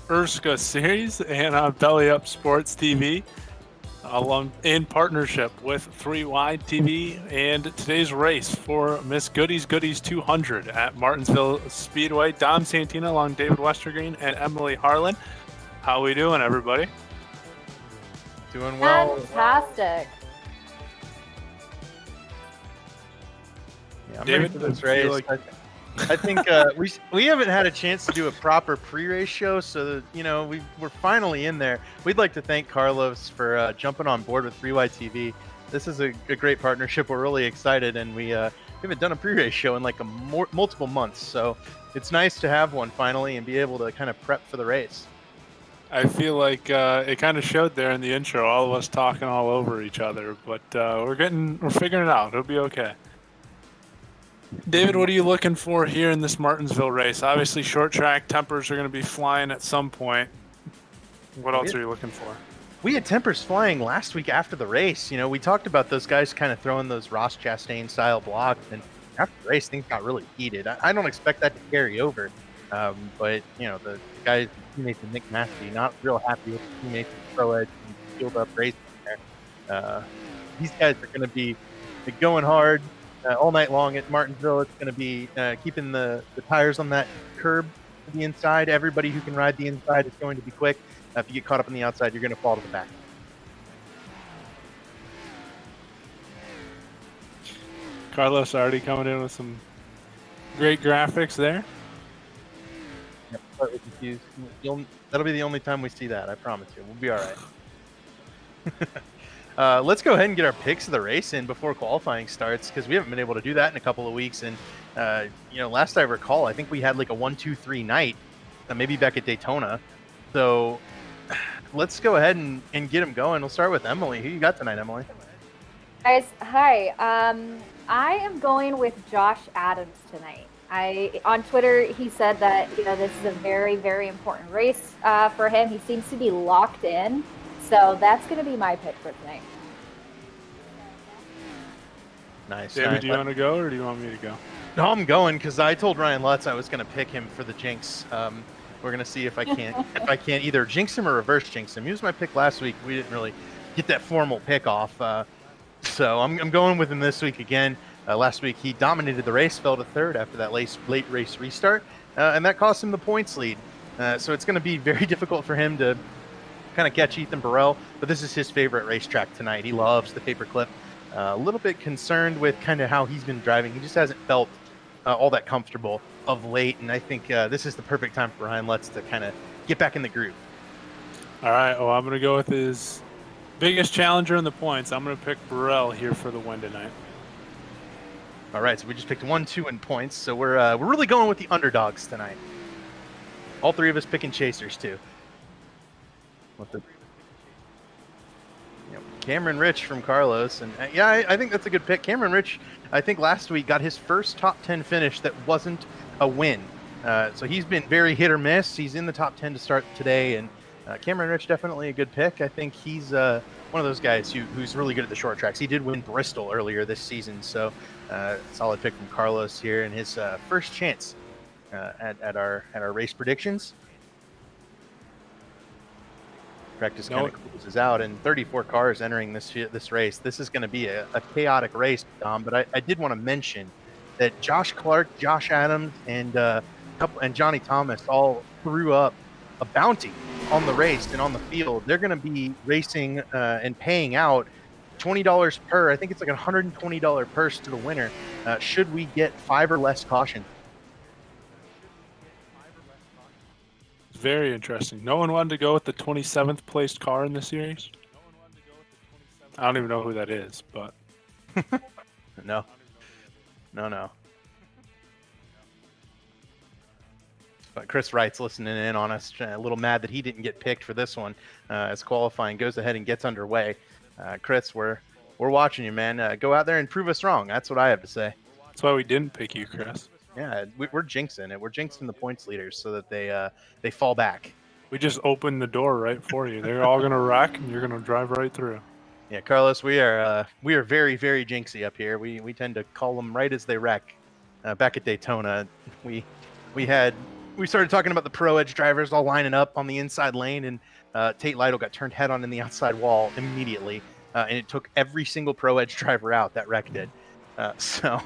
ERSCA series and on Belly Up Sports TV, along in partnership with 3 Wide TV, and today's race for Miss Goody's Goodies 200 at Martinsville Speedway. Dom Santina along David Westergreen and Emily Harlan. How we doing, everybody? Doing well. Fantastic. Yeah, I'm David, ready for this I feel race. like- I think we haven't had a chance to do a proper pre-race show, so that, we're finally in there. We'd like to thank Carlos for jumping on board with 3Y TV. This is a great partnership. We're really excited, and we haven't done a pre-race show in like multiple months, so it's nice to have one finally and be able to kind of prep for the race. I feel like it kind of showed there in the intro, all of us talking all over each other, but we're figuring it out. It'll be okay. David, what are you looking for here in this Martinsville race? Obviously, short track tempers are going to be flying at some point. What else are you looking for? We had tempers flying last week after the race. We talked about those guys kind of throwing those Ross Chastain style blocks, and after the race, things got really heated. I don't expect that to carry over, but the guys, teammates of Nick Massey, not real happy with the teammates of Pro Edge and Field Up racing there. These guys are going to be going hard all night long at Martinsville. It's going to be keeping the tires on that curb to the inside. Everybody who can ride the inside is going to be quick. If you get caught up on the outside, you're going to fall to the back. Carlos already coming in with some great graphics there. Yep, slightly confused. That'll be the only time we see that, I promise you. We'll be all right. Let's go ahead and get our picks of the race in before qualifying starts, because we haven't been able to do that in a couple of weeks. And, last I recall, I think we had like a 1-2-3 night, maybe back at Daytona. So let's go ahead and get them going. We'll start with Emily. Who you got tonight, Emily? Guys, hi. I am going with Josh Adams tonight. On Twitter, he said that this is a very, very important race for him. He seems to be locked in, so that's going to be my pick for tonight. Nice. David, do you want to go, or do you want me to go? No, I'm going because I told Ryan Lutz I was going to pick him for the jinx. We're going to see if I can't either jinx him or reverse jinx him. He was my pick last week. We didn't really get that formal pick off. So I'm going with him this week again. Last week he dominated the race, fell to third after that late race restart, and that cost him the points lead. So it's going to be very difficult for him to kind of catch Ethan Burrell, but this is his favorite racetrack tonight. He loves the paperclip. A little bit concerned with kind of how he's been driving. He just hasn't felt all that comfortable of late, and I think this is the perfect time for Ryan Lutz to kind of get back in the groove. All right, well, I'm going to go with his biggest challenger in the points. I'm going to pick Burrell here for the win tonight. All right, so we just picked 1, 2 in points, so we're really going with the underdogs tonight. All three of us picking chasers too. Cameron Rich from Carlos, and I think that's a good pick. Cameron Rich, I think last week got his first top 10 finish that wasn't a win. So he's been very hit or miss. He's in the top 10 to start today, and Cameron Rich definitely a good pick. I think he's one of those guys who's really good at the short tracks. He did win Bristol earlier this season, so solid pick from Carlos here in his first chance at our race predictions. Practice kind of closes out, and 34 cars entering this race. This is going to be a chaotic race, Dom. But I did want to mention that Josh Clark, Josh Adams, and Johnny Thomas all threw up a bounty on the race and on the field. They're going to be racing and paying out $20 per. I think it's like a $120 purse to the winner. Should we get 5 or less cautions? Very interesting. No one wanted to go with the 27th placed car in the series? I don't even know who that is, but... No. But Chris Wright's listening in on us, a little mad that he didn't get picked for this one as qualifying goes ahead and gets underway. Chris, we're watching you, man. Go out there and prove us wrong. That's what I have to say. That's why we didn't pick you, Chris. Yeah, we're jinxing it. We're jinxing the points leaders so that they fall back. We just opened the door right for you. They're all going to wreck, and you're going to drive right through. Yeah, Carlos, we are very, very jinxy up here. We tend to call them right as they wreck. Back at Daytona, we had we started talking about the Pro Edge drivers all lining up on the inside lane, and Tate Lytle got turned head on in the outside wall immediately, and it took every single Pro Edge driver out that wreck did. So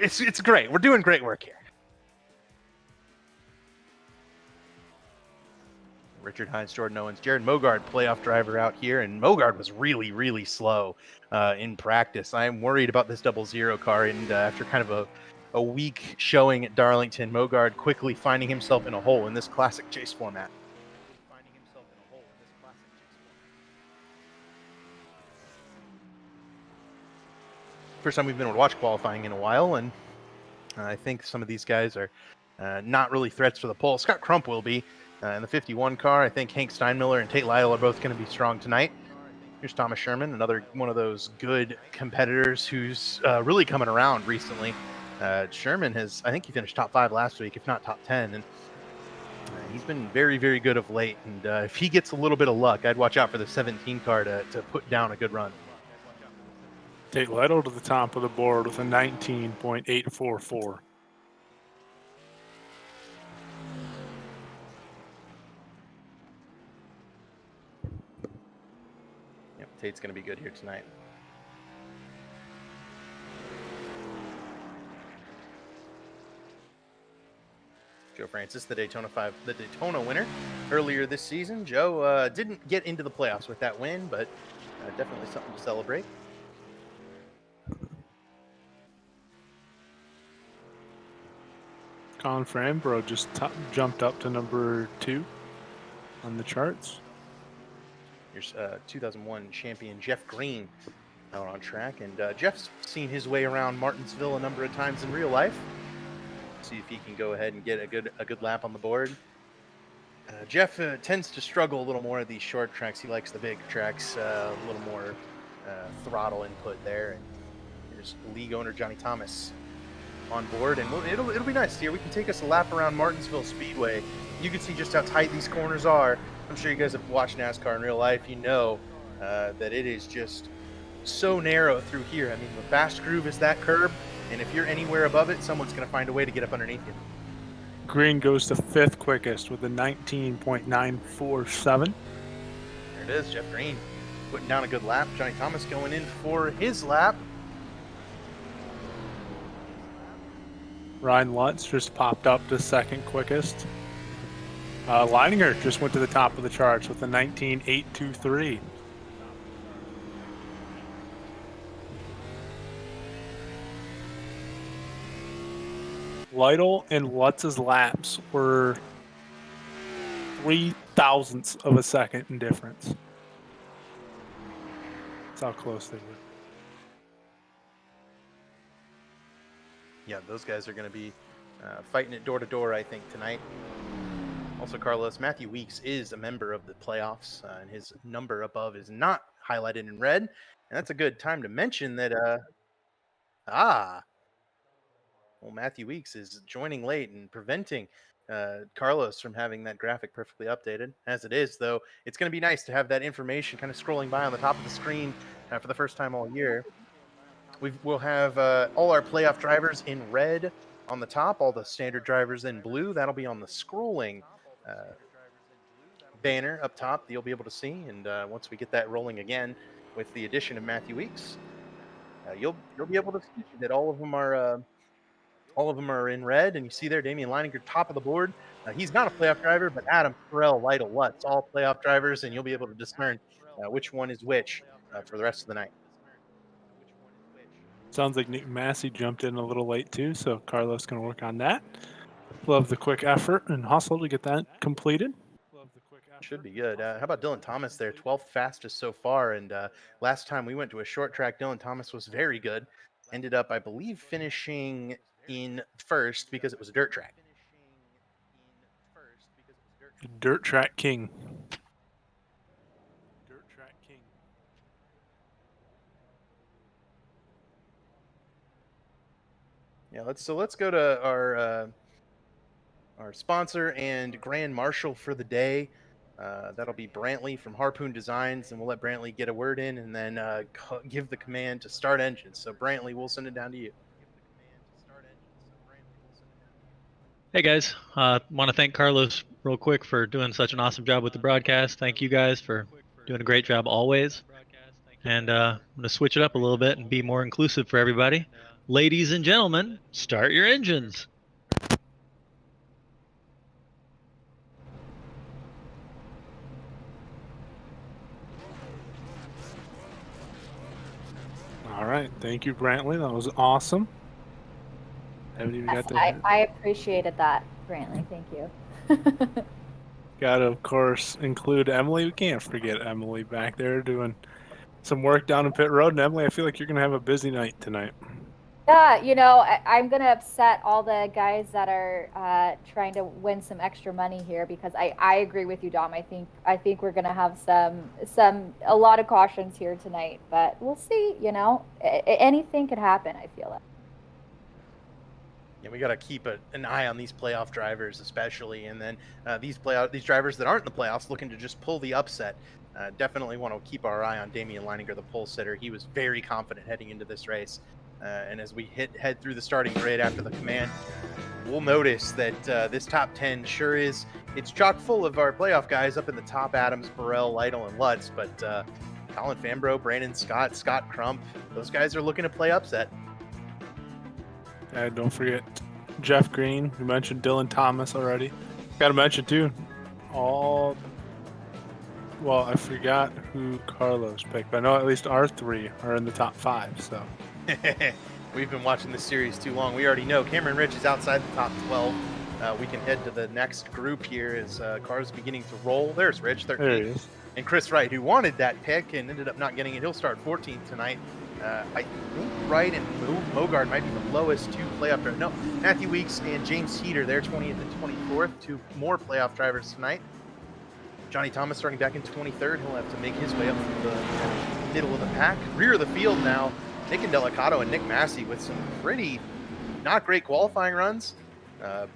it's great. We're doing great work here. Richard Hines, Jordan Owens, Jared Mogard, playoff driver out here, and Mogard was really, really slow in practice. I am worried about this 00 car, and after kind of a weak showing at Darlington, Mogard quickly finding himself in a hole in this classic chase format. First time we've been able to watch qualifying in a while, and I think some of these guys are not really threats for the pole. Scott Crump will be in the 51 car. I think Hank Steinmiller and Tate Lytle are both going to be strong tonight. Here's Thomas Sherman, another one of those good competitors who's really coming around recently. Sherman has, I think he finished top 5 last week, if not top 10, and he's been very, very good of late. And if he gets a little bit of luck, I'd watch out for the 17 car to put down a good run. Tate Lytle to the top of the board with a 19.844. Yep, Tate's going to be good here tonight. Joe Francis, the Daytona winner earlier this season. Joe didn't get into the playoffs with that win, but definitely something to celebrate. Colin Frambro just jumped up to number 2 on the charts. Here's 2001 champion Jeff Green out on track, and Jeff's seen his way around Martinsville a number of times in real life. See if he can go ahead and get a good lap on the board. Jeff tends to struggle a little more at these short tracks. He likes the big tracks, a little more throttle input there. And here's league owner Johnny Thomas on board, and it'll be nice here. We can take us a lap around Martinsville Speedway. You can see just how tight these corners are. I'm sure you guys have watched NASCAR in real life. You know that it is just so narrow through here. I mean, the fast groove is that curb, and if you're anywhere above it, someone's going to find a way to get up underneath you. Green goes to 5th quickest with a 19.947. There it is, Jeff Green putting down a good lap. Johnny Thomas going in for his lap. Ryan Lutz just popped up to 2nd quickest. Leininger just went to the top of the charts with a 19.823. Lytle and Lutz's laps were 0.003 of a second in difference. That's how close they were. Yeah, those guys are going to be fighting it door to door, I think, tonight. Also, Carlos, Matthew Weeks is a member of the playoffs, and his number above is not highlighted in red. And that's a good time to mention that, well, Matthew Weeks is joining late and preventing Carlos from having that graphic perfectly updated. As it is, though, it's going to be nice to have that information kind of scrolling by on the top of the screen for the first time all year. We'll have all our playoff drivers in red on the top, all the standard drivers in blue. That'll be on the scrolling banner up top that you'll be able to see. And once we get that rolling again with the addition of Matthew Weeks, you'll be able to see that all of them are in red. And you see there, Damian Leininger, top of the board. He's not a playoff driver, but Adam, Terrell, Lytle, Lutz, all playoff drivers, and you'll be able to discern which one is which for the rest of the night. Sounds like Nick Massey jumped in a little late too, so Carlos can work on that. Love the quick effort and hustle to get that completed. Should be good. How about Dylan Thomas there? 12th fastest so far. And last time we went to a short track, Dylan Thomas was very good. Ended up, I believe, finishing in first because it was a dirt track. Dirt track king. Dirt track king. Yeah, let's go to our sponsor and grand marshal for the day. That'll be Brantley from Harpoon Designs, and we'll let Brantley get a word in and then give the command to start engines. So Brantley, we'll send it down to you. Hey guys, want to thank Carlos real quick for doing such an awesome job with the broadcast. Thank you guys for doing a great job always. And I'm going to switch it up a little bit and be more inclusive for everybody. Ladies and gentlemen, start your engines. All right. Thank you, Brantley. That was awesome. Haven't even got to I appreciated that, Brantley. Thank you. Got to, of course, include Emily. We can't forget Emily back there doing some work down in pit road. And Emily, I feel like you're going to have a busy night tonight. Yeah, I'm going to upset all the guys that are trying to win some extra money here because I agree with you, Dom. I think we're going to have a lot of cautions here tonight, but we'll see. Anything could happen. I feel like. Yeah, we got to keep an eye on these playoff drivers, especially, and then these drivers that aren't in the playoffs looking to just pull the upset. Definitely want to keep our eye on Damian Leininger, the pole sitter. He was very confident heading into this race, and as we head through the starting grid after the command, we'll notice that this top 10 sure is. It's chock full of our playoff guys up in the top: Adams, Burrell, Lytle, and Lutz. But Colin Fambro, Brandon Scott, Scott Crump, those guys are looking to play upset. And don't forget Jeff Green. We mentioned Dylan Thomas already. Got to mention, too, I forgot who Carlos picked, but I know at least our three are in the top 5. So we've been watching this series too long. We already know Cameron Rich is outside the top 12. We can head to the next group here as cars beginning to roll. There's Rich, 13th. There he is. And Chris Wright, who wanted that pick and ended up not getting it. He'll start 14th tonight. I think Wright and Mogard might be the lowest 2 playoff drivers. No, Matthew Weeks and James Heater, they're 20th and 24th, 2 more playoff drivers tonight. Johnny Thomas starting back in 23rd. He'll have to make his way up to the middle of the pack. Rear of the field now, Nick Indelicato and Nick Massey with some pretty not great qualifying runs.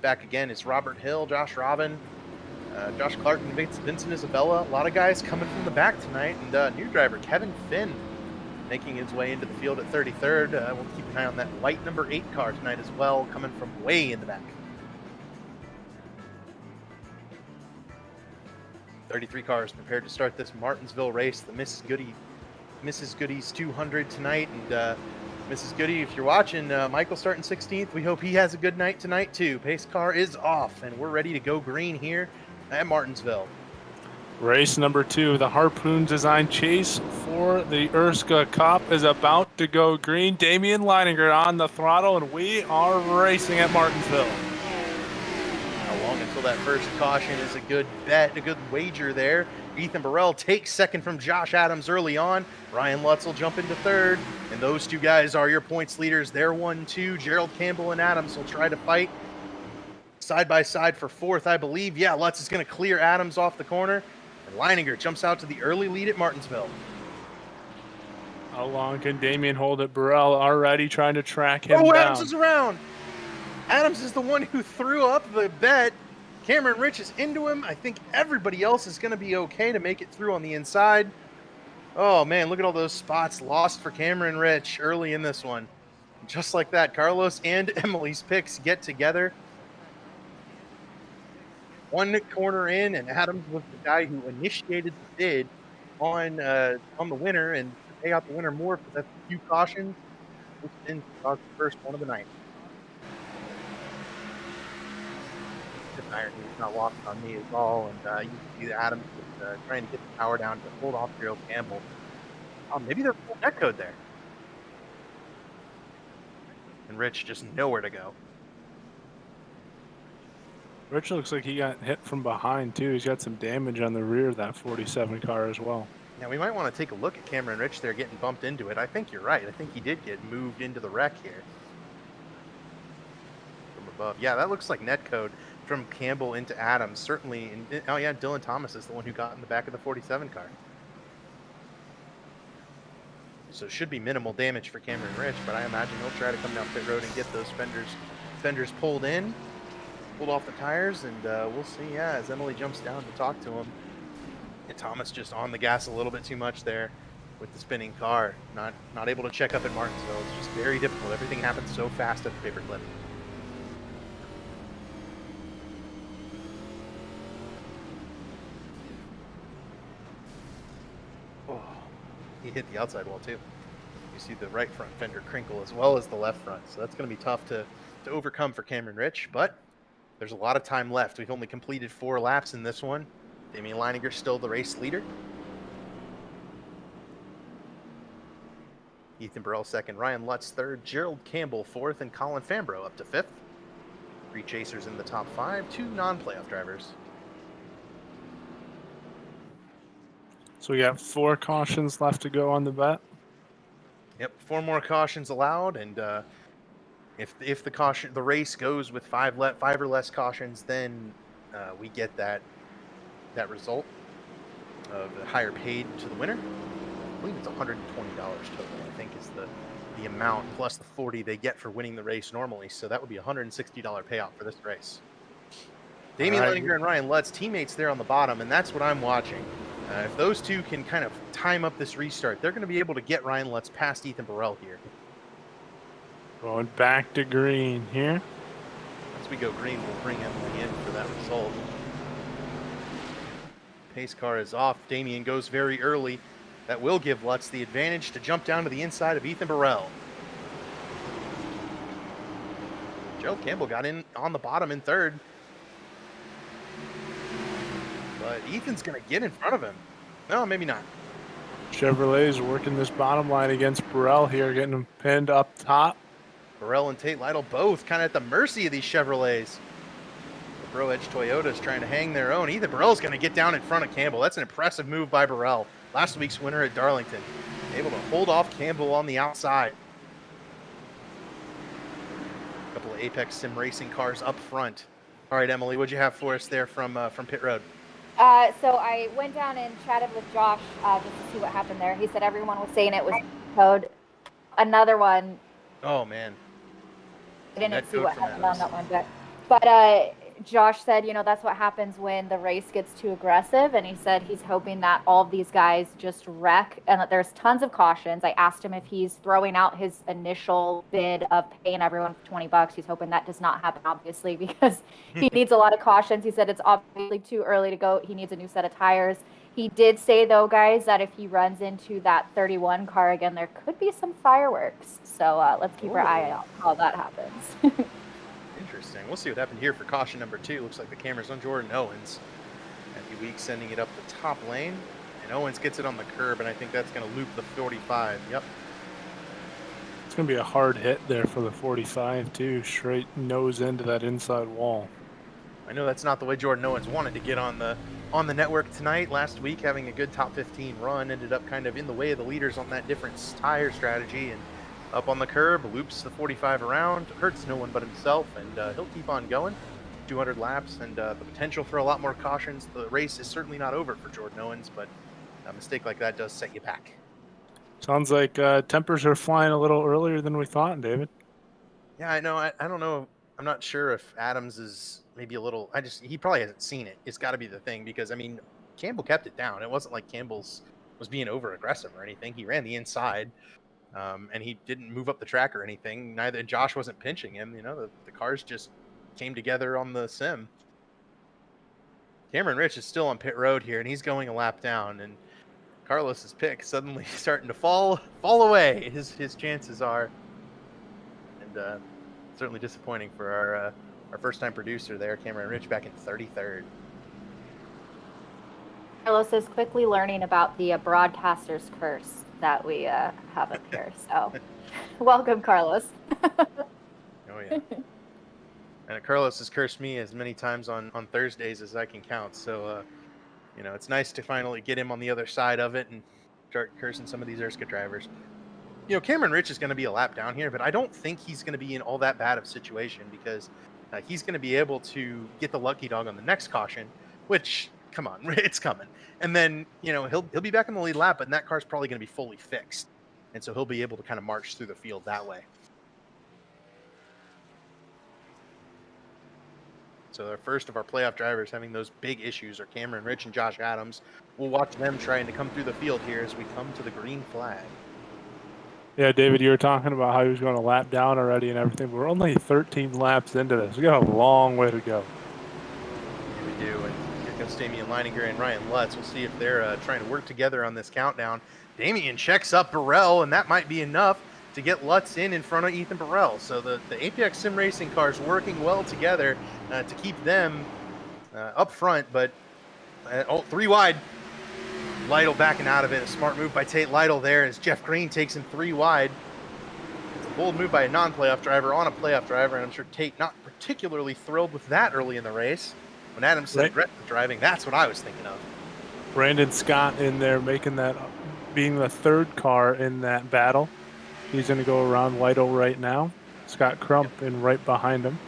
Back again is Robert Hill, Josh Robin, Josh Clark, and Vincent Isabella. A lot of guys coming from the back tonight. And new driver Kevin Finn making his way into the field at 33rd. We'll keep an eye on that white number 8 car tonight as well, coming from way in the back. 33 cars prepared to start this Martinsville race, the Mrs. Goody's 200 tonight. And Mrs. Goody, if you're watching, Michael's starting 16th. We hope he has a good night tonight too. Pace car is off, and we're ready to go green here at Martinsville. Race number 2, the Harpoon design chase for the ERSCA Cup is about to go green. Damian Leininger on the throttle, and we are racing at Martinsville. How long until that first caution is a good bet, a good wager there. Ethan Burrell takes second from Josh Adams early on. Ryan Lutz will jump into third, and those 2 guys are your points leaders. They're 1-2. Gerald Campbell and Adams will try to fight side by side for 4th, I believe. Yeah, Lutz is going to clear Adams off the corner. And Leininger jumps out to the early lead at Martinsville. How long can Damian hold it? Burrell already trying to track him down. Adams is around. Adams is the one who threw up the bet. Cameron Rich is into him. I think everybody else is going to be okay to make it through on the inside. Oh, man, look at all those spots lost for Cameron Rich early in this one. Just like that, Carlos and Emily's picks get together. One corner in, and Adams was the guy who initiated the bid on the winner, and to pay out the winner more for that few cautions, which then caused the first one of the night. This irony is not lost on me at all, and you can see that Adams was trying to get the power down to hold off Gerald Campbell. Maybe there's a net code there. And Rich just nowhere to go. Rich looks like he got hit from behind, too. He's got some damage on the rear of that 47 car as well. Now, we might want to take a look at Cameron Rich there getting bumped into it. I think you're right. I think he did get moved into the wreck here. From above. Yeah, that looks like net code from Campbell into Adams. Certainly. Oh, yeah, Dylan Thomas is the one who got in the back of the 47 car. So it should be minimal damage for Cameron Rich, but I imagine he'll try to come down pit road and get those fenders pulled in. Pulled off the tires, and we'll see, yeah, as Emily jumps down to talk to him. And Thomas just on the gas a little bit too much there with the spinning car. Not able to check up at Martinsville. It's just very difficult. Everything happens so fast at the paperclip. he hit the outside wall too. You see the right front fender crinkle as well as the left front. So that's going to be tough to overcome for Cameron Rich, but there's a lot of time left. We've only completed 4 laps in this one. Damian Leininger still the race leader. Ethan Burrell second, Ryan Lutz third, Gerald Campbell fourth, and Colin Fambro up to fifth. 3 chasers in the top 5, 2 non-playoff drivers. So we got 4 cautions left to go on the bet. Yep, 4 more cautions allowed, and if the race goes with 5 or less cautions, then we get that result of the higher paid to the winner. I believe it's $120 total, I think is the amount, plus the 40 they get for winning the race normally. So that would be a $160 payout for this race. Damian Leininger and Ryan Lutz, teammates there on the bottom, and that's what I'm watching. If those two can kind of time up this restart, they're going to be able to get Ryan Lutz past Ethan Burrell here. Going back to green here. Once we go green, we'll bring Emily in for that result. Pace car is off. Damian goes very early. That will give Lutz the advantage to jump down to the inside of Ethan Burrell. Gerald Campbell got in on the bottom in third. But Ethan's going to get in front of him. No, maybe not. Chevrolet's working this bottom line against Burrell here, getting him pinned up top. Burrell and Tate Lytle both kind of at the mercy of these Chevrolets. The Pro Edge Toyota is trying to hang their own. Ethan Burrell's going to get down in front of Campbell. That's an impressive move by Burrell. Last week's winner at Darlington. Able to hold off Campbell on the outside. A couple of Apex Sim racing cars up front. All right, Emily, what'd you have for us there from pit road? So I went down and chatted with Josh just to see what happened there. He said everyone was saying it was code. Another one. Oh, man. I didn't see what happened on that one, but Josh said, that's what happens when the race gets too aggressive, and he said he's hoping that all of these guys just wreck and that there's tons of cautions. I asked him if he's throwing out his initial bid of paying everyone for $20. He's hoping that does not happen, obviously, because he needs a lot of cautions. He said it's obviously too early to go. He needs a new set of tires. He did say, though, guys, that if he runs into that 31 car again, there could be some fireworks. So let's keep our eye out how that happens. Interesting. We'll see what happened here for caution number 2. Looks like the camera's on Jordan Owens. Matthew Weeks sending it up the top lane. And Owens gets it on the curb, and I think that's going to loop the 45. Yep. It's going to be a hard hit there for the 45, too. Straight nose into that inside wall. I know that's not the way Jordan Owens wanted to get on the network tonight. Last week, having a good top 15 run, ended up kind of in the way of the leaders on that different tire strategy, and up on the curb, loops the 45 around, hurts no one but himself, and he'll keep on going. 200 laps, and the potential for a lot more cautions. The race is certainly not over for Jordan Owens, but a mistake like that does set you back. Sounds like tempers are flying a little earlier than we thought, David. Yeah, I know. I don't know. I'm not sure if Adams is maybe a little. He probably hasn't seen it. It's got to be the thing, because Campbell kept it down. It wasn't like Campbell's was being over aggressive or anything. He ran the inside. And he didn't move up the track or anything. Neither Josh wasn't pinching him. The cars just came together on the sim. Cameron Rich is still on pit road here, and he's going a lap down. And Carlos's pick suddenly starting to fall away. His chances are, and certainly disappointing for our first-time producer there, Cameron Rich, back in 33rd. Carlos is quickly learning about the broadcaster's curse that we have up here. So welcome, Carlos. Oh, yeah. And Carlos has cursed me as many times on Thursdays as I can count. So, it's nice to finally get him on the other side of it and start cursing some of these ERSCA drivers. Cameron Rich is going to be a lap down here, but I don't think he's going to be in all that bad of a situation, because he's going to be able to get the lucky dog on the next caution, which, come on, it's coming. And then, he'll be back in the lead lap, and that car's probably going to be fully fixed. And so he'll be able to kind of march through the field that way. So the first of our playoff drivers having those big issues are Cameron Rich and Josh Adams. We'll watch them trying to come through the field here as we come to the green flag. Yeah, David, you were talking about how he was going to lap down already and everything, but we're only 13 laps into this. We got a long way to go. Yeah, we do. And goes Damian Leininger and Ryan Lutz. We'll see if they're trying to work together on this countdown. Damian checks up Burrell, and that might be enough to get Lutz in front of Ethan Burrell. So the APX Sim Racing cars working well together to keep them up front, but 3 wide. Lytle backing out of it. A smart move by Tate Lytle there as Jeff Green takes him 3 wide. It's a bold move by a non-playoff driver on a playoff driver, and I'm sure Tate not particularly thrilled with that early in the race. When Adams said aggressive driving, that's what I was thinking of. Brandon Scott in there making that, being the 3rd car in that battle. He's going to go around Lytle right now. Scott Crump in right behind him.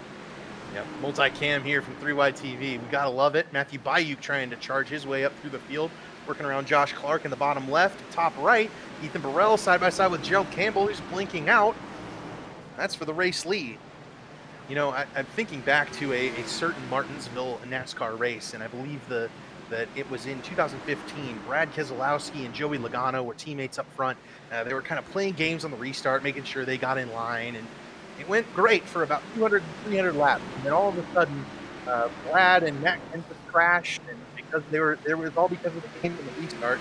Yep, multi-cam here from 3 wide TV. We gotta love it. Matthew Bayuk trying to charge his way up through the field, working around Josh Clark in the bottom left, top right. Ethan Burrell side by side with Gerald Campbell, who's blinking out. That's for the race lead. You know, I'm thinking back to a certain Martinsville NASCAR race, and I believe that it was in 2015. Brad Keselowski and Joey Logano were teammates up front. They were kind of playing games on the restart, making sure they got in line, and it went great for about 200, 300 laps. And then all of a sudden, Brad and Matt Kenseth crashed, and because there was all because of the game in the restart.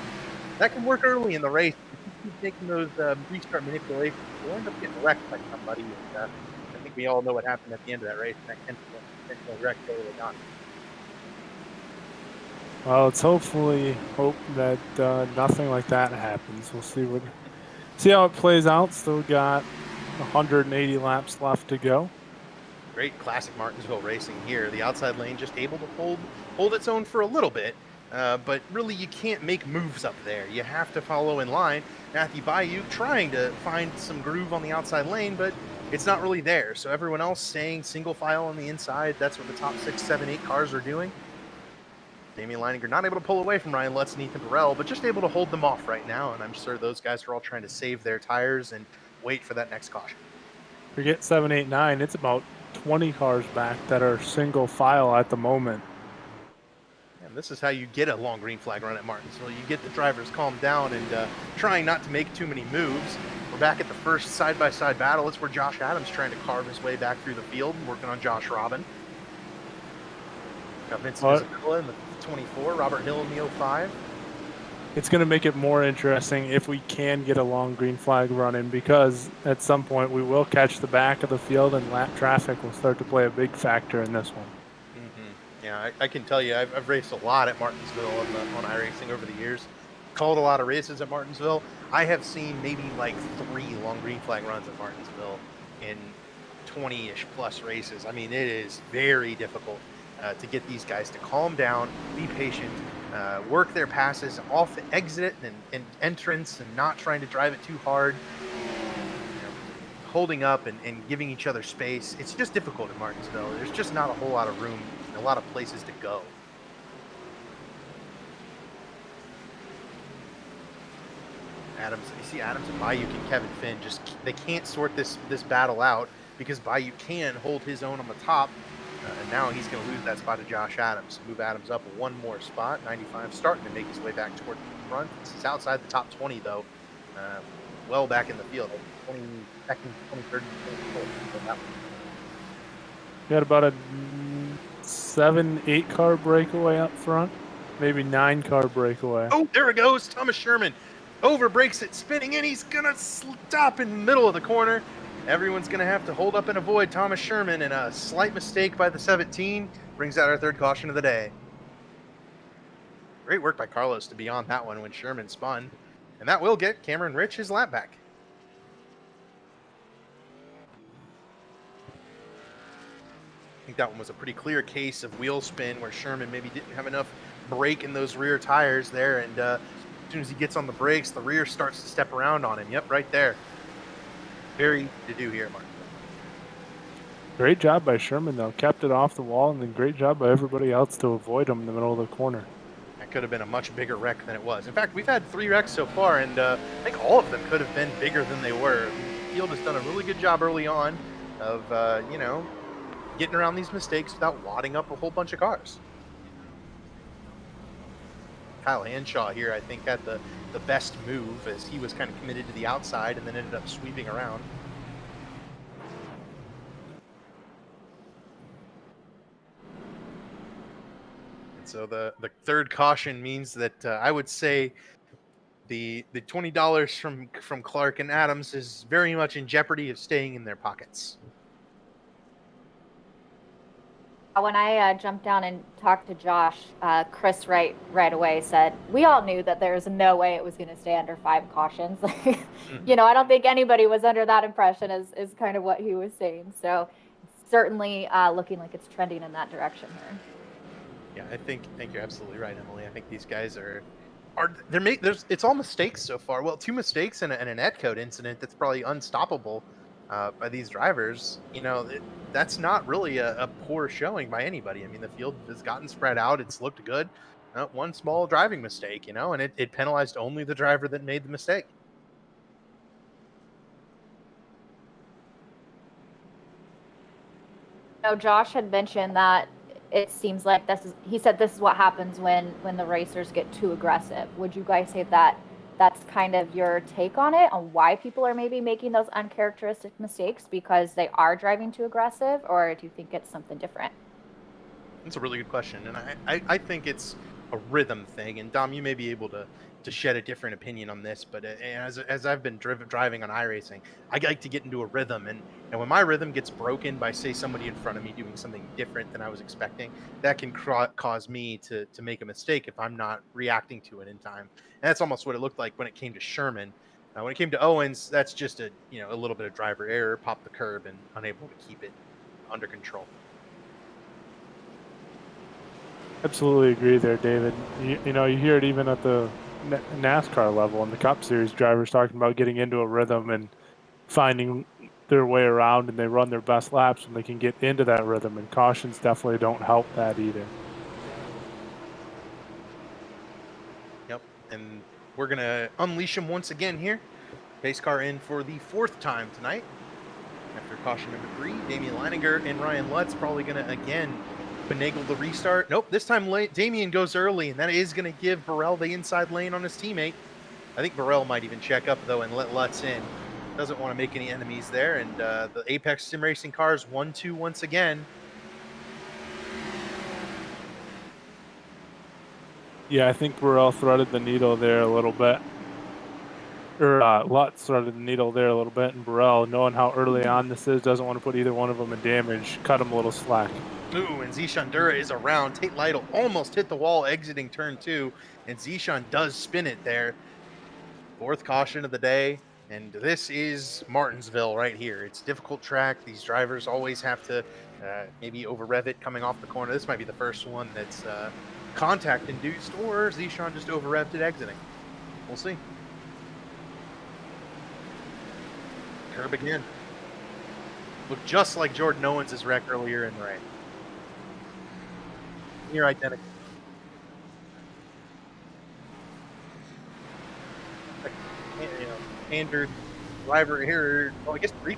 That can work early in the race. If you keep making those restart manipulations, you'll end up getting wrecked by somebody. And, I think we all know what happened at the end of that race. Matt Kenseth wrecked Joey Logano. Well, let's hopefully hope that nothing like that happens. We'll see how it plays out. Still got 180 laps left to go. Great classic Martinsville racing here. The outside lane just able to hold its own for a little bit, but really you can't make moves up there. You have to follow in line. Matthew Bayou trying to find some groove on the outside lane, but it's not really there. So everyone else staying single file on the inside. That's what the top 6, 7, 8 cars are doing. Damian Leininger not able to pull away from Ryan Lutz and Ethan Burrell, but just able to hold them off right now. And I'm sure those guys are all trying to save their tires and wait for that next caution. Forget 7, 8, 9. It's about 20 cars back that are single file at the moment. And this is how you get a long green flag run at Martinsville. You get the drivers calmed down and trying not to make too many moves. We're back at the first side-by-side battle. It's where Josh Adams trying to carve his way back through the field and working on Josh Robin. Got Vincent Isabella in the 24, Robert Hill in the 05. It's going to make it more interesting if we can get a long green flag running, because at some point we will catch the back of the field and lap traffic will start to play a big factor in this one. Mm-hmm. Yeah, I can tell you I've raced a lot at Martinsville on iRacing over the years. Called a lot of races at Martinsville. I have seen maybe like 3 long green flag runs at Martinsville in 20-ish plus races. I mean, it is very difficult to get these guys to calm down, be patient, work their passes off the exit and entrance and not trying to drive it too hard, holding up and giving each other space. It's just difficult at Martinsville. There's just not a whole lot of room and a lot of places to go. Adams, you see Adams and Bayou and Kevin Finn they can't sort this battle out because Bayou can hold his own on the top. And now he's going to lose that spot to Josh Adams. Move Adams up 1 more spot. 95 starting to make his way back toward the front. He's outside the top 20, though. Well back in the field. 22nd, 23rd, 24th. Got about a 7, 8 car breakaway up front. Maybe 9 car breakaway. Oh, there it goes. Thomas Sherman over brakes it, spinning in. He's going to stop in the middle of the corner. Everyone's going to have to hold up and avoid Thomas Sherman, and a slight mistake by the 17 brings out our 3rd caution of the day. Great work by Carlos to be on that one when Sherman spun, and that will get Cameron Rich his lap back. I think that one was a pretty clear case of wheel spin where Sherman maybe didn't have enough brake in those rear tires there, and as soon as he gets on the brakes, the rear starts to step around on him. Yep, right there. Very to do here, Mark. Great job by Sherman, though. Kept it off the wall, and then great job by everybody else to avoid him in the middle of the corner. That could have been a much bigger wreck than it was. In fact, we've had 3 wrecks so far, and I think all of them could have been bigger than they were. The field has done a really good job early on of, getting around these mistakes without wadding up a whole bunch of cars. Kyle Hanshaw here, I think, had the best move as he was kind of committed to the outside and then ended up sweeping around. So the third caution means that I would say the $20 from Clark and Adams is very much in jeopardy of staying in their pockets. When I jumped down and talked to Josh, Chris right away said, we all knew that there was no way it was going to stay under 5 cautions. You know, I don't think anybody was under that impression is kind of what he was saying. So certainly looking like it's trending in that direction here. Yeah, I think you're absolutely right, Emily. I think these guys it's all mistakes so far. Well, 2 mistakes and a netcode incident that's probably unstoppable by these drivers. You know, that's not really a poor showing by anybody. I mean, the field has gotten spread out. It's looked good. One small driving mistake, you know, and it penalized only the driver that made the mistake. You know, Josh had mentioned that it seems like he said this is what happens when the racers get too aggressive. Would you guys say that that's kind of your take on it, on why people are maybe making those uncharacteristic mistakes because they are driving too aggressive, or do you think it's something different? That's a really good question, and I think it's a rhythm thing. And Dom, you may be able to shed a different opinion on this, but as I've been driving on iRacing, I like to get into a rhythm, and when my rhythm gets broken by, say, somebody in front of me doing something different than I was expecting, that can cause me to make a mistake if I'm not reacting to it in time. And that's almost what it looked like when it came to Sherman. When it came to Owens, that's just a little bit of driver error, pop the curb, and unable to keep it under control. Absolutely agree there, David. You know, you hear it even at the NASCAR level and the Cup Series drivers talking about getting into a rhythm and finding their way around, and they run their best laps when they can get into that rhythm, and cautions definitely don't help that either. Yep, and we're going to unleash them once again here. Pace car in for the 4th time tonight. After caution number 3, Damian Leininger and Ryan Lutz probably going to again finagle the restart. Nope, this time Damian goes early, and that is going to give Burrell the inside lane on his teammate. I think Burrell might even check up, though, and let Lutz in. Doesn't want to make any enemies there, and the Apex Sim Racing cars 1-2 once again. Yeah, I think Burrell threaded the needle there a little bit. Or Lutz threaded the needle there a little bit, and Burrell, knowing how early on this is, doesn't want to put either one of them in damage, cut him a little slack. Ooh, and Zishan Dura is around. Tate Lytle almost hit the wall exiting turn 2, and Zishan does spin it there. 4th caution of the day, and this is Martinsville right here. It's a difficult track. These drivers always have to maybe over-rev it coming off the corner. This might be the first one that's contact-induced, or Zishan just over-revved it exiting. We'll see. Curb again. Looked just like Jordan Owens' wreck earlier in the race. Near identical. Standard driver error. Well, I guess 3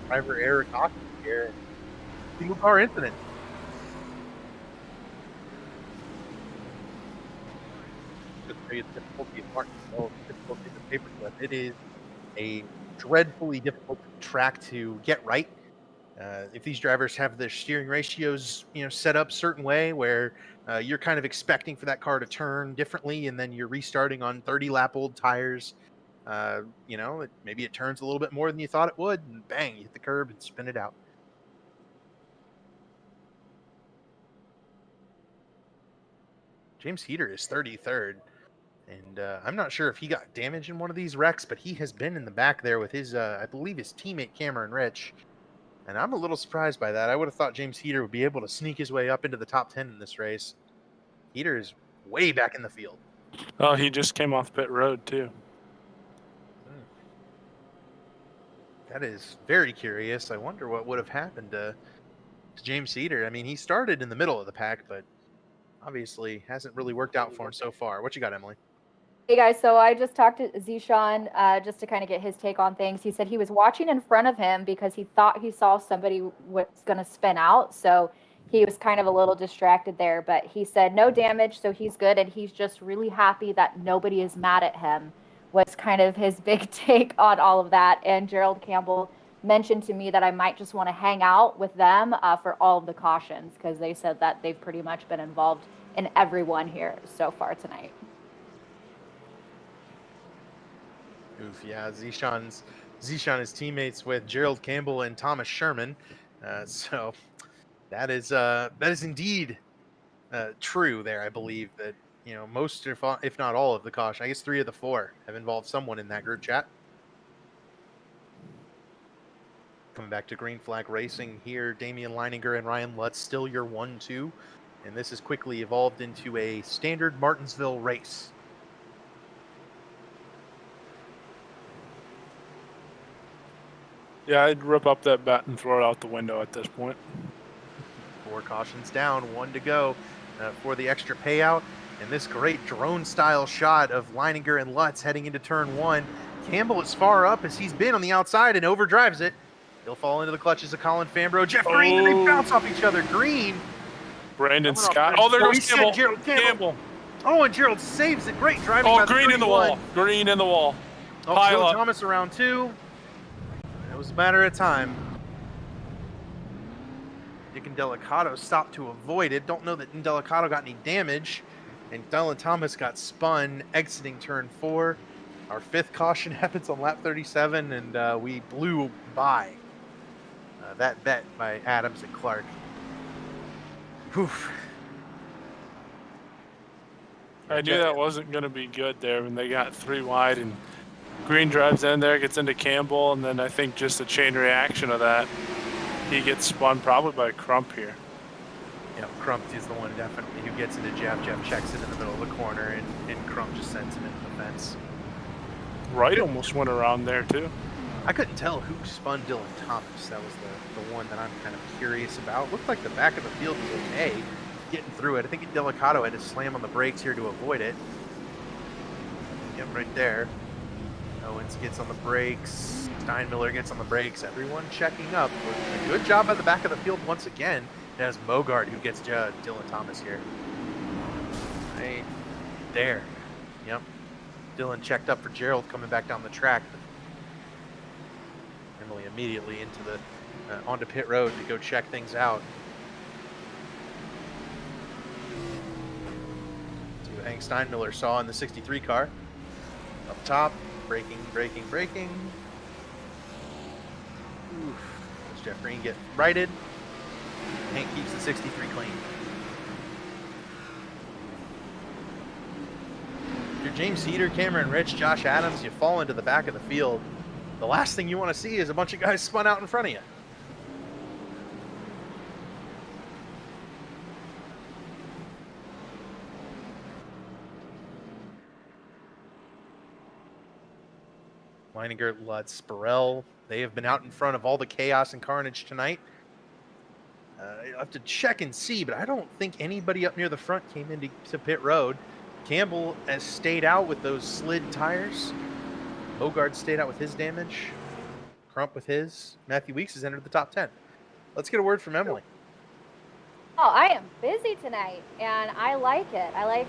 driver error caution here. Single car incident. It's difficulty of Martinsville, difficulty of the paperclip. It is a dreadfully difficult track to get right. If these drivers have their steering ratios, set up a certain way where you're kind of expecting for that car to turn differently, and then you're restarting on 30-lap-old tires, maybe it turns a little bit more than you thought it would, and bang, you hit the curb and spin it out. James Heater is 33rd, and I'm not sure if he got damaged in one of these wrecks, but he has been in the back there with his, I believe, his teammate Cameron Rich. And I'm a little surprised by that. I would have thought James Heater would be able to sneak his way up into the top 10 in this race. Heater is way back in the field. Oh, he just came off pit road, too. That is very curious. I wonder what would have happened to James Heater. I mean, he started in the middle of the pack, but obviously hasn't really worked out for him so far. What you got, Emily? Hey guys, so I just talked to Zishan just to kind of get his take on things. He said he was watching in front of him because he thought he saw somebody was going to spin out. So he was kind of a little distracted there, but he said no damage, so he's good. And he's just really happy that nobody is mad at him, was kind of his big take on all of that. And Gerald Campbell mentioned to me that I might just want to hang out with them for all of the cautions, because they said that they've pretty much been involved in everyone here so far tonight. Oof, yeah, Zishan is teammates with Gerald Campbell and Thomas Sherman. So that is indeed true there. I believe that, most, if not all of the caution, I guess 3 of the 4 have involved someone in that group chat. Coming back to green flag racing here, Damian Leininger and Ryan Lutz still your 1-2. And this has quickly evolved into a standard Martinsville race. Yeah, I'd rip up that bet and throw it out the window at this point. 4 cautions down, 1 to go for the extra payout. And this great drone-style shot of Leininger and Lutz heading into turn 1. Campbell is far up as he's been on the outside and overdrives it. He'll fall into the clutches of Colin Fambro. Jeff Green, and they bounce off each other. Green. Brandon Scott. Oh, there goes Campbell. Oh, and Gerald saves it. Great driving by the Green in the wall. Green in the wall. Oh, Pile up. Thomas around 2. It was a matter of time. Dick and Delicato stopped to avoid it. Don't know that Delicato got any damage. And Dylan Thomas got spun exiting turn 4. Our 5th caution happens on lap 37, and we blew by that bet by Adams and Clark. Oof. I knew that wasn't going to be good there when they got 3 wide, and Green drives in there, gets into Campbell, and then I think just a chain reaction of that, he gets spun probably by Crump here. Yeah, Crump is the one definitely who gets into Jeff. Jeff checks it in the middle of the corner, and Crump just sends him into the fence. Wright almost went around there too. I couldn't tell who spun Dylan Thomas. That was the one that I'm kind of curious about. Looked like the back of the field was okay getting through it. I think Delicato had to slam on the brakes here to avoid it. Yep, right there. Owens gets on the brakes. Steinmiller gets on the brakes. Everyone checking up. A good job by the back of the field once again. It has Mogard who gets Dylan Thomas here. Right there. Yep. Dylan checked up for Gerald coming back down the track. Emily immediately into the onto pit road to go check things out. See what Hank Steinmiller saw in the 63 car. Up top, braking. Oof. Does Jeff Green get righted? Hank keeps the 63 clean. If you're James Heater, Cameron Rich, Josh Adams, you fall into the back of the field. The last thing you want to see is a bunch of guys spun out in front of you. Leininger, Lutz, Burrell, they have been out in front of all the chaos and carnage tonight. You'll have to check and see, but I don't think anybody up near the front came into pit road. Campbell has stayed out with those slid tires. Bogard stayed out with his damage. Crump with his. Matthew Weeks has entered the top 10. Let's get a word from Emily. Oh, I am busy tonight, and I like it. I like,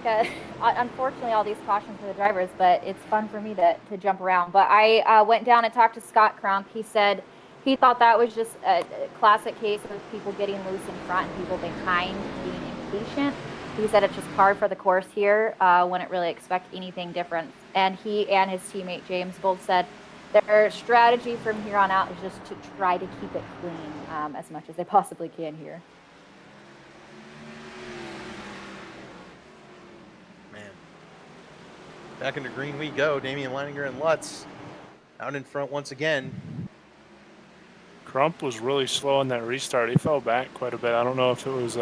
unfortunately, all these cautions for the drivers, but it's fun for me to jump around. But I went down and talked to Scott Crump. He said he thought that was just a classic case of people getting loose in front and people behind being impatient. He said it's just par for the course here. Wouldn't really expect anything different. And he and his teammate James both said their strategy from here on out is just to try to keep it clean as much as they possibly can here. Man. Back into green we go. Damian Leininger and Lutz out in front once again. Crump was really slow in that restart. He fell back quite a bit. I don't know if it was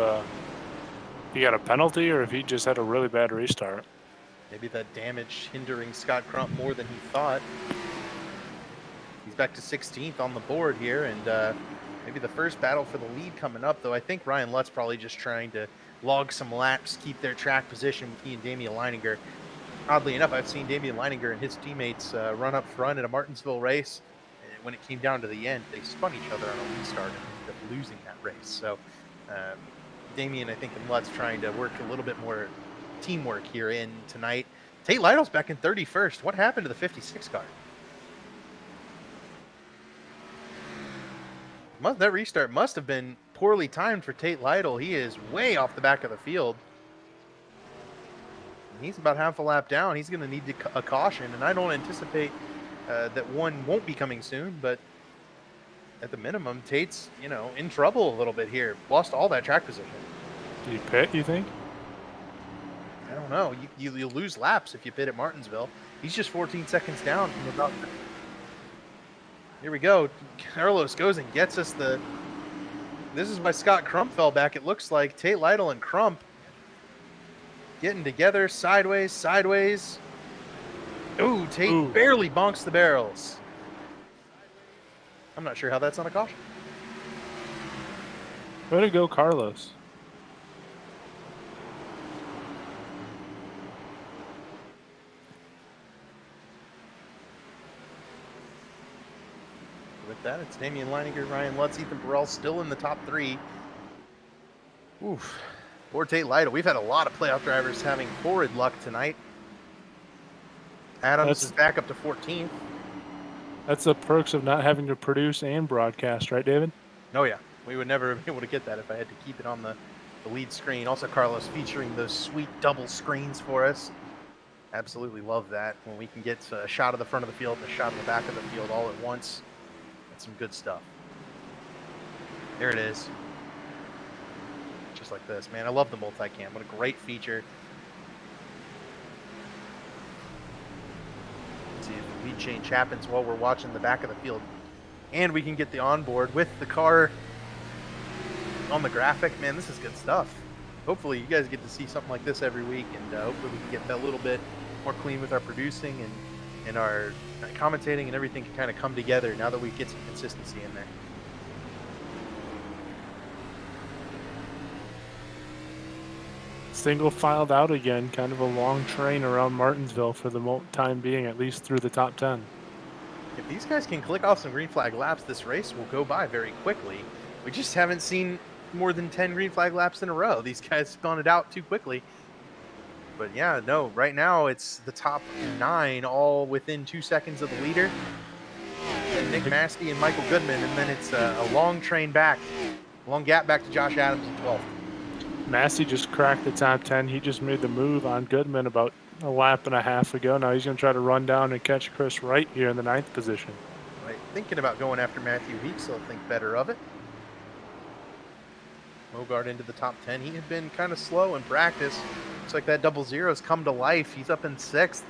he got a penalty or if he just had a really bad restart. Maybe that damage hindering Scott Crump more than he thought. He's back to 16th on the board here, and maybe the first battle for the lead coming up, though I think Ryan Lutz probably just trying to log some laps, keep their track position with he and Damian Leininger. Oddly enough, I've seen Damian Leininger and his teammates run up front in a Martinsville race. And when it came down to the end, they spun each other on a restart and ended up losing that race. So Damian, I think, and Lutz trying to work a little bit more teamwork here in tonight. Tate Lytle's back in 31st. What happened to the 56 car? That restart must have been poorly timed for Tate Lytle. He is way off the back of the field. He's about half a lap down. He's going to need a caution, and I don't anticipate that one won't be coming soon, but at the minimum, Tate's, in trouble a little bit here. Lost all that track position. Did he pit, you think? I don't know. You'll lose laps if you pit at Martinsville. He's just 14 seconds down from about. Here we go. Carlos goes and gets us the. This is why Scott Crump fell back. It looks like Tate Lytle and Crump getting together sideways. Ooh, Tate barely bonks the barrels. I'm not sure how that's on a caution. Way to go, Carlos. With that, it's Damian Leininger, Ryan Lutz, Ethan Burrell still in the top 3. Oof. Poor Tate Lytle. We've had a lot of playoff drivers having horrid luck tonight. Adams is back up to 14th. That's the perks of not having to produce and broadcast, right, David? Oh, yeah. We would never be able to get that if I had to keep it on the lead screen. Also, Carlos featuring those sweet double screens for us. Absolutely love that. When we can get a shot of the front of the field and a shot of the back of the field all at once. That's some good stuff. There it is. Just like this. Man, I love the multicam. What a great feature. See if the lead change happens while we're watching the back of the field. And we can get the onboard with the car on the graphic. Man, this is good stuff. Hopefully you guys get to see something like this every week, and hopefully we can get that a little bit more clean with our producing and our commentating, and everything can kind of come together now that we get some consistency in there. Single filed out again, kind of a long train around Martinsville for the time being, at least through the top 10. If these guys can click off some green flag laps, this race will go by very quickly. We just haven't seen more than 10 green flag laps in a row. These guys spun it out too quickly. But yeah, no, right now it's the top 9 all within 2 seconds of the leader. And Nick Maskey and Michael Goodman, and then it's a long train back, long gap back to Josh Adams in 12th. Massey just cracked the top 10. He just made the move on Goodman about a lap and a half ago. Now he's going to try to run down and catch Chris Wright here in the 9th position. Right. Thinking about going after Matthew Weeks, he'll think better of it. Mogard into the top 10. He had been kind of slow in practice. Looks like that 00's come to life. He's up in 6th.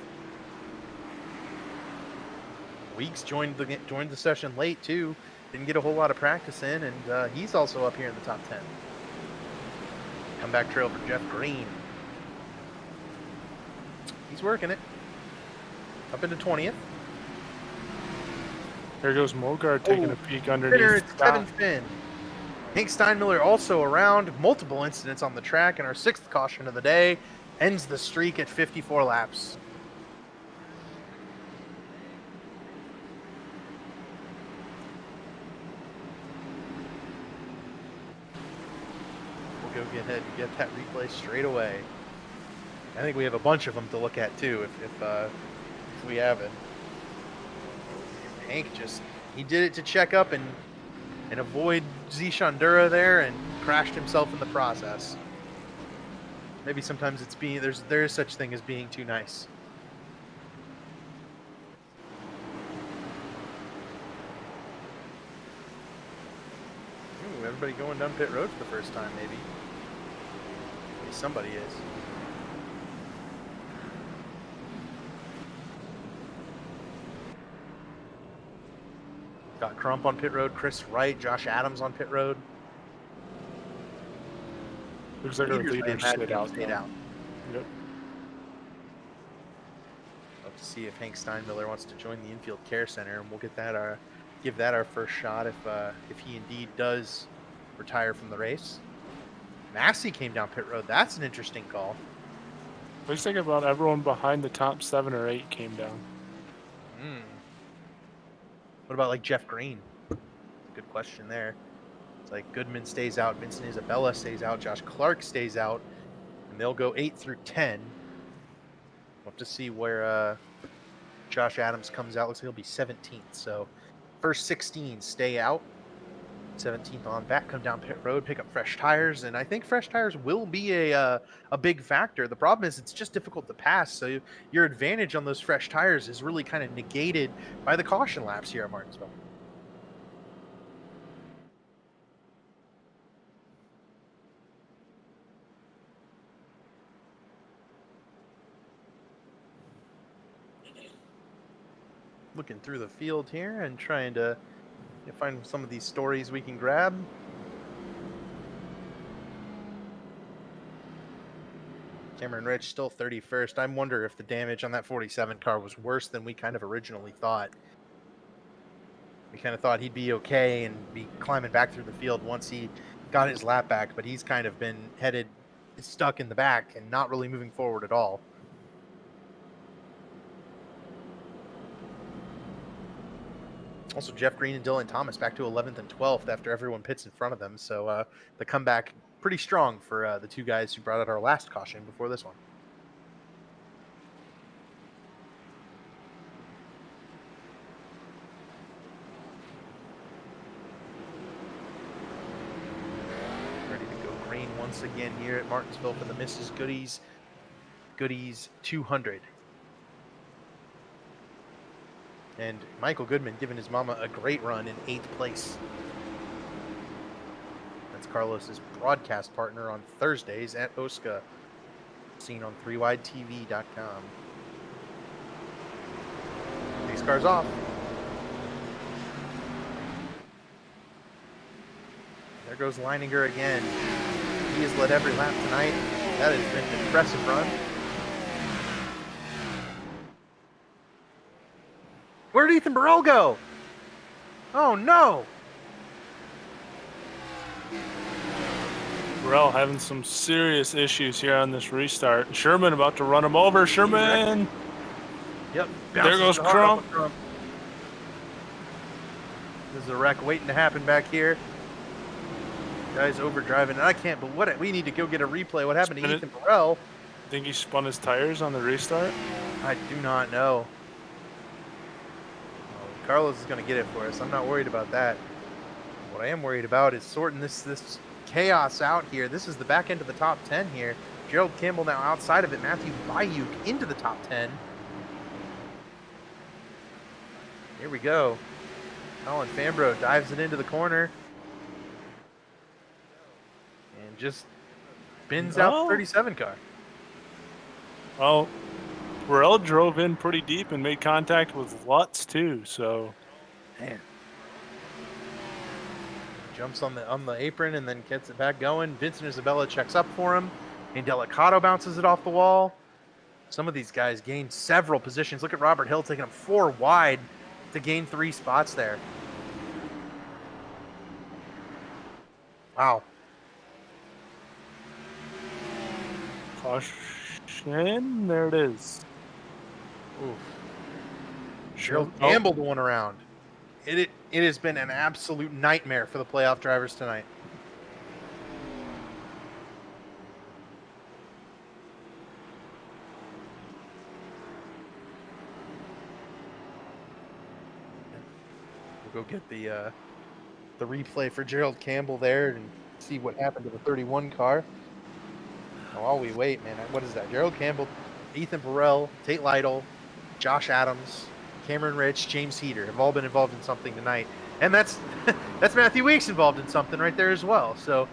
Weeks joined the session late too. Didn't get a whole lot of practice in, and he's also up here in the top 10. Comeback trail for Jeff Green. He's working it. Up into 20th. There goes Mogard taking a peek underneath. It's Kevin Finn. Hank Steinmiller also around. Multiple incidents on the track, and our 6th caution of the day ends the streak at 54 laps. We'll go ahead and get that replay straight away. I think we have a bunch of them to look at too, if we have it. Hank he did it to check up and avoid Zishandura there, and crashed himself in the process. Maybe sometimes it's there is such thing as being too nice. Ooh, everybody going down pit road for the first time, maybe. Maybe somebody is. Got Crump on pit road, Chris Wright, Josh Adams on pit road. Looks like our leader stayed out. Yep. Love to see if Hank Steinmiller wants to join the infield care center, and we'll get that give that our first shot if he indeed does retire from the race. Massey came down pit road. That's an interesting call. Looks like about everyone behind the top 7 or 8 came down. What about like Jeff Green? Good question there. It's like Goodman stays out, Vincent Isabella stays out, Josh Clark stays out, and they'll go 8 through 10. We'll have to see where Josh Adams comes out. Looks like he'll be 17th. So first 16 stay out. 17th on back, come down pit road, pick up fresh tires, and I think fresh tires will be a big factor. The problem is it's just difficult to pass, so your advantage on those fresh tires is really kind of negated by the caution laps here at Martinsville. Looking through the field here and trying to find some of these stories we can grab. Cameron Rich still 31st. I wonder if the damage on that 47 car was worse than we kind of originally thought. We kind of thought he'd be okay and be climbing back through the field once he got his lap back, but he's kind of been stuck in the back and not really moving forward at all. Also, Jeff Green and Dylan Thomas back to 11th and 12th after everyone pits in front of them. So the comeback pretty strong for the two guys who brought out our last caution before this one. Ready to go green once again here at Martinsville for the Mrs. Goody's 200. And Michael Goodman giving his mama a great run in 8th place. That's Carlos's broadcast partner on Thursdays at ERSCA, seen on 3widetv.com. These cars off. There goes Leininger again. He has led every lap tonight. That has been an impressive run. Where did Ethan Burrell go? Oh, no. Burrell having some serious issues here on this restart. Sherman about to run him over. Sherman. Yep. There goes Crump. This is a wreck waiting to happen back here. Guy's overdriving, and I can't, but we need to go get a replay. What happened to Ethan Burrell? Think he spun his tires on the restart? I do not know. Carlos is going to get it for us. I'm not worried about that. What I am worried about is sorting this chaos out here. This is the back end of the top 10 here. Gerald Campbell now outside of it. Matthew Bayuk into the top 10. Here we go. Colin Fambro dives it into the corner. And just spins out the 37 car. Well, Burrell drove in pretty deep and made contact with Lutz too, so. Man. Jumps on the apron and then gets it back going. Vincent Isabella checks up for him. And Delicato bounces it off the wall. Some of these guys gained several positions. Look at Robert Hill taking them 4 wide to gain 3 spots there. Wow. Caution. There it is. Oof. Gerald Campbell the one around. It has been an absolute nightmare for the playoff drivers tonight. We'll go get the replay for Gerald Campbell there and see what happened to the 31 car. While we wait, man, what is that? Gerald Campbell, Ethan Burrell, Tate Lytle, Josh Adams, Cameron Rich, James Heater have all been involved in something tonight. And that's Matthew Weeks involved in something right there as well. So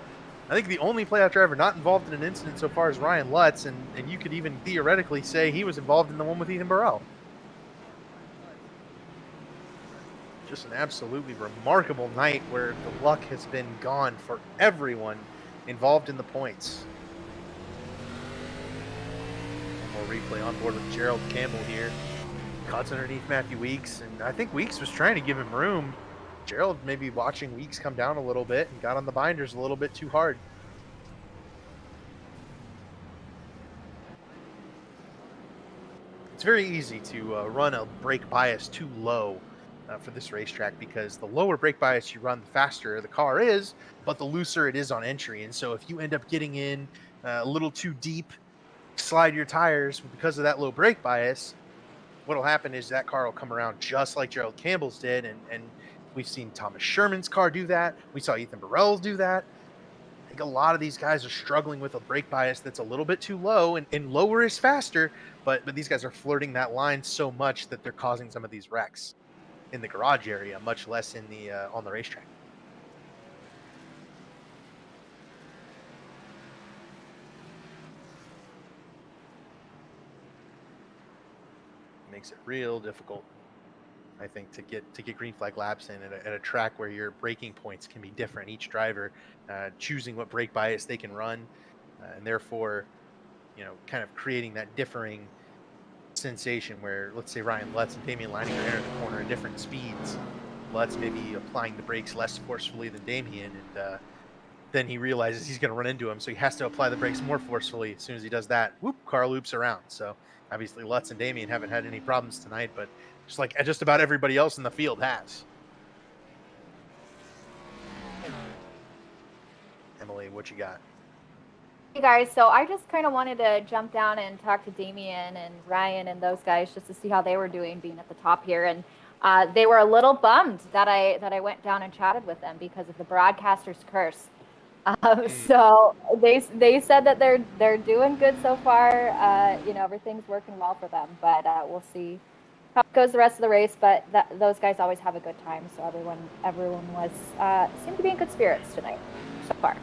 I think the only playoff driver not involved in an incident so far is Ryan Lutz, and you could even theoretically say he was involved in the one with Ethan Burrell. Just an absolutely remarkable night where the luck has been gone for everyone involved in the points. More replay on board with Gerald Campbell here. Cuts underneath Matthew Weeks, and I think Weeks was trying to give him room. Gerald maybe watching Weeks come down a little bit and got on the binders a little bit too hard. It's very easy to run a brake bias too low for this racetrack, because the lower brake bias you run, the faster the car is, but the looser it is on entry. And so if you end up getting in a little too deep, slide your tires because of that low brake bias, what'll happen is that car will come around just like Gerald Campbell's did and We've seen Thomas Sherman's car do that. We saw Ethan Burrell's do that. I think a lot of these guys are struggling with a brake bias that's a little bit too low, and lower is faster, but these guys are flirting that line so much that they're causing some of these wrecks in the garage area, much less in the on the racetrack. Makes it real difficult, I think, to get green flag laps in at a track where your braking points can be different. Each driver choosing what brake bias they can run, and therefore, kind of creating that differing sensation where, let's say, Ryan Lutz and Damian Leininger enter the corner at different speeds. Lutz maybe applying the brakes less forcefully than Damian, and then he realizes he's going to run into him, so he has to apply the brakes more forcefully. As soon as he does that, whoop, car loops around. So obviously Lutz and Damian haven't had any problems tonight, but just about everybody else in the field has. Emily, what you got? Hey guys, so I just kind of wanted to jump down and talk to Damian and Ryan and those guys just to see how they were doing being at the top here. And they were a little bummed that I went down and chatted with them because of the broadcaster's curse. So they said that they're doing good so far. Everything's working well for them, but we'll see how it goes the rest of the race. But those guys always have a good time, so everyone was seemed to be in good spirits tonight so far.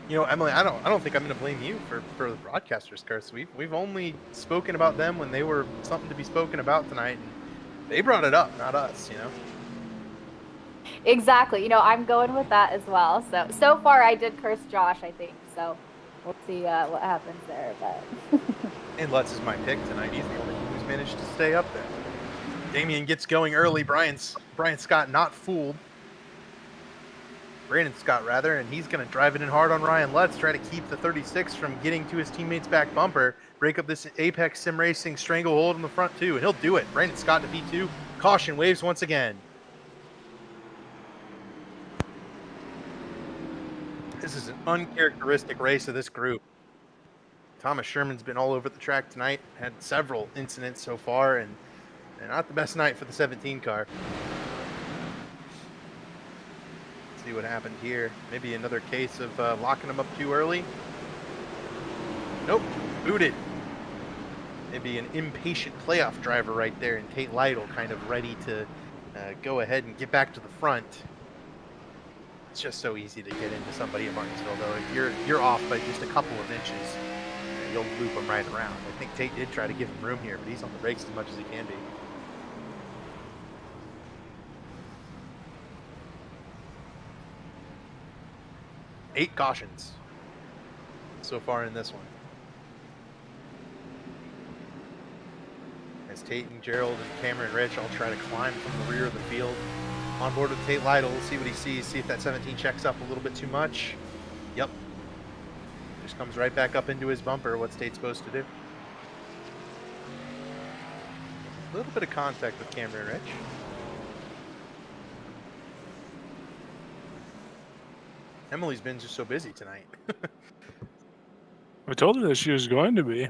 Emily, I don't think I'm going to blame you for the broadcaster's curse. We've only spoken about them when they were something to be spoken about tonight, and they brought it up, not us. Exactly. I'm going with that as well. So far, I did curse Josh, I think. So we'll see what happens there. But and Lutz is my pick tonight. He's the only one who's managed to stay up there. Damian gets going early. Brian Scott not fooled. Brandon Scott, rather, and he's going to drive it in hard on Ryan Lutz, try to keep the 36 from getting to his teammate's back bumper, break up this Apex Sim Racing stranglehold in the front two, and he'll do it. Brandon Scott to P2. Caution waves once again. This is an uncharacteristic race of this group. Thomas Sherman's been all over the track tonight, had several incidents so far, and not the best night for the 17 car. See what happened here. Maybe another case of locking him up too early. Nope, booted. Maybe an impatient playoff driver right there, and Tate Lytle kind of ready to go ahead and get back to the front. It's just so easy to get into somebody at Martinsville, though. If you're off by just a couple of inches, you'll loop him right around. I think Tate did try to give him room here, but he's on the brakes as much as he can be. Eight cautions so far in this one. As Tate and Gerald and Cameron Rich all try to climb from the rear of the field. On board with Tate Lytle, we'll see what he sees, see if that 17 checks up a little bit too much. Yep. Just comes right back up into his bumper. What's Tate supposed to do? A little bit of contact with Cameron Rich. Emily's been just so busy tonight. I told her that she was going to be.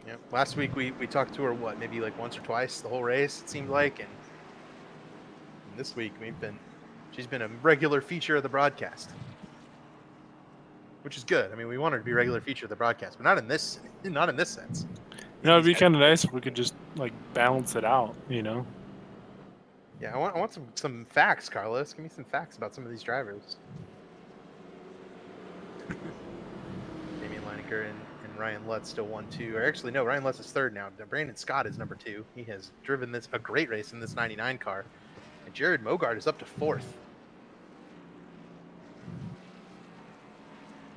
Yeah. Last week we talked to her, maybe like once or twice the whole race, it seemed like, and this week she's been a regular feature of the broadcast, which is good. I mean, we want her to be a regular feature of the broadcast, but not in this sense. It'd be kind of nice if we could just balance it out, Yeah, I want some facts, Carlos. Give me some facts about some of these drivers. Damian Leininger and Ryan Lutz still 1-2. Or actually, no, Ryan Lutz is third now. Brandon Scott is number 2. He has driven a great race in this 99 car. And Jared Mogart is up to 4th.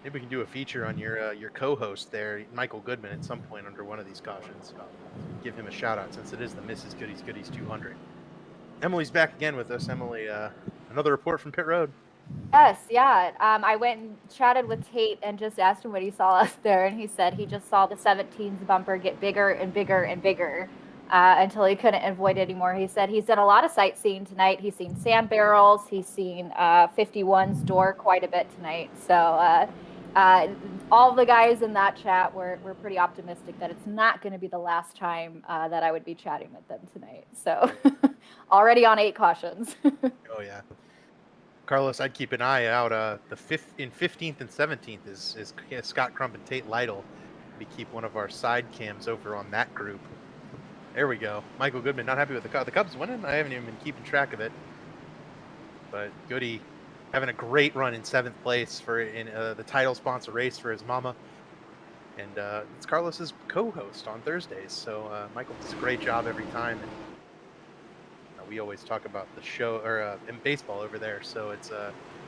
Maybe we can do a feature on your co-host there, Michael Goodman, at some point under one of these cautions. Give him a shout out since it is the Mrs. Goodies 200. Emily's back again with us. Emily, another report from pit road. Yes, yeah. I went and chatted with Tate and just asked him what he saw us there, and he said he just saw the 17's bumper get bigger and bigger and bigger until he couldn't avoid it anymore. He said he's done a lot of sightseeing tonight. He's seen sand barrels. He's seen 51's door quite a bit tonight. So all the guys in that chat were pretty optimistic that it's not going to be the last time that I would be chatting with them tonight. So already on 8 cautions. Oh yeah, Carlos, I'd keep an eye out. The 15th and 17th is Scott Crump and Tate Lytle. We keep one of our side cams over on that group. There we go. Michael Goodman not happy with the Cubs winning. I haven't even been keeping track of it. But Goody having a great run in 7th place in the title sponsor race for his mama. And it's Carlos's co-host on Thursdays. So Michael does a great job every time. And we always talk about the show or in baseball over there. So it's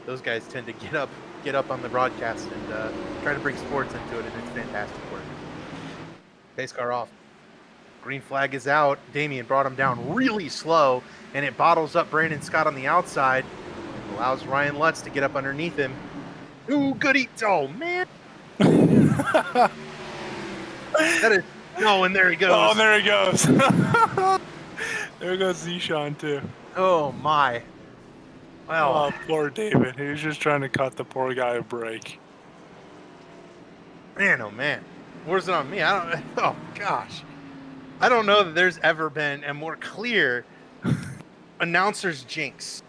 those guys tend to get up on the broadcast and try to bring sports into it. And it's fantastic work. Pace car off. Green flag is out. Damian brought him down really slow, and it bottles up Brandon Scott on the outside. Allows Ryan Lutz to get up underneath him. Ooh, Goody. Oh, man. That is. No, and there he goes. Oh, there he goes. There goes Zishan, too. Oh, my. Well. Oh, poor David. He was just trying to cut the poor guy a break. Man, oh, man. Where's it on me? Oh, gosh. I don't know that there's ever been a more clear announcer's jinx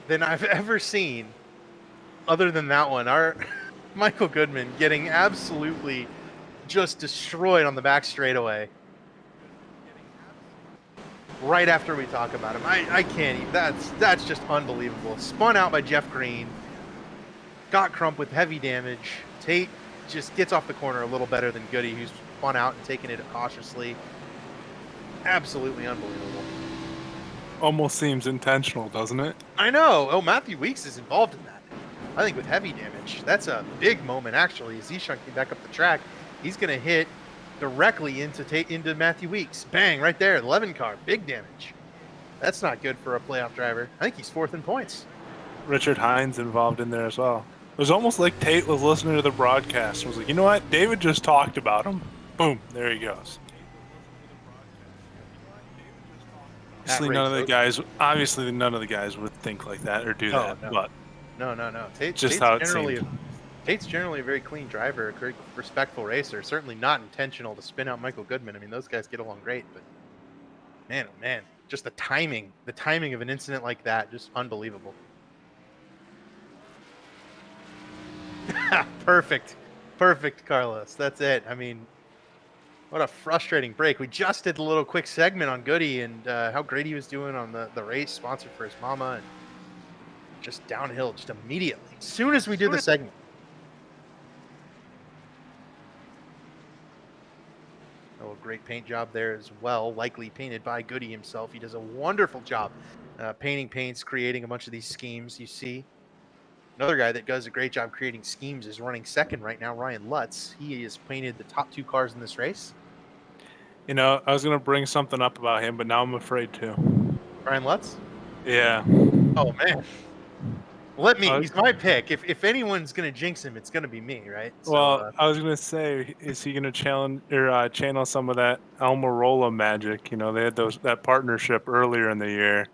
than I've ever seen, other than that one. Our Michael Goodman getting absolutely just destroyed on the back straightaway right after we talk about him. I can't even. That's just unbelievable. Spun out by Jeff Green. Got Crump with heavy damage. Tate just gets off the corner a little better than Goody, who's spun out and taking it cautiously. Absolutely unbelievable. Almost seems intentional, doesn't it? I know. Oh, Matthew Weeks is involved in that. I think with heavy damage. That's a big moment, actually. As Zishan came back up the track, he's going to hit directly into Matthew Weeks. Bang, right there. 11 car. Big damage. That's not good for a playoff driver. I think he's 4th in points. Richard Hines involved in there as well. It was almost like Tate was listening to the broadcast and was like, you know what? David just talked about him. Boom, there he goes. Obviously, none of the guys would think like that or do that. No. But no. Tate's how it seemed. Tate's generally a very clean driver, a very respectful racer. Certainly not intentional to spin out Michael Goodman. I mean, those guys get along great, but man, oh man, just the timing of an incident like that, just unbelievable. Perfect, Carlos. That's it. I mean, what a frustrating break. We just did a little quick segment on Goody and how great he was doing on the race sponsored for his mama, and just downhill just immediately. As soon as we did the segment. Oh, great paint job there as well. Likely painted by Goody himself. He does a wonderful job painting paints, creating a bunch of these schemes you see. Another guy that does a great job creating schemes is running second right now, Ryan Lutz. He has painted the top 2 cars in this race. You know, I was going to bring something up about him, but now I'm afraid to. Ryan Lutz? Yeah. Oh, man. He's my pick. If anyone's going to jinx him, it's going to be me, right? So, well, I was going to say, is he going to channel some of that Almirola magic? You know, they had that partnership earlier in the year.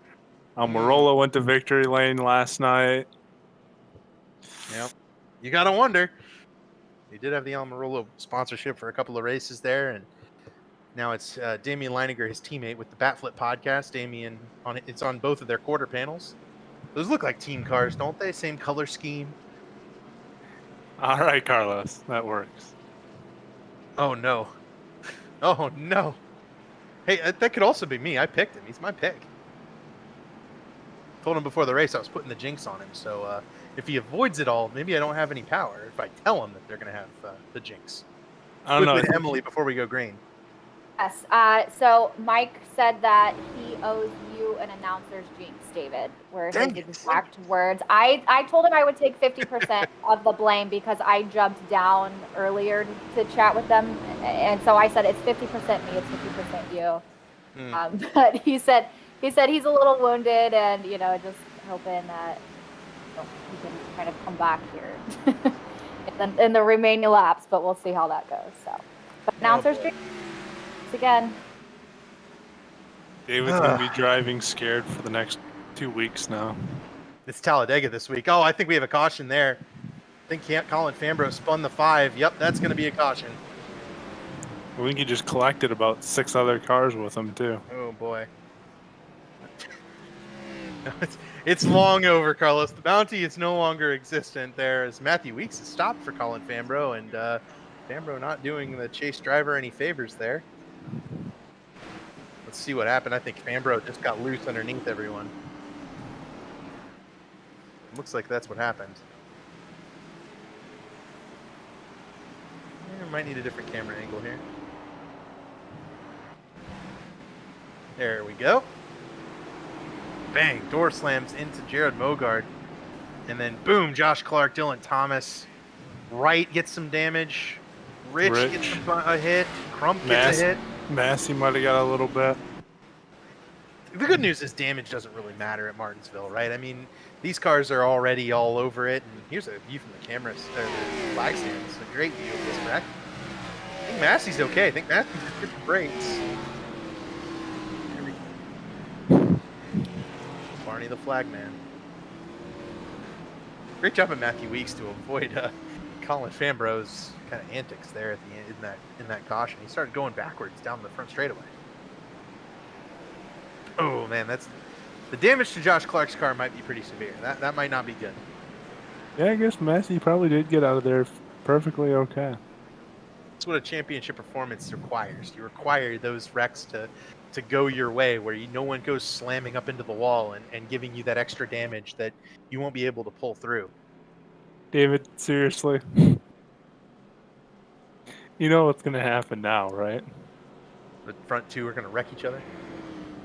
Almirola went to victory lane last night. Yep. You got to wonder. He did have the Almirola sponsorship for a couple of races there, and now it's Damian Leininger, his teammate, with the Batflip podcast. Damian, it's on both of their quarter panels. Those look like team cars, don't they? Same color scheme. All right, Carlos. That works. Oh, no. Oh, no. Hey, that could also be me. I picked him. He's my pick. Told him before the race I was putting the jinx on him, so if he avoids it all, maybe I don't have any power if I tell him that they're going to have the jinx. I don't know. With Emily before we go green. Yes. So Mike said that he owes you an announcer's jinx, David, were his exact words. I told him I would take 50% of the blame because I jumped down earlier to chat with them, and so I said it's 50% me, it's 50% you. But he said he's a little wounded, and just hoping that he can kind of come back here in the remaining laps. But we'll see how that goes. So, but announcer's jinx. Again. David's going to be driving scared for the next 2 weeks now. It's Talladega this week. Oh, I think we have a caution there. I think Colin Fambro spun the 5. Yep, that's going to be a caution. I think he just collected about 6 other cars with him too. Oh boy. It's long over, Carlos. The bounty is no longer existent there as Matthew Weeks has stopped for Colin Fambro, and Fambro not doing the chase driver any favors there. Let's see what happened. I think Fambro just got loose underneath everyone. Looks like that's what happened. Might need a different camera angle here. There we go. Bang, door slams into Jared Mogard. And then boom, Josh Clark, Dylan Thomas. Wright gets some damage. Rich gets a hit. Crump gets a hit. Massey might have got a little bit. The good news is damage doesn't really matter at Martinsville, right? I mean, these cars are already all over it. And here's a view from the cameras, or the flag stand. It's a great view of this wreck. I think Massey's okay. I think Massey's good for brakes. Barney the flagman. Great job of Matthew Weeks to avoid Colin Fambro's kind of antics there at the end in that caution. He started going backwards down the front straightaway. Oh man, that's the damage to Josh Clark's car might be pretty severe. That might not be good. Yeah, I guess Massey probably did get out of there perfectly okay. That's what a championship performance requires. You require those wrecks to go your way, where no one goes slamming up into the wall and giving you that extra damage that you won't be able to pull through. David, seriously. You know what's going to happen now, right? The front two are going to wreck each other?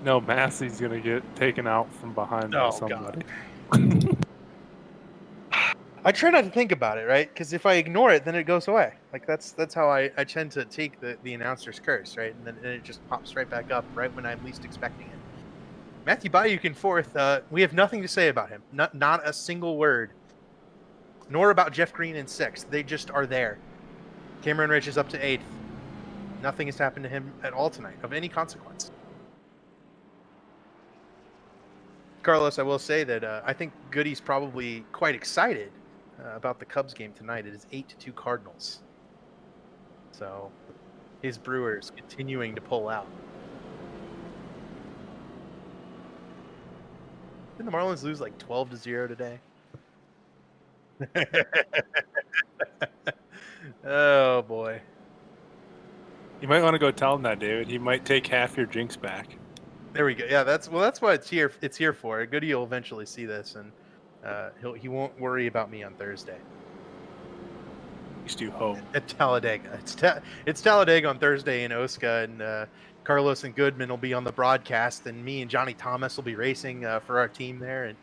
No, Massey's going to get taken out from behind by somebody. God. I try not to think about it, right? Because if I ignore it, then it goes away. Like that's how I tend to take the announcer's curse, right? And then it just pops right back up right when I'm least expecting it. Matthew Bayuk in 4th. We have nothing to say about him. Not a single word. Nor about Jeff Green in 6th. They just are there. Cameron Rich is up to 8th. Nothing has happened to him at all tonight of any consequence. Carlos, I will say that I think Goody's probably quite excited about the Cubs game tonight. It is 8-2 Cardinals. So his Brewers continuing to pull out. Didn't the Marlins lose like 12-0 today? Oh boy. You might want to go tell him that, David. He might take half your jinx back. There we go. Yeah, that's what it's here. It's here for. Goody will eventually see this, and he won't worry about me on Thursday. At least you hope. At Talladega, it's Talladega on Thursday in ERSCA, and Carlos and Goodman will be on the broadcast, and me and Johnny Thomas will be racing for our team there. And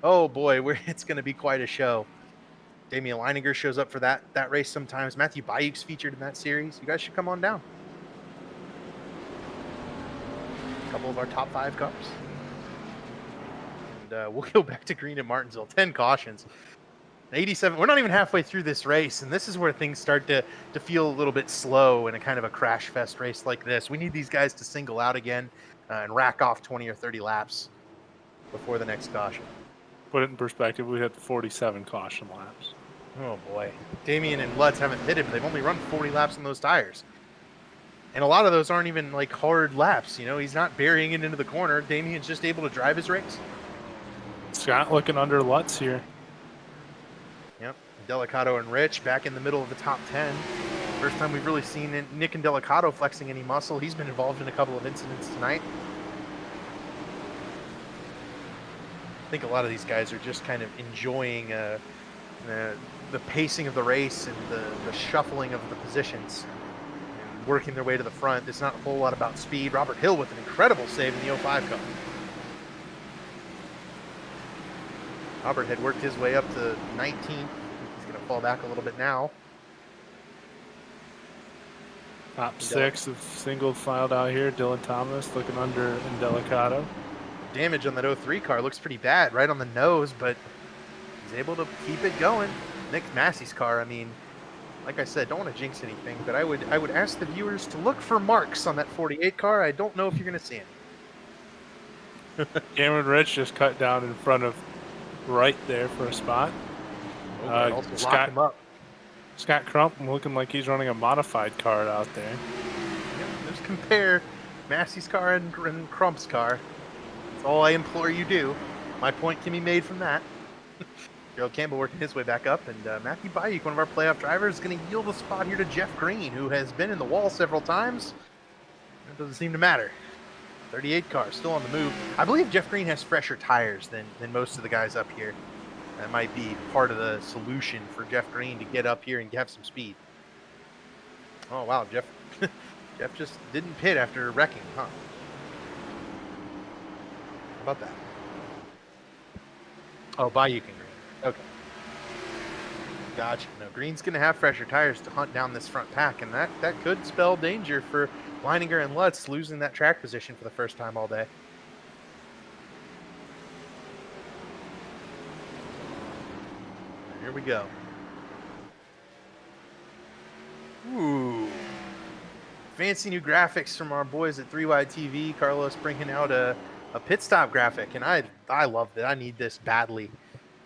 oh boy, it's going to be quite a show. Damian Leininger shows up for that race sometimes. Matthew Bayuk's featured in that series. You guys should come on down. Couple of our top 5 cars, and we'll go back to green at Martinsville. 10 cautions, 87. We're not even halfway through this race, and this is where things start to feel a little bit slow in a kind of a crash fest race like this. We need these guys to single out again and rack off 20 or 30 laps before the next caution. Put it in perspective, we had 47 caution laps. Oh boy, Damian and Lutz haven't pitted, but they've only run 40 laps on those tires. And a lot of those aren't even like hard laps. You know, he's not burying it into the corner. Damian's just able to drive his race. Scott looking under Lutz here. Yep. Delicato and Rich back in the middle of the top 10. First time we've really seen Nick and Delicato flexing any muscle. He's been involved in a couple of incidents tonight. I think a lot of these guys are just kind of enjoying the pacing of the race and the shuffling of the positions. Working their way to the front. It's not a whole lot about speed. Robert Hill with an incredible save in the 05 Cup. Robert had worked his way up to 19th. He's going to fall back a little bit now. Top 6 of single filed out here. Dylan Thomas looking under in Delicato. Damage on that 03 car looks pretty bad, right on the nose, but he's able to keep it going. Nick Massey's car, I mean, like I said, don't want to jinx anything, but I would ask the viewers to look for marks on that 48 car. I don't know if you're going to see any. Cameron Rich just cut down in front of Wright there for a spot. Mogard also locked him up. Scott Crump looking like he's running a modified car out there. Yep, just compare Massey's car and Crump's car. That's all I implore you do. My point can be made from that. Gerald Campbell working his way back up, and Matthew Bayuk, one of our playoff drivers, is going to yield the spot here to Jeff Green, who has been in the wall several times. It doesn't seem to matter. 38 car, still on the move. I believe Jeff Green has fresher tires than most of the guys up here. That might be part of the solution for Jeff Green to get up here and have some speed. Oh, wow, Jeff Jeff just didn't pit after wrecking, huh? How about that? Oh, Bayuk and Green. Okay. Gotcha. No, Green's going to have fresher tires to hunt down this front pack, and that could spell danger for Leininger and Lutz losing that track position for the first time all day. Here we go. Ooh. Fancy new graphics from our boys at 3Y TV. Carlos bringing out a pit stop graphic, and I loved it. I need this badly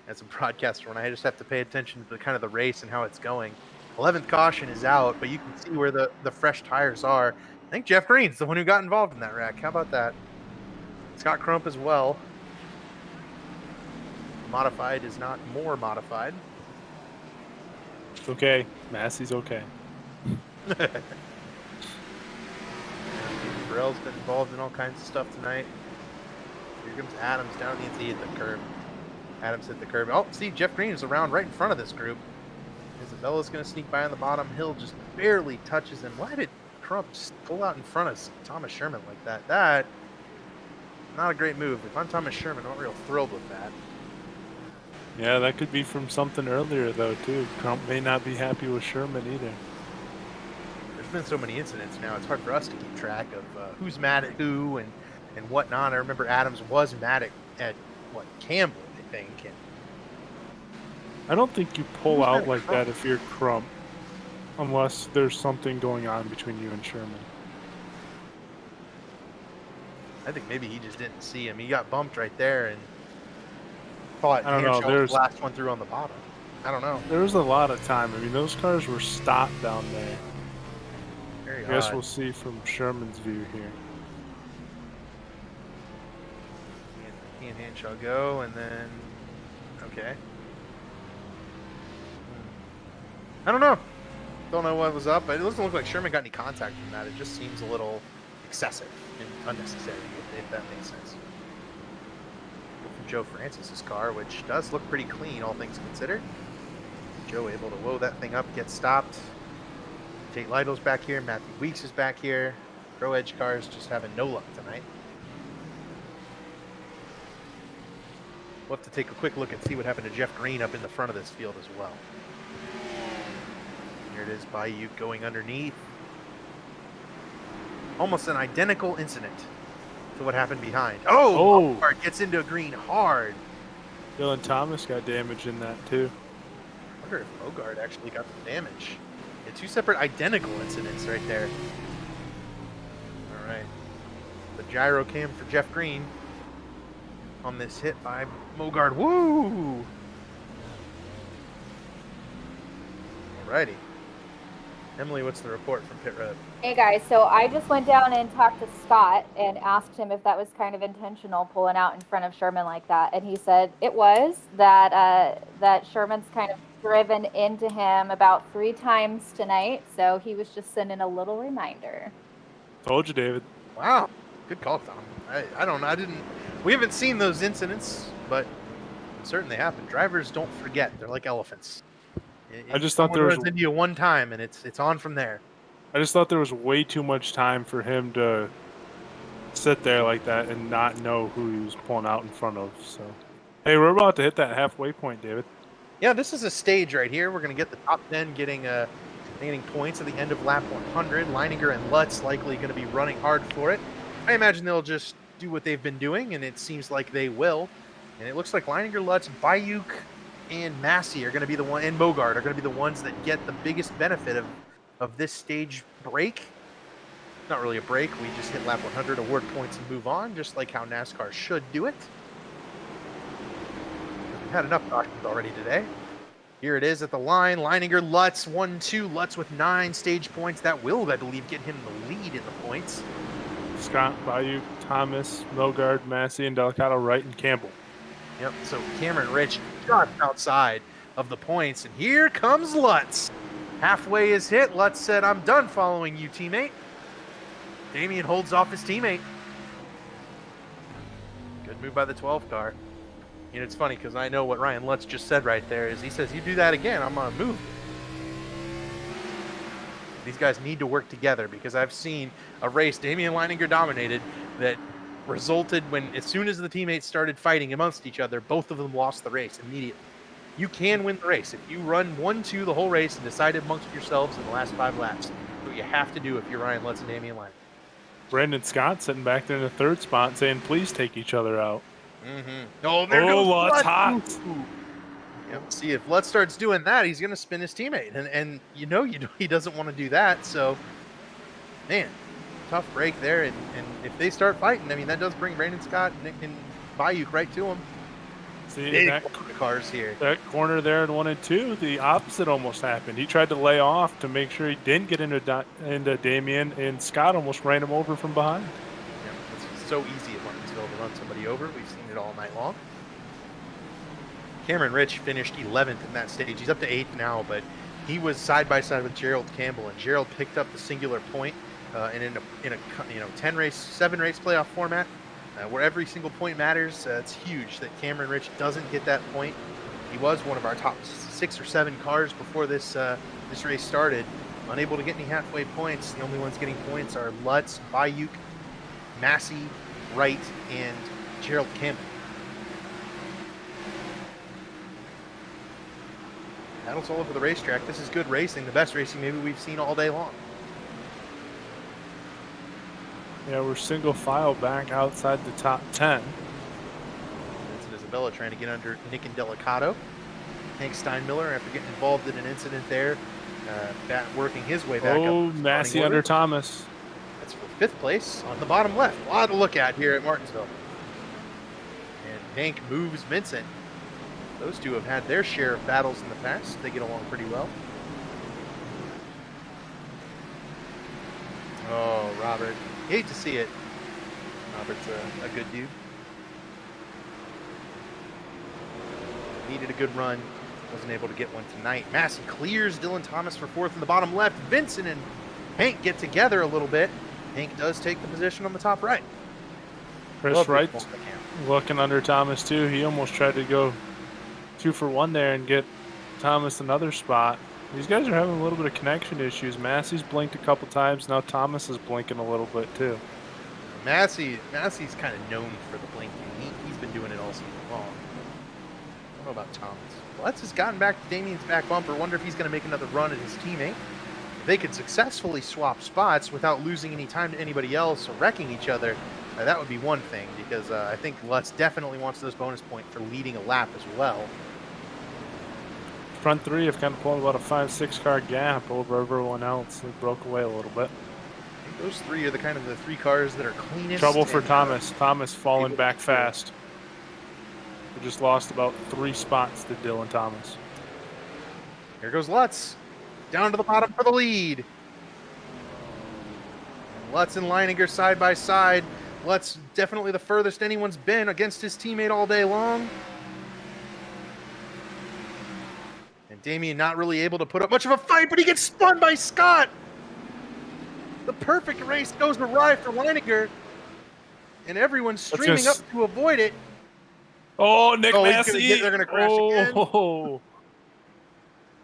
as a broadcaster when I just have to pay attention to kind of the race and how it's going. 11th caution is out, but you can see where the fresh tires are. I think Jeff Green's the one who got involved in that wreck. How about that? Scott Crump as well. Modified is not more modified. It's okay. Massey's okay. Burrell's been involved in all kinds of stuff tonight. Here comes Adams down the inside at the curb. Adams hit the curb. Oh, see, Jeff Green is around right in front of this group. Isabella's going to sneak by on the bottom. Hill just barely touches him. Why did Crump just pull out in front of Thomas Sherman like that? That, not a great move. If I'm Thomas Sherman, I'm not real thrilled with that. Yeah, that could be from something earlier, though, too. Crump may not be happy with Sherman either. There's been so many incidents now, it's hard for us to keep track of who's mad at who and whatnot. I remember Adams was mad at Campbell, I think. And I don't think you pull out like that if you're Crump, unless there's something going on between you and Sherman. I think maybe he just didn't see him. He got bumped right there and thought I don't know. There's the last one through on the bottom. I don't know. There was a lot of time. I mean, those cars were stopped down there. Very I guess odd. we'll see from Sherman's view here. Hand shall go, and then okay. I don't know. Don't know what was up, but it doesn't look like Sherman got any contact from that. It just seems a little excessive and unnecessary, if that makes sense. From Joe Francis's car, which does look pretty clean, all things considered. Joe able to whoa that thing up, get stopped. Tate Lytle's back here. Matthew Weeks is back here. Pro Edge cars just having no luck tonight. We'll have to take a quick look and see what happened to Jeff Green up in the front of this field as well. Here it is, Bayou going underneath. Almost an identical incident to what happened behind. Oh! Hard gets into Green hard. Dylan Thomas got damaged in that too. I wonder if Bogard actually got the damage. Yeah, two separate identical incidents right there. All right. The gyro cam for Jeff Green on this hit by Mogard. Woo! Alrighty. Emily, what's the report from pit road? Hey guys, so I just went down and talked to Scott and asked him if that was kind of intentional, pulling out in front of Sherman like that, and he said it was. That Sherman's kind of driven into him about 3 times tonight, so he was just sending a little reminder. Told you, David. Wow, good call, Tom. I don't know. We haven't seen those incidents, but it certainly happened. Drivers don't forget. They're like elephants. I just thought there was into you one time, and it's on from there. I just thought there was way too much time for him to sit there like that and not know who he was pulling out in front of. So, hey, we're about to hit that halfway point, David. Yeah, this is a stage right here. We're going to get the top 10 getting points at the end of lap 100. Leininger and Lutz likely going to be running hard for it. I imagine they'll just do what they've been doing, and it seems like they will. And it looks like Leininger, Lutz, Bayuk, and Massey are going to be the one, and Bogard are going to be the ones that get the biggest benefit of this stage break. Not really a break. We just hit lap 100, award points, and move on, just like how NASCAR should do it. We've had enough cautions already today. Here it is at the line. Leininger, Lutz, 1-2. Lutz with 9 stage points. That will, I believe, get him the lead in the points. Scott, Bayou, Thomas, Milgard, Massey, and Delicato, Wright, and Campbell. Yep, so Cameron Rich just outside of the points. And here comes Lutz. Halfway is hit. Lutz said, I'm done following you, teammate. Damian holds off his teammate. Good move by the 12 car. You know, it's funny because I know what Ryan Lutz just said right there is he says, you do that again, I'm going to move. These guys need to work together because I've seen a race Damian Leininger dominated that resulted when as soon as the teammates started fighting amongst each other, both of them lost the race immediately. You can win the race. If you run 1-2 the whole race and decide amongst yourselves in the last 5 laps, that's what you have to do if you're Ryan Lutz and Damian Leininger. Brandon Scott sitting back there in the 3rd spot saying, please take each other out. Oh, there goes Lutz Lutz. hot. Yep. See, if Lutz starts doing that, he's going to spin his teammate. And he doesn't want to do that. So, man, tough break there. And if they start fighting, I mean, that does bring Brandon Scott and Bayou right to him. See, Big that cars here. That corner there in 1 and 2, the opposite almost happened. He tried to lay off to make sure he didn't get into Damian, and Scott almost ran him over from behind. Yeah, it's so easy at Martinsville to run somebody over. We've seen it all night long. Cameron Rich finished 11th in that stage. He's up to 8th now, but he was side by side with Gerald Campbell, and Gerald picked up the singular point. And in a 7-race playoff format, where every single point matters, it's huge that Cameron Rich doesn't get that point. He was one of our top 6 or 7 cars before this race started. Unable to get any halfway points. The only ones getting points are Lutz, Bayuk, Massey, Wright, and Gerald Campbell. Battles all over the racetrack. This is good racing, the best racing maybe we've seen all day long. Yeah, we're single file back outside the top 10. Vincent Isabella trying to get under Nick and Delicato. Hank Steinmiller, after getting involved in an incident there, working his way back up. Oh, Massey under Thomas. That's for 5th place on the bottom left. A lot to look at here at Martinsville. And Hank moves Vincent. Those two have had their share of battles in the past. They get along pretty well. Oh, Robert. Hate to see it. Robert's a good dude. Needed a good run. Wasn't able to get one tonight. Massey clears Dylan Thomas for 4th in the bottom left. Vincent and Hank get together a little bit. Hank does take the position on the top right. Chris Wright looking under Thomas too. He almost tried to go 2 for 1 there and get Thomas another spot. These guys are having a little bit of connection issues. Massey's blinked a couple times. Now Thomas is blinking a little bit too. Massey's kind of known for the blinking. He's been doing it all season long. I don't know about Thomas. Lutz has gotten back to Damian's back bumper. Wonder if he's going to make another run at his teammate. If they could successfully swap spots without losing any time to anybody else or wrecking each other, that would be one thing, because I think Lutz definitely wants those bonus points for leading a lap as well. Front 3 have kind of pulled about a 5-6 car gap over everyone else. They broke away a little bit. I think those 3 are the kind of the 3 cars that are cleanest. Trouble for Thomas. Thomas falling back fast. We just lost about 3 spots to Dylan Thomas. Here goes Lutz. Down to the bottom for the lead. And Lutz and Leininger side by side. Lutz definitely the furthest anyone's been against his teammate all day long. And Damian not really able to put up much of a fight, but he gets spun by Scott. The perfect race goes awry for Leininger. And everyone's streaming up to avoid it. Oh, Nick Massey. They're going to crash again.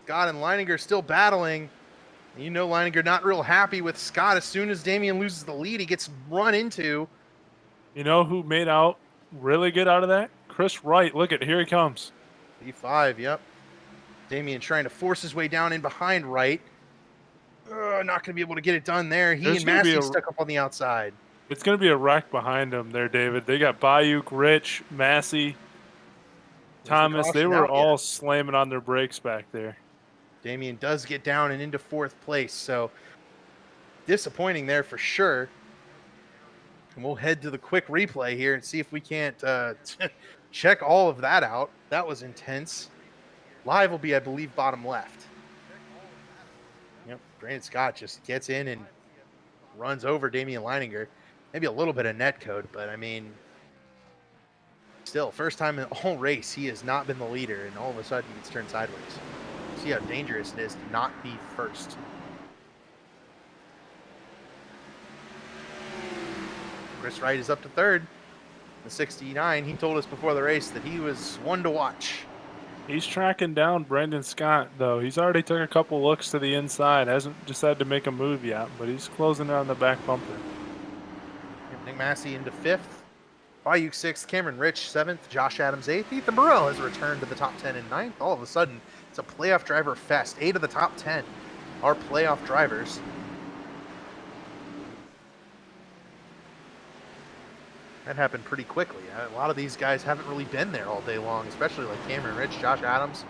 Scott and Leininger still battling. You know Leininger not real happy with Scott. As soon as Damian loses the lead, he gets run into. You know who made out really good out of that? Chris Wright. Look at, here he comes. P5, yep. Damian trying to force his way down in behind Wright. Not going to be able to get it done there. He and Massey stuck up on the outside. It's going to be a wreck behind him there, David. They got Bayuk, Rich, Massey, Thomas. They were all slamming on their brakes back there. Damian does get down and into 4th place, so disappointing there for sure. And we'll head to the quick replay here and see if we can't check all of that out. That was intense. Live will be, I believe, bottom left. Yep, Brandon Scott just gets in and runs over Damian Leininger. Maybe a little bit of net code, but I mean, still, first time in the whole race, he has not been the leader, and all of a sudden he gets turned sideways. See how dangerous it is to not be first. Chris Wright is up to third. The 69, he told us before the race that he was one to watch. He's tracking down Brendan Scott, though. He's already took a couple looks to the inside. Hasn't decided to make a move yet, but he's closing down the back bumper. Nick Massey into fifth. Bayuk sixth. Cameron Rich seventh. Josh Adams eighth. Ethan Burrell has returned to the top 10 in ninth. All of a sudden, it's a playoff driver fest. 8 of the top 10 are playoff drivers. That happened pretty quickly. A lot of these guys haven't really been there all day long, especially like Cameron Rich, Josh Adams.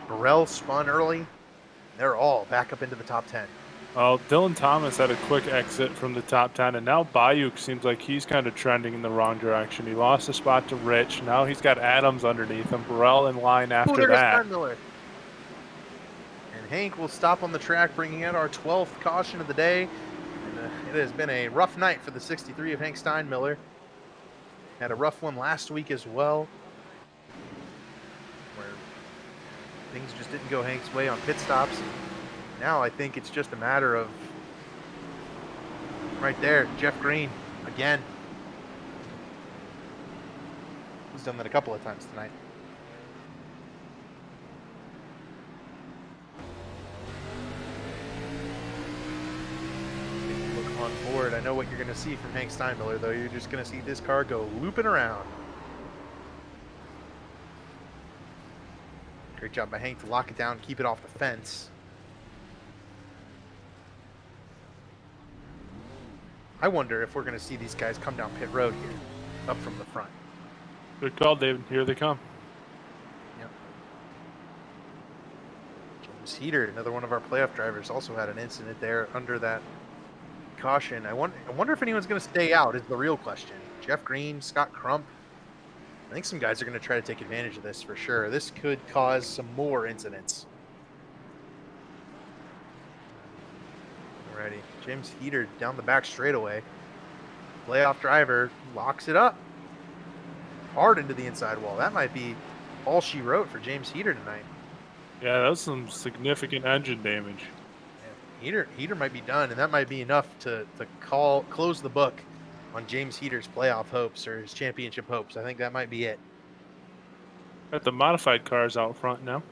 Burrell spun early. They're all back up into the top 10. Well, Dylan Thomas had a quick exit from the top 10, and now Bayuk seems like he's kind of trending in the wrong direction. He lost a spot to Rich. Now he's got Adams underneath him. Burrell in line after that. Miller. And Hank will stop on the track, bringing out our 12th caution of the day. And, it has been a rough night for the 63 of Hank Steinmiller. Had a rough one last week as well, where things just didn't go Hank's way on pit stops. Now I think it's just a matter of right there, Jeff Green again. He's done that a couple of times tonight. On board. I know what you're going to see from Hank Steinmiller, though. You're just going to see this car go looping around. Great job by Hank to lock it down, keep it off the fence. I wonder if we're going to see these guys come down pit road here, up from the front. Good call, David. Here they come. Yep. James Heater, another one of our playoff drivers, also had an incident there under that caution. I wonder if anyone's going to stay out is the real question. Jeff Green, Scott Crump. I think some guys are going to try to take advantage of this for sure. This could cause some more incidents. Alrighty, James Heater down the back straightaway. Playoff driver locks it up hard into the inside wall. That might be all she wrote for James Heater tonight. Yeah, that was some significant engine damage. Heater might be done, and that might be enough to close the book on James Heater's playoff hopes or his championship hopes. I think that might be it. Got the modified cars out front now.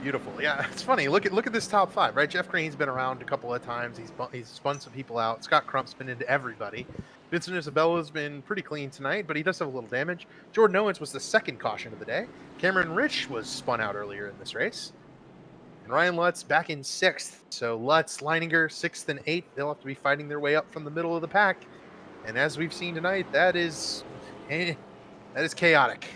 Beautiful. Yeah, it's funny. Look at this top 5, right? Jeff Green's been around a couple of times. He's spun some people out. Scott Crump's been into everybody. Vincent Isabella's been pretty clean tonight, but he does have a little damage. Jordan Owens was the second caution of the day. Cameron Rich was spun out earlier in this race. And Ryan Lutz back in 6th. So Lutz, Leininger, 6th and 8th. They'll have to be fighting their way up from the middle of the pack. And as we've seen tonight, that is chaotic.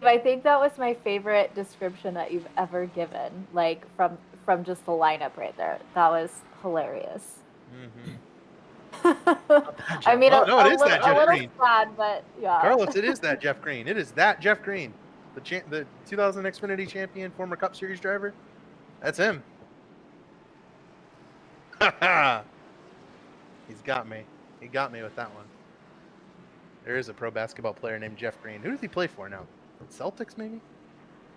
I think that was my favorite description that you've ever given, like from just the lineup right there. That was hilarious. Mm-hmm. I mean, it is that Jeff little Green. sad, but yeah. Carlos, it is that Jeff Green. It is that Jeff Green, the 2000 Xfinity champion, former Cup Series driver. That's him. He's got me. He got me with that one. There is a pro basketball player named Jeff Green. Who does he play for now? Celtics, maybe?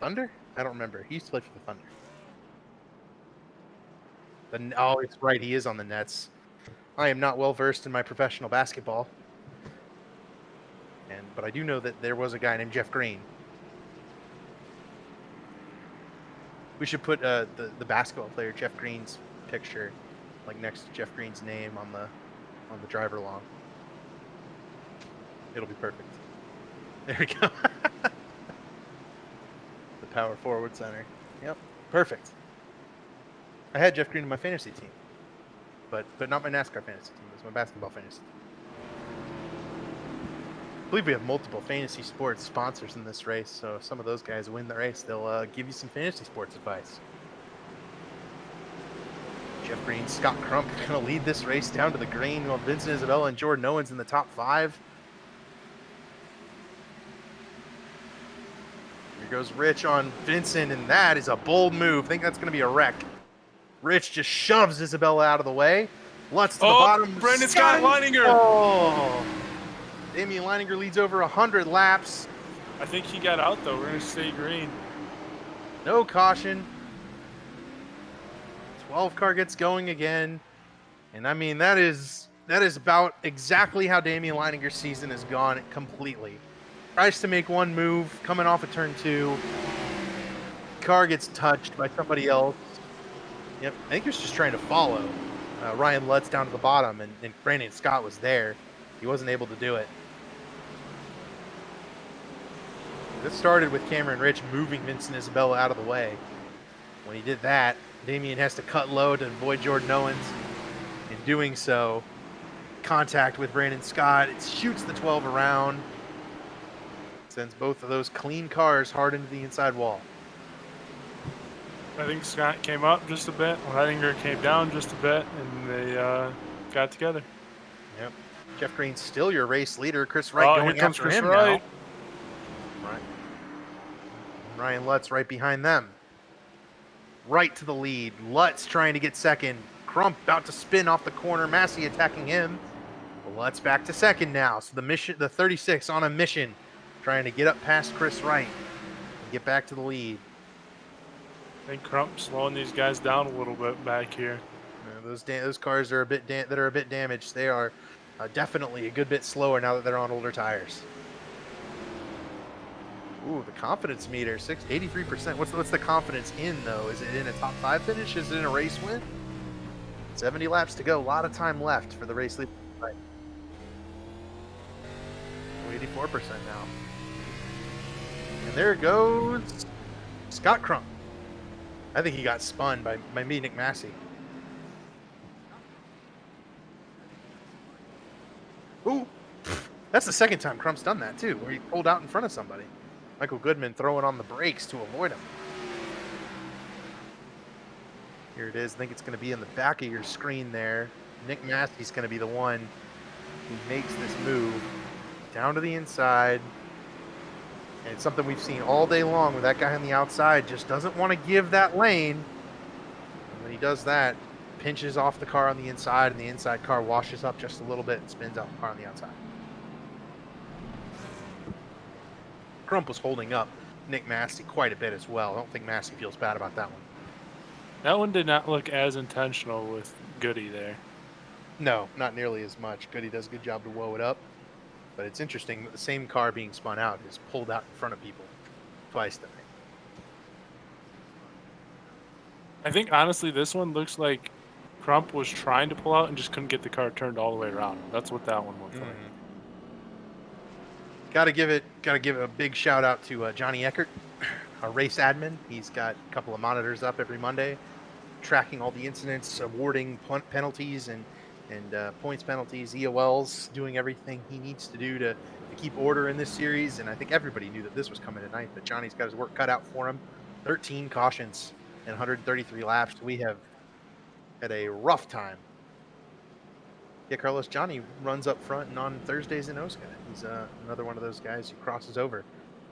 Thunder? I don't remember. He used to play for the Thunder. Oh, it's right. He is on the Nets. I am not well versed in my professional basketball, but I do know that there was a guy named Jeff Green. We should put the basketball player Jeff Green's picture, like next to Jeff Green's name on the driver log. It'll be perfect. There we go. The power forward center. Yep, perfect. I had Jeff Green in my fantasy team. But not my NASCAR fantasy team. It's my basketball fantasy team. I believe we have multiple fantasy sports sponsors in this race, so if some of those guys win the race, they'll give you some fantasy sports advice. Jeff Green, Scott Crump going to lead this race down to the green, while Vincent Isabella and Jordan Owens in the top 5. Here goes Rich on Vincent, and that is a bold move. I think that's going to be a wreck. Rich just shoves Isabella out of the way. Lutz to the bottom. Brendan Scott Leininger. Oh. Damian Leininger leads over 100 laps. I think he got out, though. We're going to stay green. No caution. 12 car gets going again. And I mean, that is about exactly how Damian Leininger's season has gone completely. Tries to make one move, coming off of turn 2. Car gets touched by somebody else. Yep, I think he was just trying to follow Ryan Lutz down to the bottom, and Brandon Scott was there. He wasn't able to do it. This started with Cameron Rich moving Vincent Isabella out of the way. When he did that, Damian has to cut low to avoid Jordan Owens. In doing so, contact with Brandon Scott. It shoots the 12 around. Sends both of those clean cars hard into the inside wall. I think Scott came up just a bit. Leininger came down just a bit, and they got together. Yep. Jeff Green's still your race leader. Chris Wright going here comes after Chris him Wright. now. Right. Ryan Lutz right behind them. Right to the lead. Lutz trying to get second. Crump about to spin off the corner. Massey attacking him. Lutz back to second now. So the 36 on a mission, trying to get up past Chris Wright and get back to the lead. I think Crump's slowing these guys down a little bit back here. Those cars are a bit damaged. They are definitely a good bit slower now that they're on older tires. Ooh, the confidence meter, 83%. What's the confidence in, though? Is it in a top 5 finish? Is it in a race win? 70 laps to go. A lot of time left for the race lead. 84% now. And there goes Scott Crump. I think he got spun by me, Nick Massey. Ooh, that's the second time Crump's done that, too, where he pulled out in front of somebody. Michael Goodman throwing on the brakes to avoid him. Here it is. I think it's going to be in the back of your screen there. Nick Massey's going to be the one who makes this move down to the inside. And it's something we've seen all day long where that guy on the outside just doesn't want to give that lane. And when he does that, pinches off the car on the inside, and the inside car washes up just a little bit and spins out the car on the outside. Crump was holding up Nick Massey quite a bit as well. I don't think Massey feels bad about that one. That one did not look as intentional with Goody there. No, not nearly as much. Goody does a good job to woe it up. But it's interesting that the same car being spun out is pulled out in front of people twice tonight. I think, honestly, this one looks like Crump was trying to pull out and just couldn't get the car turned all the way around. That's what that one looked like. Got to give a big shout out to Johnny Eckert, our race admin. He's got a couple of monitors up every Monday, tracking all the incidents, awarding penalties and points penalties, EOLs, doing everything he needs to do to keep order in this series. And I think everybody knew that this was coming tonight, but Johnny's got his work cut out for him. 13 cautions and 133 laps. We have had a rough time. Yeah, Carlos, Johnny runs up front and on Thursdays in ERSCA. He's another one of those guys who crosses over,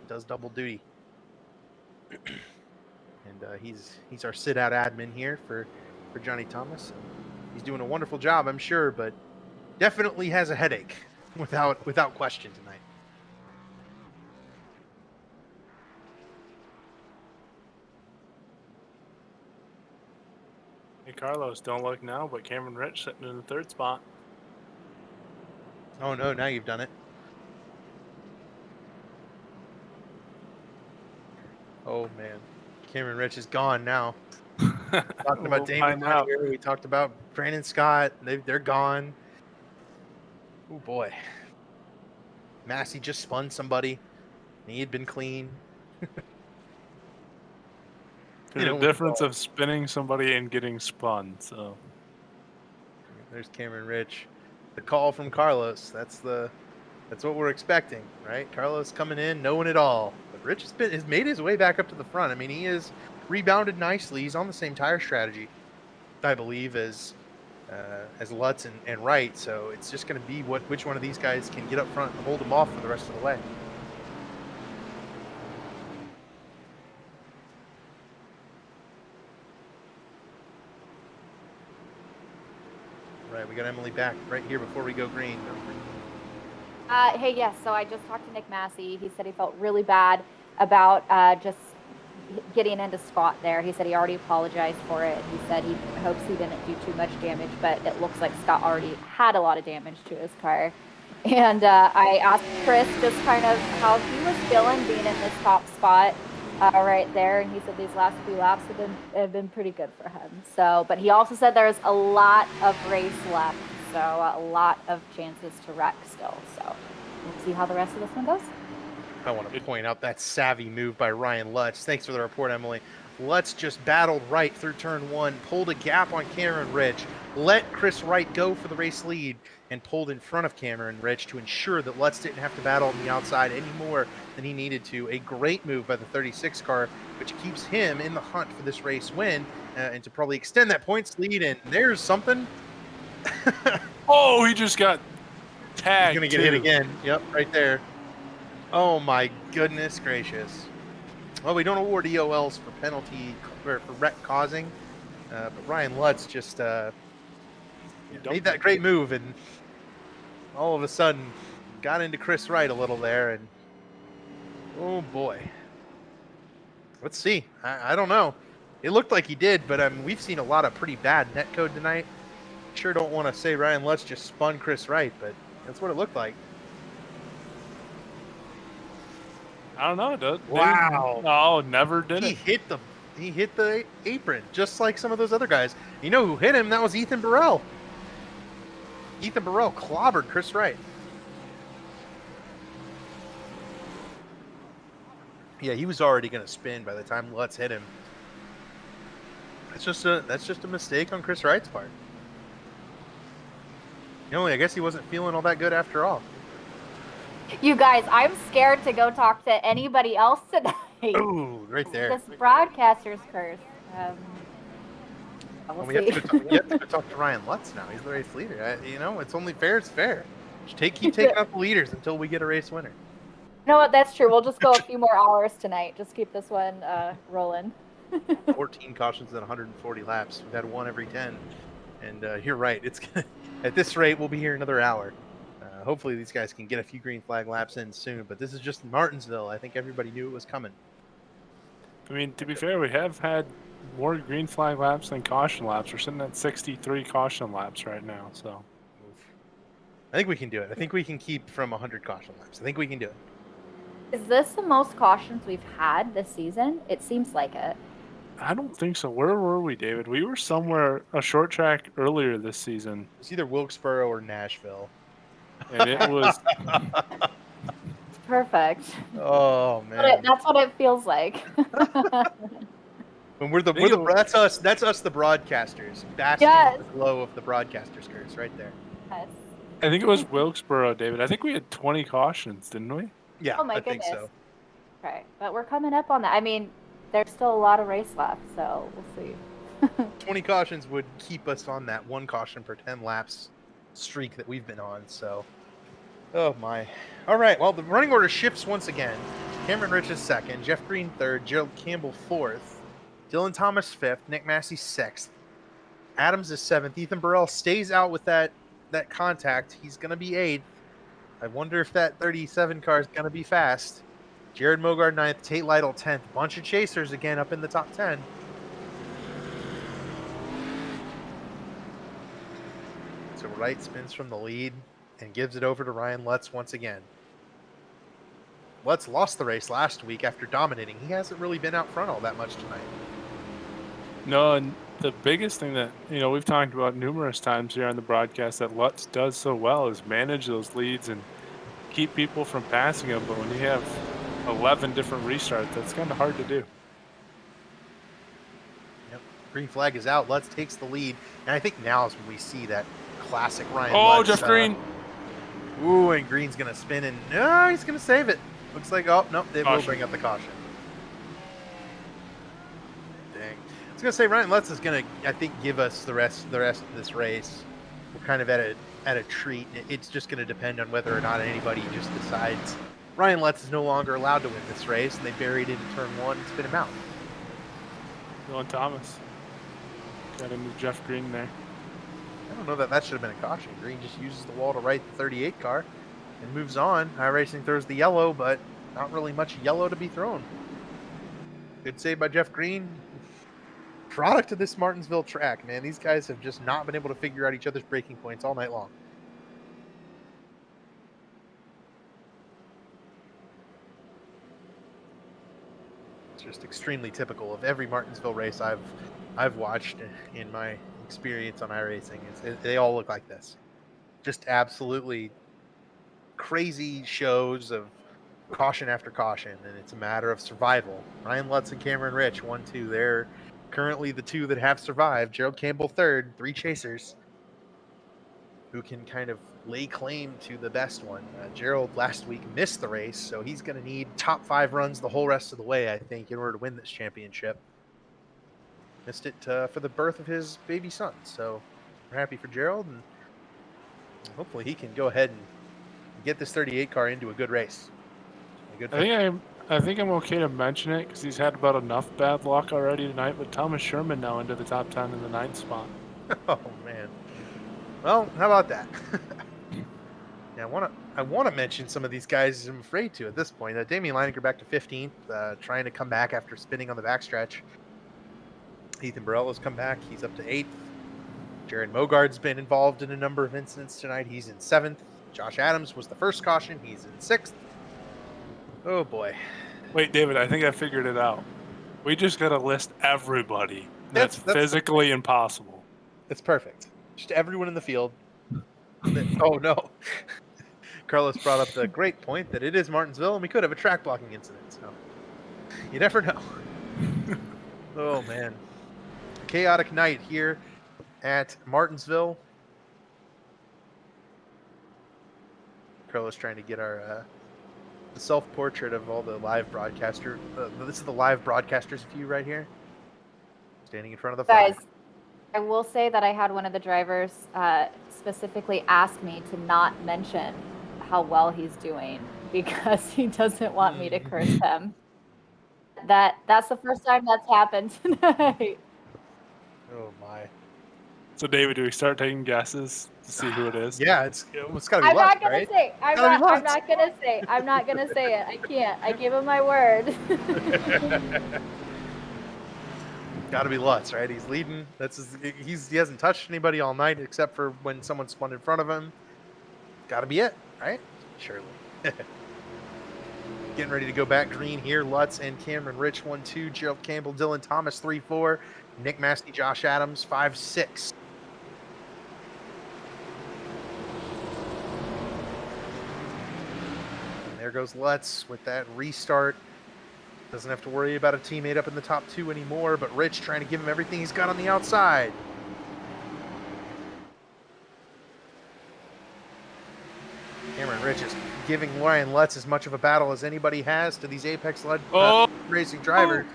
does double duty. And he's our sit-out admin here for Johnny Thomas. He's doing a wonderful job, I'm sure, but definitely has a headache without question tonight. Hey, Carlos, don't look now, but Cameron Rich sitting in the 3rd spot. Oh, no, now you've done it. Oh, man. Cameron Rich is gone now. Talking about Damon Leininger, we talked about Brandon Scott. They're gone. Oh boy, Massey just spun somebody. He had been clean. There's a difference of spinning somebody and getting spun. So there's Cameron Rich. The call from Carlos. That's what we're expecting, right? Carlos coming in, knowing it all. But Rich has made his way back up to the front. I mean, he is rebounded nicely. He's on the same tire strategy, I believe, as Lutz and Wright. So it's just going to be which one of these guys can get up front and hold them off for the rest of the way. right, we got Emily back right here before we go green. Hey, yes. So I just talked to Nick Massey. He said he felt really bad about just getting into Scott there. He said he already apologized for it. He said he hopes he didn't do too much damage, but it looks like Scott already had a lot of damage to his car. And I asked Chris just kind of how he was feeling being in this top spot right there, and he said these last few laps have been pretty good for him. So, but he also said there's a lot of race left, so a lot of chances to wreck still. So we'll see how the rest of this one goes. I want to point out that savvy move by Ryan Lutz. Thanks for the report, Emily. Lutz just battled right through turn 1, pulled a gap on Cameron Ridge, let Chris Wright go for the race lead, and pulled in front of Cameron Ridge to ensure that Lutz didn't have to battle on the outside any more than he needed to. A great move by the 36 car, which keeps him in the hunt for this race win and to probably extend that points lead. And there's something. Oh, he just got tagged. He's going to get hit again. Yep, right there. Oh, my goodness gracious. Well, we don't award EOLs for penalty or for wreck causing, but Ryan Lutz just made that great move and all of a sudden got into Chris Wright a little there, and oh boy. Let's see. I don't know. It looked like he did, but we've seen a lot of pretty bad netcode tonight. Sure don't want to say Ryan Lutz just spun Chris Wright, but that's what it looked like. I don't know. Wow. No, never did He it. hit the apron, just like some of those other guys. You know who hit him? That was Ethan Burrell. Ethan Burrell clobbered Chris Wright. Yeah, he was already going to spin by the time Lutz hit him. That's just a mistake on Chris Wright's part. I guess he wasn't feeling all that good after all. You guys, I'm scared to go talk to anybody else tonight. Ooh, right there. This broadcaster's curse. We'll We have see. to go talk to Ryan Lutz now. He's the race leader. It's only fair is fair. Just keep taking up the leaders until we get a race winner. You know what? That's true. We'll just go a few more hours tonight. Just keep this one rolling. 14 cautions in 140 laps. We've had one every 10. And you're right. At this rate, we'll be here another hour. Hopefully these guys can get a few green flag laps in soon. But this is just Martinsville. I think everybody knew it was coming. I mean, to be fair, we have had more green flag laps than caution laps. We're sitting at 63 caution laps right now. So I think we can do it. I think we can keep from 100 caution laps. I think we can do it. Is this the most cautions we've had this season? It seems like it. I don't think so. Where were we, David? We were somewhere a short track earlier this season. It's either Wilkesboro or Nashville. And it was It's perfect. Oh man, That's what it feels like. when that's us the broadcasters basking in the glow of the broadcasters curse right there. Yes. I think it was Wilkesboro, David. I think we had 20 cautions, didn't we? Yeah, Oh my I think goodness. so. Okay, but we're coming up on that. I mean, there's still a lot of race left, so we'll see. 20 cautions would keep us on that 1 caution per 10 laps streak that we've been on. So, oh my. All right, well, the running order shifts once again. Cameron Rich is 2nd, Jeff Green 3rd, Gerald Campbell 4th, Dylan Thomas 5th, Nick Massey 6th, Adams is 7th. Ethan Burrell stays out with that contact. He's going to be 8th. I wonder if that 37 car is going to be fast. Jared Mogard 9th, Tate Lytle 10th. Bunch of chasers again up in the top 10. So Wright spins from the lead and gives it over to Ryan Lutz once again. Lutz lost the race last week after dominating. He hasn't really been out front all that much tonight. No, and the biggest thing that, we've talked about numerous times here on the broadcast that Lutz does so well is manage those leads and keep people from passing him. But when you have 11 different restarts, that's kind of hard to do. Yep. Green flag is out. Lutz takes the lead. And I think now is when we see that classic Ryan Lutz. Jeff Green. Ooh, and Green's going to spin, and no, he's going to save it. Looks like, oh, no, they will bring up the caution. Dang. I was going to say, Ryan Lutz is going to, I think, give us the rest of this race. We're kind of at a treat. It's just going to depend on whether or not anybody just decides Ryan Lutz is no longer allowed to win this race, and they bury it into turn 1 and spin him out. Dylan Thomas. Got into Jeff Green there. I don't know that should have been a caution. Green just uses the wall to right the 38 car and moves on. iRacing throws the yellow, but not really much yellow to be thrown. Good save by Jeff Green. Product of this Martinsville track, man. These guys have just not been able to figure out each other's braking points all night long. It's just extremely typical of every Martinsville race I've watched in my experience on iRacing. They all look like this. Just absolutely crazy shows of caution after caution, and it's a matter of survival. Ryan Lutz and Cameron Rich, 1-2. They're currently the two that have survived. Gerald Campbell third, 3 chasers who can kind of lay claim to the best one. Gerald last week missed the race, so he's going to need top 5 runs the whole rest of the way, I think, in order to win this championship. Missed it for the birth of his baby son, so we're happy for Gerald, and hopefully he can go ahead and get this 38 car into a good race. I think I'm okay to mention it because he's had about enough bad luck already tonight. But Thomas Sherman now into the top 10 in the 9th spot. Oh man. Well, how about that? Yeah, I want to mention some of these guys I'm afraid to at this point. Damian Leininger back to 15th, trying to come back after spinning on the backstretch. Ethan Barella's come back. He's up to 8th. Jared Mogard's been involved in a number of incidents tonight. He's in 7th. Josh Adams was the first caution. He's in 6th. Oh boy. Wait, David, I think I figured it out. We just got to list everybody. That's physically impossible. It's perfect. Just everyone in the field. Oh no. Carlos brought up the great point that it is Martinsville and we could have a track blocking incident. So you never know. Oh man. Chaotic night here at Martinsville. Carlos trying to get our the self-portrait of all the live broadcaster. This is the live broadcaster's view right here. Standing in front of the flag. Guys, I will say that I had one of the drivers specifically ask me to not mention how well he's doing because he doesn't want me to curse him. That's the first time that's happened tonight. Oh my. So David, do we start taking guesses to see who it is? Yeah, it's gotta be I'm Lutz, not gonna right? say. I'm not gonna say it. I can't. I give him my word. Gotta be Lutz, right? He's leading. He hasn't touched anybody all night except for when someone spun in front of him. Gotta be it, right? Surely. Getting ready to go back green here. Lutz and Cameron Rich 1-2. Gerald Campbell, Dylan Thomas 3-4. Nick Massey, Josh Adams 5-6. And there goes Lutz with that restart. Doesn't have to worry about a teammate up in the top 2 anymore, but Rich trying to give him everything he's got on the outside. Cameron Rich is giving Ryan Lutz as much of a battle as anybody has to these Apex-led racing drivers.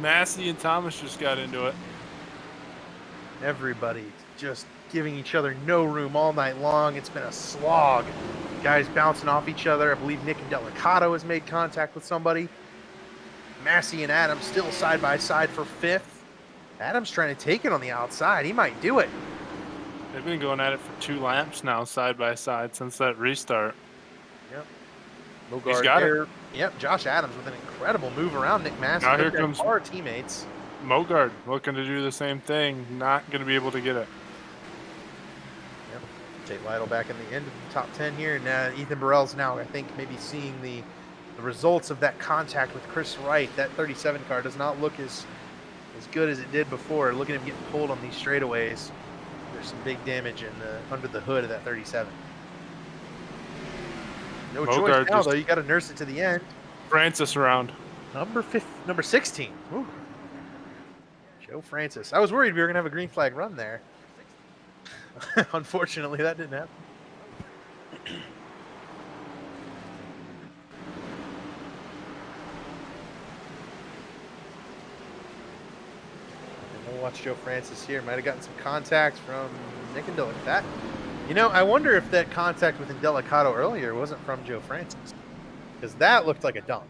Massey and Thomas just got into it. Everybody just giving each other no room all night long. It's been a slog. Guys bouncing off each other. I believe Nick Indelicato has made contact with somebody. Massey and Adams still side by side for 5th. Adams trying to take it on the outside. He might do it. They've been going at it for 2 laps now, side by side, since that restart. Yep. He's got there. it. Yep, Josh Adams with an incredible move around Nick Massey. Now here comes our teammates. Mogard looking to do the same thing. Not going to be able to get it. Yep. Tate Lytle back in the end of the top 10 here. And Ethan Burrell's now, I think, maybe seeing the results of that contact with Chris Wright. That 37 car does not look as good as it did before. Look at him getting pulled on these straightaways. There's some big damage under the hood of that 37. No choice now, though. You got to nurse it to the end. Francis around. Number 16. Ooh. Joe Francis. I was worried we were going to have a green flag run there. Unfortunately, that didn't happen. And we'll watch Joe Francis here. Might have gotten some contact from Nick Indelicato. You know, I wonder if that contact with Indelicato earlier wasn't from Joe Francis. Because that looked like a dump.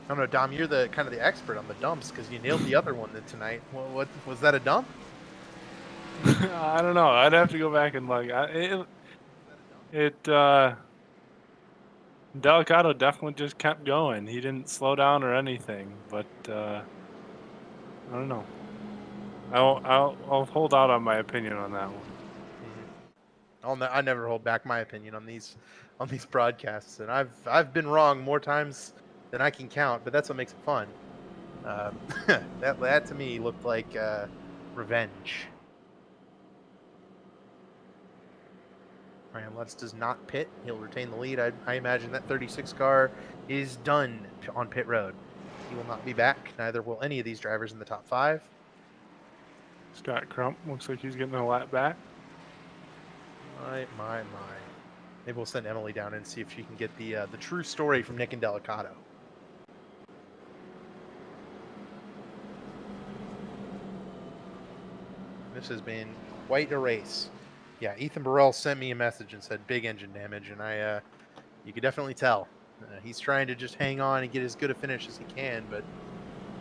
I don't know, Dom. You're the kind of the expert on the dumps because you nailed the other one tonight. What was that a dump? I don't know. I'd have to go back and look. Delicado definitely just kept going. He didn't slow down or anything, but I don't know. I'll hold out on my opinion on that one. I never hold back my opinion on these broadcasts, and I've been wrong more times than I can count. But that's what makes it fun. That to me looked like revenge. Ryan Lutz does not pit. He'll retain the lead. I imagine that 36 car is done on pit road. He will not be back. Neither will any of these drivers in the top 5. Scott Crump looks like he's getting a lap back. My. Maybe we'll send Emily down and see if she can get the true story from Nick and Delicado. This has been quite a race. Yeah, Ethan Burrell sent me a message and said big engine damage, and you could definitely tell. He's trying to just hang on and get as good a finish as he can, but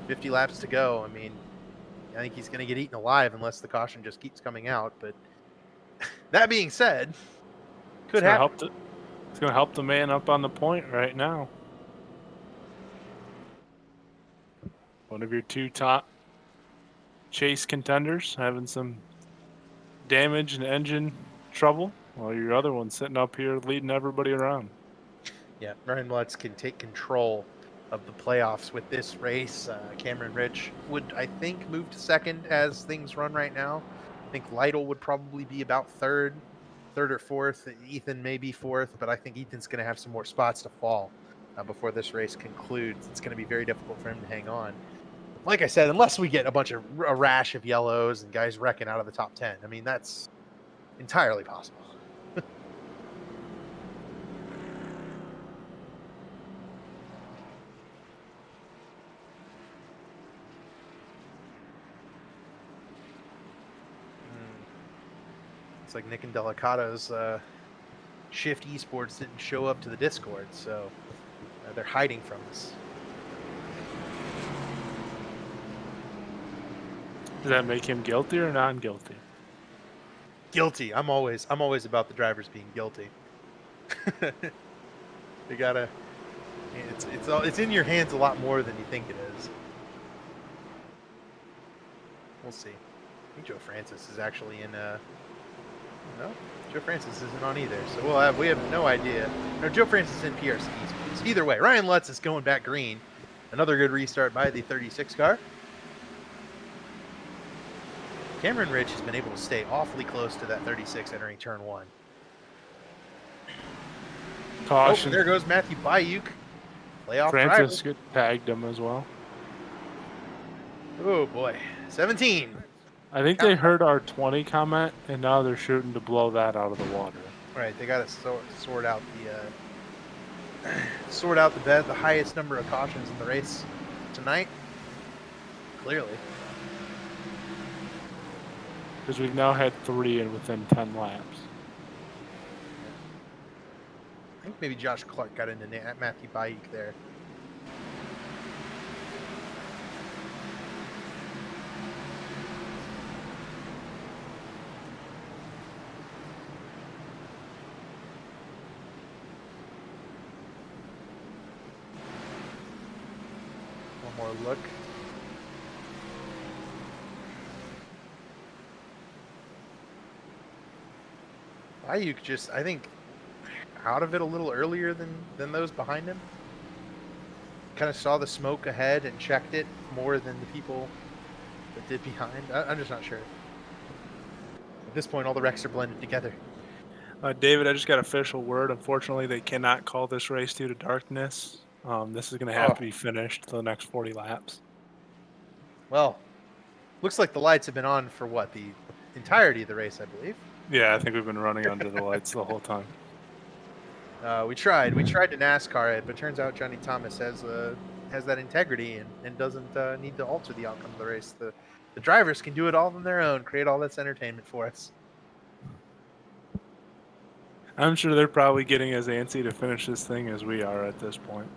50 laps to go. I mean, I think he's going to get eaten alive unless the caution just keeps coming out. But that being said, could happen. It's going to help the man up on the point right now. One of your 2 top chase contenders having some damage and engine trouble, while your other one's sitting up here leading everybody around. Yeah, Ryan Lutz can take control of the playoffs with this race. Cameron Rich would, I think, move to second as things run right now. I think Lytle would probably be about third or fourth. Ethan may be fourth, but I think Ethan's going to have some more spots to fall before this race concludes. It's going to be very difficult for him to hang on. Like I said, unless we get a rash of yellows and guys wrecking out of the top 10. I mean, that's entirely possible. It's like Nick and Delicado's Shift Esports didn't show up to the Discord, so they're hiding from us. Does that make him guilty or non-guilty? Guilty. I'm always about the drivers being guilty. You gotta. It's in your hands a lot more than you think it is. We'll see. I think Joe Francis is actually in. No, Joe Francis isn't on either. So we have no idea. No, Joe Francis is in PRC Esports. Either way, Ryan Lutz is going back green. Another good restart by the 36 car. Cameron Rich has been able to stay awfully close to that 36 entering turn 1. Caution. Oh, there goes Matthew Bayuk. Playoff Francis driver. tagged him as well. Oh boy, 17. I think they heard our 20 comment, and now they're shooting to blow that out of the water. Right, they got to sort out the highest number of cautions in the race tonight. Clearly. Because we've now had 3 and within 10 laps. I think maybe Josh Clark got into Matthew Bayuk there. One more look. Bayuk just, I think, out of it a little earlier than those behind him. Kind of saw the smoke ahead and checked it more than the people that did behind. I'm just not sure. At this point, all the wrecks are blended together. David, I just got official word. Unfortunately, they cannot call this race due to darkness. This is going to have to be finished for the next 40 laps. Well, looks like the lights have been on for what, the entirety of the race, I believe. Yeah, I think we've been running under the lights the whole time. We tried to NASCAR it, but turns out Johnny Thomas has that integrity and doesn't need to alter the outcome of the race. The drivers can do it all on their own, create all this entertainment for us. I'm sure they're probably getting as antsy to finish this thing as we are at this point.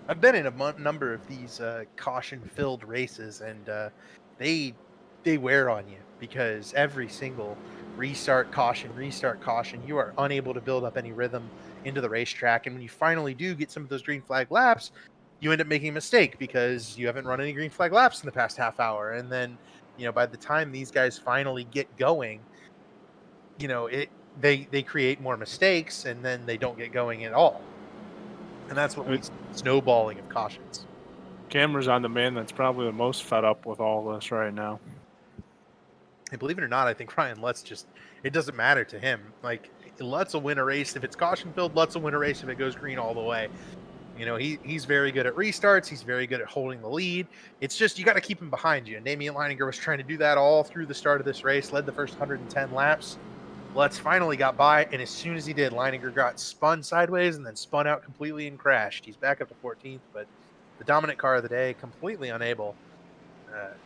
I've been in a number of these caution-filled races, and they wear on you because every single restart caution, you are unable to build up any rhythm into the racetrack. And when you finally do get some of those green flag laps, you end up making a mistake because you haven't run any green flag laps in the past half hour. And then, by the time these guys finally get going, they create more mistakes, and then they don't get going at all. And that's what leads to snowballing of cautions. Cameron's on the man that's probably the most fed up with all this right now. And believe it or not, I think Ryan Lutz it doesn't matter to him. Like, Lutz will win a race if it's caution filled. Lutz will win a race if it goes green all the way. He's very good at restarts. He's very good at holding the lead. It's just you got to keep him behind you. And Damian Leininger was trying to do that all through the start of this race, led the first 110 laps. Lutz finally got by, and as soon as he did, Leininger got spun sideways and then spun out completely and crashed. He's back up to 14th, but the dominant car of the day, completely unable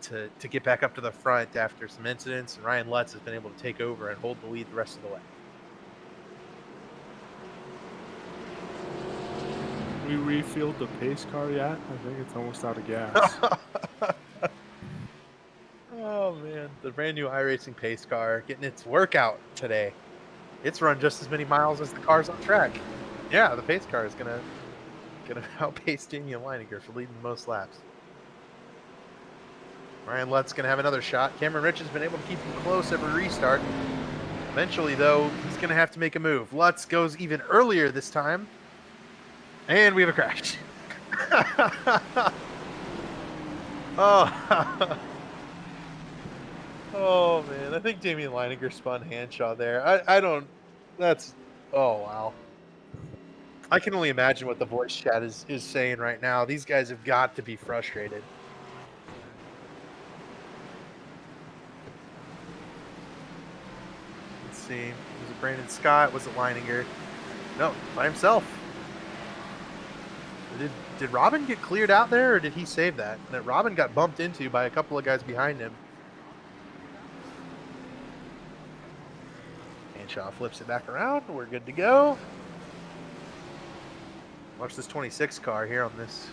to get back up to the front after some incidents, and Ryan Lutz has been able to take over and hold the lead the rest of the way. We refilled the pace car yet? I think it's almost out of gas. Oh man, the brand new iRacing pace car getting its workout today. It's run just as many miles as the cars on track. Yeah, the pace car is gonna outpace Damian Leininger for leading the most laps. Ryan Lutz gonna have another shot. Cameron Rich has been able to keep him close every restart. Eventually, though, he's gonna have to make a move. Lutz goes even earlier this time, and we have a crash. Oh. Oh man, I think Damian Leininger spun Hanshaw there. Oh wow. I can only imagine what the voice chat is saying right now. These guys have got to be frustrated. Let's see. Was it Brandon Scott? Was it Leininger? No, by himself. Did Robin get cleared out there, or did he save that? That Robin got bumped into by a couple of guys behind him. Shaw flips it back around. We're good to go. Watch this 26 car here on this.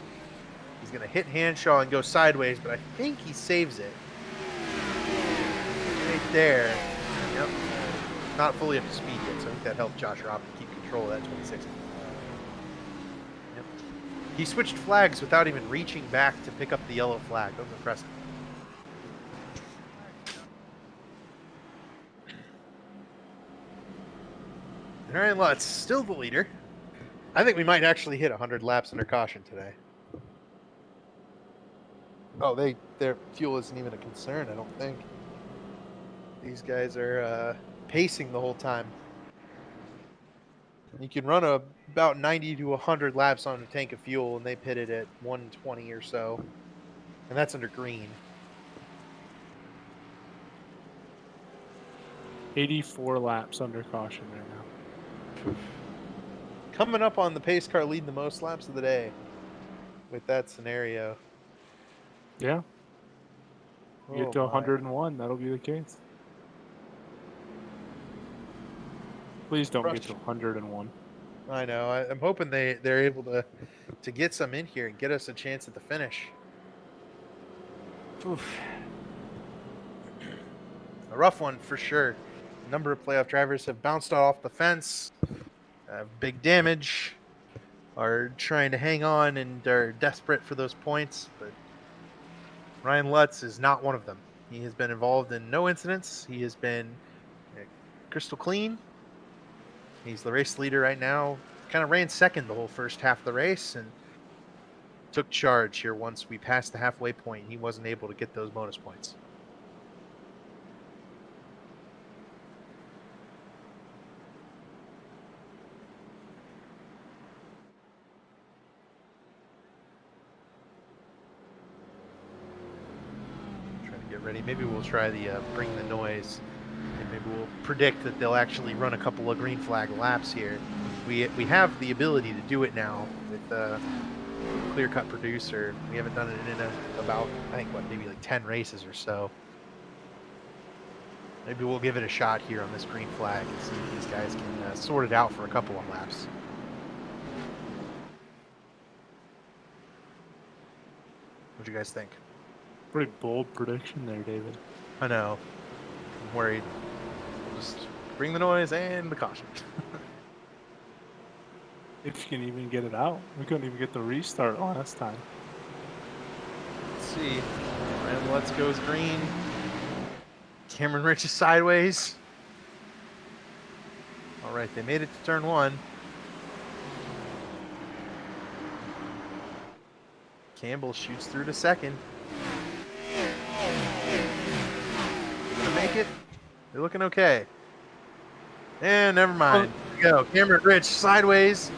He's going to hit Hanshaw and go sideways, but I think he saves it. Right there. Yep. Not fully up to speed yet, so I think that helped Josh Robin keep control of that 26. Yep. He switched flags without even reaching back to pick up the yellow flag. That was impressive. Ryan Lutz, still the leader. I think we might actually hit 100 laps under caution today. Oh, their fuel isn't even a concern, I don't think. These guys are pacing the whole time. You can run about 90 to 100 laps on a tank of fuel, and they pitted at 120 or so. And that's under green. 84 laps under caution right now. Coming up on the pace car leading the most laps of the day with that scenario. Yeah. You get to 101, that'll be the case. Please don't get to 101. I know. I'm hoping they're able to get some in here and get us a chance at the finish. Oof. A rough one for sure. A number of playoff drivers have bounced off the fence, big damage, are trying to hang on and are desperate for those points, but Ryan Lutz is not one of them. He has been involved in no incidents. He has been crystal clean. He's the race leader right now. Kind of ran second the whole first half of the race and took charge here once we passed the halfway point. He wasn't able to get those bonus points. Ready. Maybe we'll try the bring the noise, and maybe we'll predict that they'll actually run a couple of green flag laps here. We have the ability to do it now with Clear Cut Producer. We haven't done it in about, I think, maybe like 10 races or so. Maybe we'll give it a shot here on this green flag and see if these guys can sort it out for a couple of laps. What do you guys think? Pretty bold prediction there, David. I know. I'm worried. Just bring the noise and the caution. If you can even get it out. We couldn't even get the restart last time. Let's see. And let's goes green. Cameron Rich is sideways. All right, they made it to turn 1. Campbell shoots through to second. Gonna make it. They're looking okay. And never mind. There we go. Cameron Rich sideways.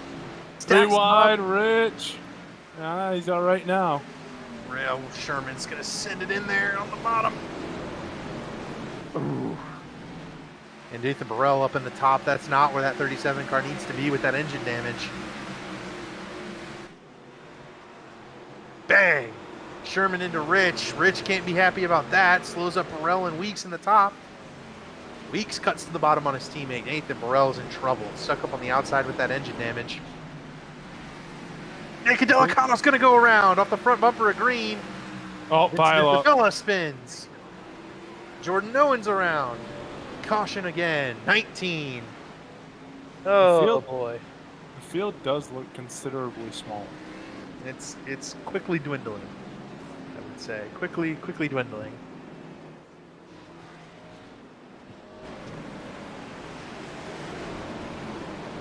Three Stabs wide, up. Rich. Ah, he's all right now. Rail Sherman's gonna send it in there on the bottom. Ooh. And Nathan Burrell up in the top. That's not where that 37 car needs to be with that engine damage. Bang! Sherman into Rich. Rich can't be happy about that. Slows up Burrell and Weeks in the top. Weeks cuts to the bottom on his teammate. Nathan Burrell's in trouble. Stuck up on the outside with that engine damage. Nick Delicato's going to go around off the front bumper of green. Oh, pile up. Fella spins. Jordan Owens around. Caution again. 19. Oh, boy. The field does look considerably small. It's quickly dwindling, I would say. Quickly dwindling.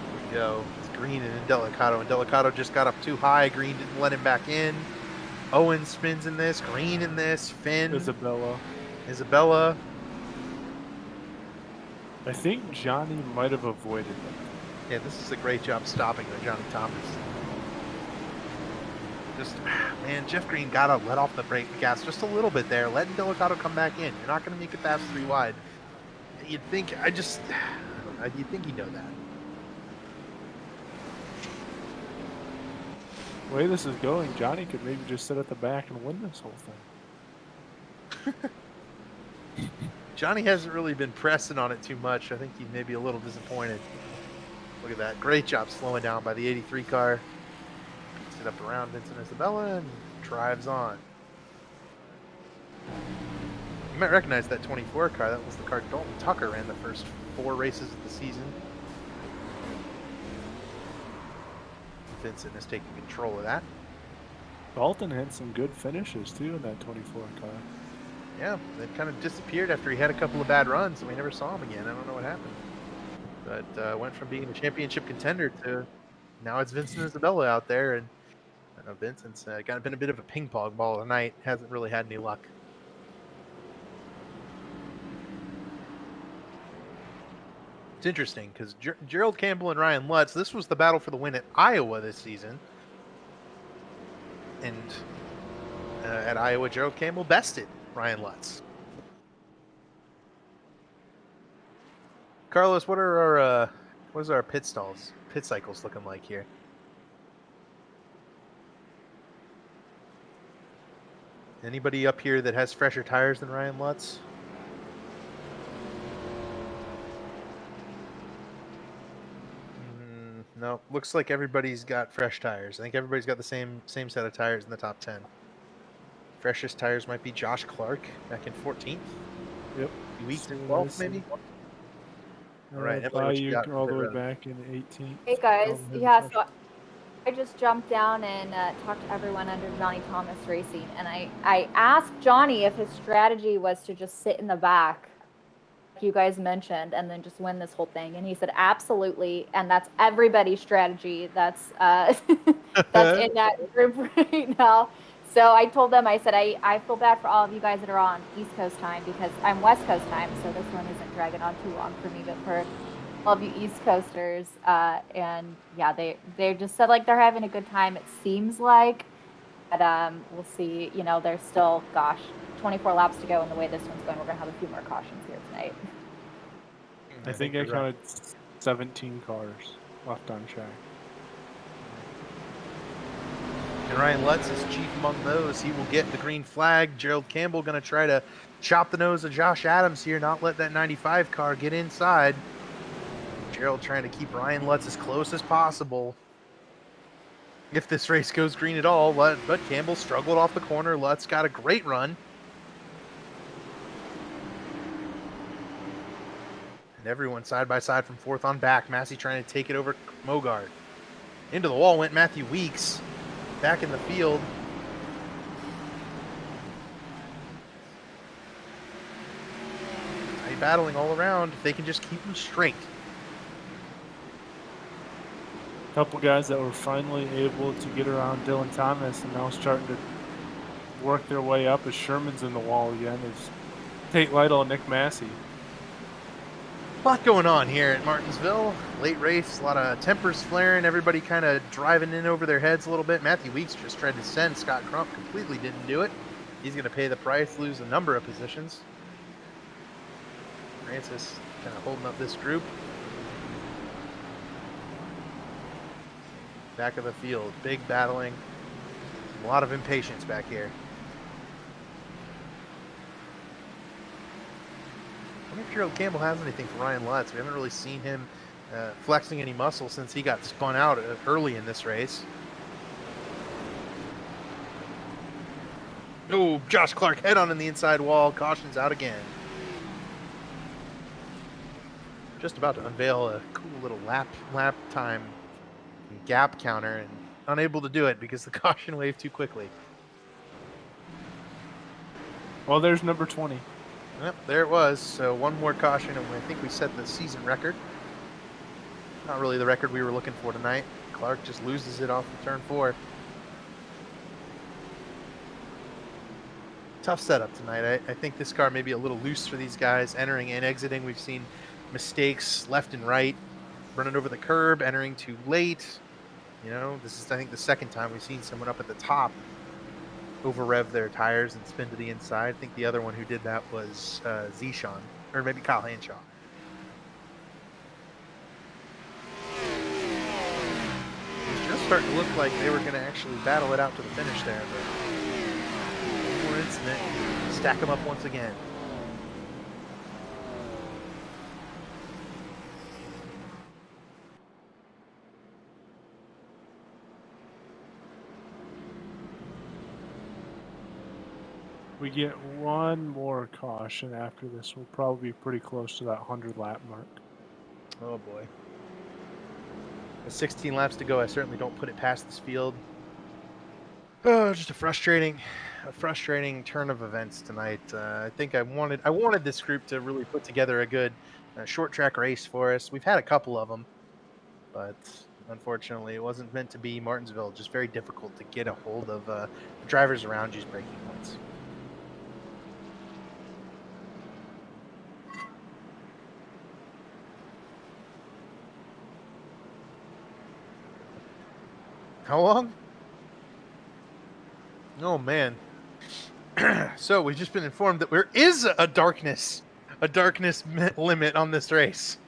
Here we go. It's Green and Delicato. And Delicato just got up too high. Green didn't let him back in. Owens spins in this. Green in this. Finn. Isabella. I think Johnny might have avoided that. Yeah, this is a great job stopping the Johnny Thomas. Just, man, Jeff Green got to let off the brake gas just a little bit there. Letting Delicato come back in. You're not going to make it past 3 wide. You'd think, you'd think he'd know that. The way this is going, Johnny could maybe just sit at the back and win this whole thing. Johnny hasn't really been pressing on it too much. I think he may be a little disappointed. Look at that. Great job slowing down by the 83 car. Picks it up around Vincent Isabella and drives on. You might recognize that 24 car. That was the car Dalton Tucker ran the first 4 races of the season. Vincent is taking control of that. Dalton had some good finishes too in that 24 car. Yeah, it kind of disappeared after he had a couple of bad runs, and we never saw him again. I don't know what happened. But went from being a championship contender to now it's Vincent Isabella out there, and I know Vincent's been a bit of a ping pong ball tonight. Hasn't really had any luck. It's interesting because Gerald Campbell and Ryan Lutz, this was the battle for the win at Iowa this season. And at Iowa, Gerald Campbell bested Ryan Lutz. Carlos, what is our pit cycles looking like here? Anybody up here that has fresher tires than Ryan Lutz? No, looks like everybody's got fresh tires. I think everybody's got the same set of tires in the top 10. Freshest tires might be Josh Clark back in 14th. Yep. Weeks in 12th, maybe. All right, Emily, you all the way back in 18th. Hey guys, yeah. So I just jumped down and talked to everyone under Johnny Thomas Racing, and I asked Johnny if his strategy was to just sit in the back, like you guys mentioned, and then just win this whole thing. And he said absolutely, and that's everybody's strategy. That's that's in that group right now. So I told them, I said, I feel bad for all of you guys that are on East Coast time because I'm West Coast time, so this one isn't dragging on too long for me, but for all of you East Coasters, and yeah, they just said like they're having a good time, it seems like, but we'll see. You know, there's still, 24 laps to go, and the way this one's going, we're going to have a few more cautions here tonight. I think I counted 17 cars left on track. And Ryan Lutz is chief among those. He will get the green flag. Gerald Campbell going to try to chop the nose of Josh Adams here, not let that 95 car get inside. Gerald trying to keep Ryan Lutz as close as possible. if this race goes green at all. But Campbell struggled off the corner. Lutz got a great run. And everyone side by side from fourth on back. Massey trying to take it over Mogard. Into the wall went Matthew Weeks. Back in the field. Tight battling all around. If they can just keep them straight. Couple guys that were finally able to get around Dylan Thomas and now starting to work their way up as Sherman's in the wall again is Tate Lytle and Nick Massey. A lot going on here at Martinsville. Late race, a lot of tempers flaring, everybody kind of driving in over their heads a little bit. Matthew Weeks just tried to send Scott Crump, completely didn't do it. He's going to pay the price, lose a number of positions. Francis kind of holding up this group. Back of the field, big battling. A lot of impatience back here. I wonder if Gerald Campbell has anything for Ryan Lutz. We haven't really seen him flexing any muscle since he got spun out early in this race. Oh, Josh Clark head on in the inside wall. Caution's out again. Just about to unveil a cool little lap time gap counter and unable to do it because the caution waved too quickly. Well, there's number 20. Yep, there it was. So one more caution, and I think we set the season record. Not really the record we were looking for tonight. Clark just loses it off of turn 4. Tough setup tonight. I think this car may be a little loose for these guys entering and exiting. We've seen mistakes left and right, running over the curb, entering too late. You know, this is, I think, the second time we've seen someone up at the top over-rev their tires and spin to the inside. I think the other one who did that was Zishan, or maybe Kyle Hanshaw. It's just starting to look like they were going to actually battle it out to the finish there, but one more incident, stack them up once again. We get one more caution after this. We'll probably be pretty close to that 100 lap mark. Oh boy. With 16 laps to go, I certainly don't put it past this field. Oh, just a frustrating turn of events tonight. I think I wanted this group to really put together a good short track race for us. We've had a couple of them, but unfortunately, it wasn't meant to be. Martinsville, just very difficult to get a hold of the drivers around you's braking points. How long? Oh man. So we've just been informed that there is a darkness limit on this race.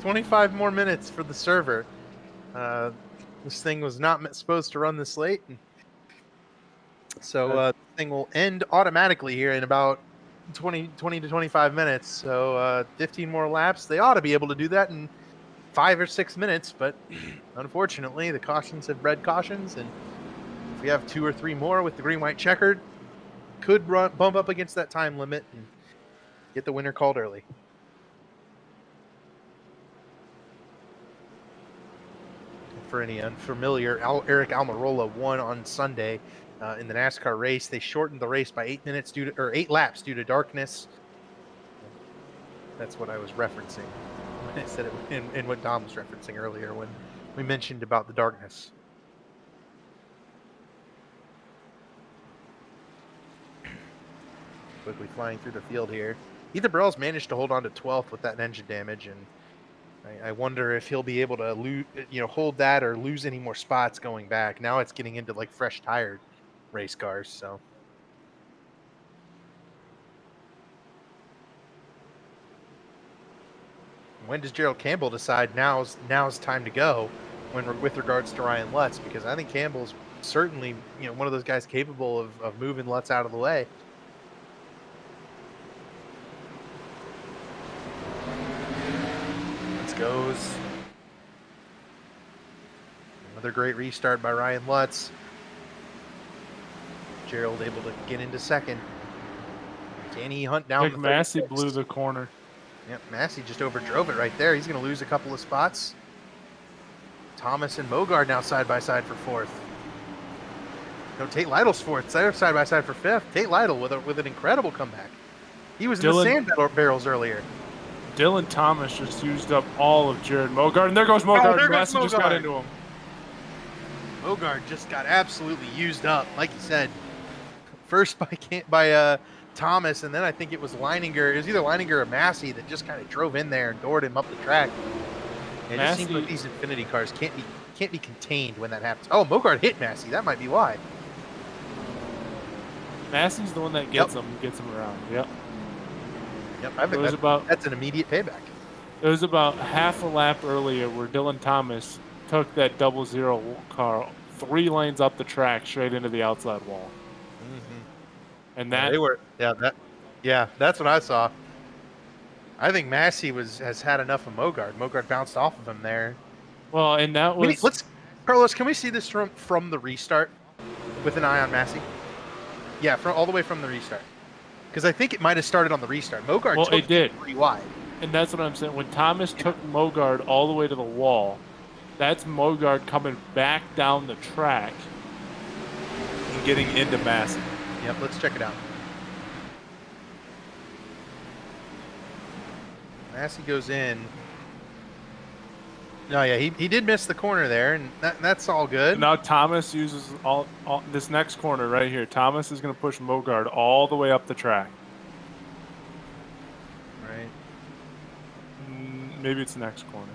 25 more minutes for the server. This thing was not supposed to run this late. So the thing will end automatically here in about 20 to 25 minutes. So 15 more laps. They ought to be able to do that in 5 or 6 minutes, but unfortunately the cautions have bred cautions, and if we have 2 or 3 more with the green-white checkered, could bump up against that time limit and get the winner called early. For any unfamiliar, Eric Almirola won on Sunday in the NASCAR race. They shortened the race by 8 minutes 8 laps due to darkness. That's what I was referencing. I said it in what Dom was referencing earlier when we mentioned about the darkness. Quickly flying through the field here. Ethan Burrell's managed to hold on to 12th with that engine damage, and I wonder if he'll be able to hold that or lose any more spots going back. Now it's getting into like fresh tired race cars, so. When does Gerald Campbell decide now's time to go with regards to Ryan Lutz? Because I think Campbell's certainly one of those guys capable of moving Lutz out of the way. Lutz goes. Another great restart by Ryan Lutz. Gerald able to get into second. Can he hunt down Nick the Massey 36? blew the corner. Yep, Massey just overdrove it right there. He's going to lose a couple of spots. Thomas and Mogard now side by side for fourth. No, Tate Lytle's fourth. They're side by side for fifth. Tate Lytle with an incredible comeback. He was in the sand barrels earlier. Dylan Thomas just used up all of Jared Mogard, and there goes Mogard. there goes Massey just got into him. Mogard just got absolutely used up, like you said. First by Thomas, and then I think it was Leininger. It was either Leininger or Massey that just kind of drove in there and doored him up the track. It just seems like these Infinity cars can't be contained when that happens. Oh, Mogard hit Massey. That might be why. Massey's the one that gets him around. Yep. Yep, I think that's an immediate payback. It was about half a lap earlier where Dylan Thomas took that 00 car 3 lanes up the track straight into the outside wall. Mm-hmm. And that's what I saw. I think Massey has had enough of Mogard. Mogard bounced off of him there. Well, and that was Carlos, can we see this from the restart with an eye on Massey? Yeah, all the way from the restart. Because I think it might have started on the restart. Mogard took it pretty wide. And that's what I'm saying. When Thomas took Mogard all the way to the wall, that's Mogard coming back down the track and getting into Massey. Yep, let's check it out. Massey goes in. No, yeah, he did miss the corner there, and that's all good. Now Thomas uses all this next corner right here. Thomas is going to push Mogard all the way up the track. Right. Maybe it's the next corner.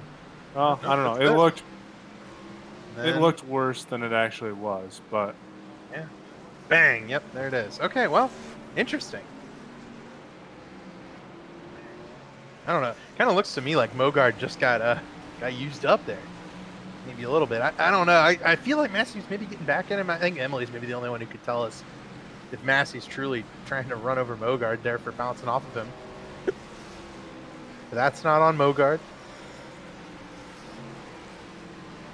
Oh, I don't know. It looked worse than it actually was, but yeah. Bang. Yep, there it is. Okay, well, interesting. I don't know. Kind of looks to me like Mogard just got used up there. Maybe a little bit. I don't know. I feel like Massey's maybe getting back at him. I think Emily's maybe the only one who could tell us if Massey's truly trying to run over Mogard there for bouncing off of him. But that's not on Mogard.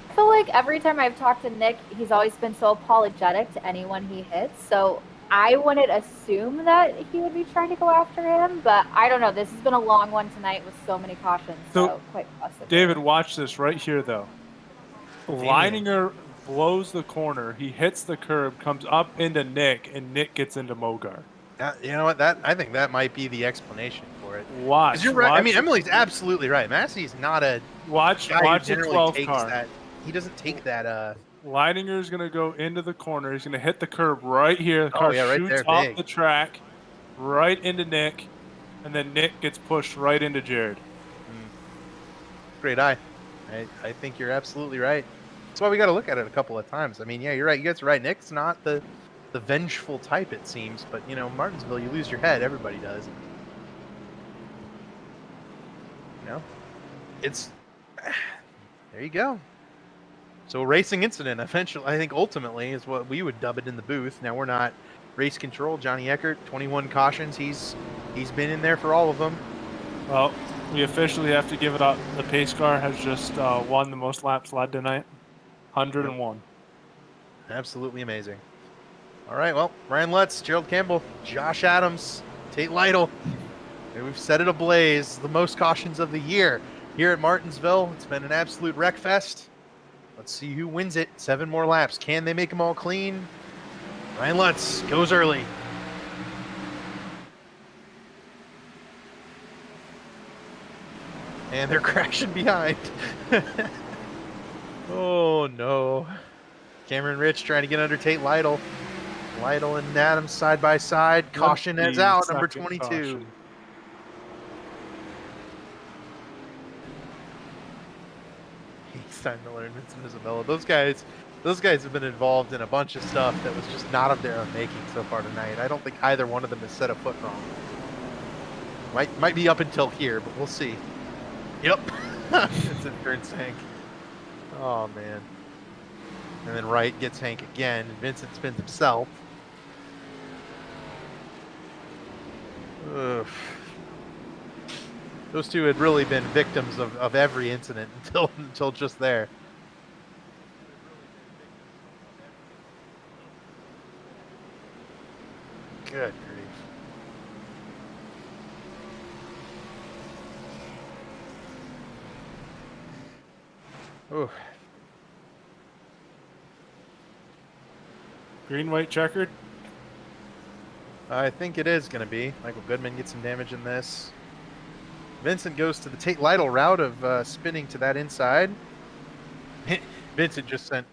I feel like every time I've talked to Nick, he's always been so apologetic to anyone he hits. So I wouldn't assume that he would be trying to go after him, but I don't know. This has been a long one tonight with so many cautions, so quite possible. David, watch this right here, though. Leininger blows the corner. He hits the curb, comes up into Nick, and Nick gets into Mogard. You know what? I think that might be the explanation for it. Watch. You're right. I mean, Emily's absolutely right. Massey's not a watch the 12 car. He doesn't take that. Leininger is going to go into the corner. He's going to hit the curb right here. The car shoots off the track, right into Nick, and then Nick gets pushed right into Jared. Great eye. I think you're absolutely right. That's why we got to look at it a couple of times. I mean, yeah, you're right. You guys are right. Nick's not the vengeful type, it seems, but you know, Martinsville, you lose your head. Everybody does. You know, there you go. So racing incident, eventually, I think ultimately is what we would dub it in the booth. Now we're not race control. Johnny Eckert, 21 cautions. He's been in there for all of them. Well, we officially have to give it up. The pace car has just won the most laps led tonight, 101. Absolutely amazing. All right, well, Ryan Lutz, Gerald Campbell, Josh Adams, Tate Lytle. And we've set it ablaze. The most cautions of the year here at Martinsville. It's been an absolute wreck fest. Let's see who wins it. 7 more laps. Can they make them all clean? Ryan Lutz goes early. And they're crashing behind. Oh, no. Cameron Rich trying to get under Tate Lytle. Lytle and Adams side by side. Caution is out, number 22. Caution. Time to learn Vincent Isabella. Those guys have been involved in a bunch of stuff that was just not of their own making so far tonight. I don't think either one of them has set a foot wrong. Might be up until here, but we'll see. Yep. Vincent turns Hank. Oh man. And then Wright gets Hank again, and Vincent spins himself. Ugh. Those two had really been victims of every incident until just there. Good grief. Oh, Green, white, checkered. I think it is going to be. Michael Goodman gets some damage in this. Vincent goes to the Tate Lytle route of spinning to that inside. Vincent just sent.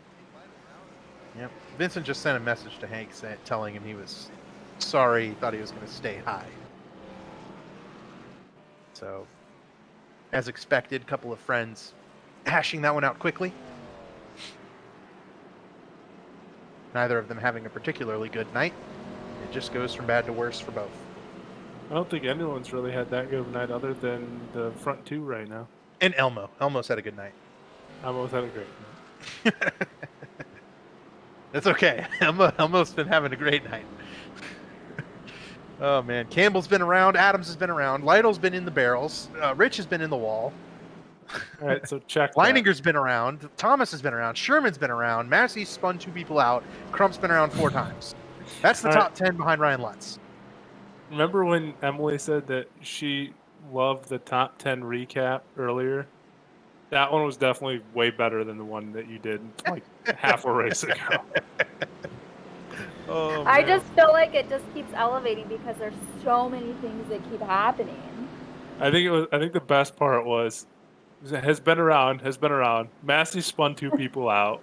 Yep. Vincent just sent a message to Hank telling him he was sorry. He thought he was going to stay high. So, as expected, a couple of friends hashing that one out quickly. Neither of them having a particularly good night. It just goes from bad to worse for both. I don't think anyone's really had that good of a night other than the front two right now. And Elmo. Elmo's had a good night. Elmo's had a great night. That's okay. Elmo's been having a great night. Oh, man. Campbell's been around. Adams has been around. Lytle's been in the barrels. Rich has been in the wall. All right, so check that. Leininger's been around. Thomas has been around. Sherman's been around. Massey's spun 2 people out. Crump's been around 4 times. That's the All top 10 behind Ryan Lutz. Remember when Emily said that she loved the top 10 recap earlier? That one was definitely way better than the one that you did like half a race ago. Oh, I man. just feel like it just keeps elevating because there's so many things that keep happening. I think the best part was has been around. Massey spun 2 people out.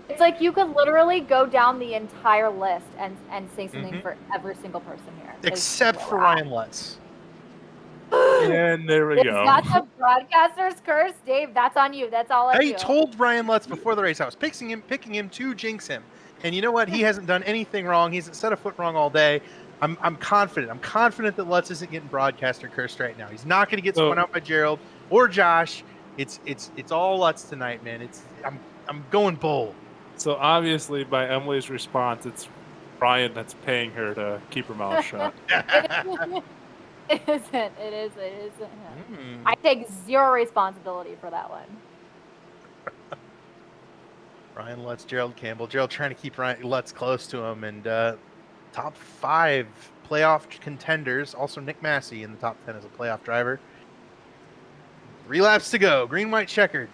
It's like you could literally go down the entire list and say something Mhm. for every single person here. Except for Ryan Lutz. And there we Is go. that the broadcaster's curse, Dave? That's on you. That's all on I you. told Ryan Lutz before the race I was picking him to jinx him. And you know what? He hasn't done anything wrong. He hasn't set a foot wrong all day. I'm confident. I'm confident that Lutz isn't getting broadcaster cursed right now. He's not going to get spun out by Gerald or Josh. It's all Lutz tonight, man. I'm going bold. So obviously, by Emily's response, it's Brian that's paying her to keep her mouth shut. It isn't. It isn't. Mm. I take zero responsibility for that one. Ryan Lutz, Gerald Campbell. Gerald trying to keep Ryan Lutz close to him. And top 5 playoff contenders. Also Nick Massey in the top 10 as a playoff driver. 3 laps to go. Green, white, checkered.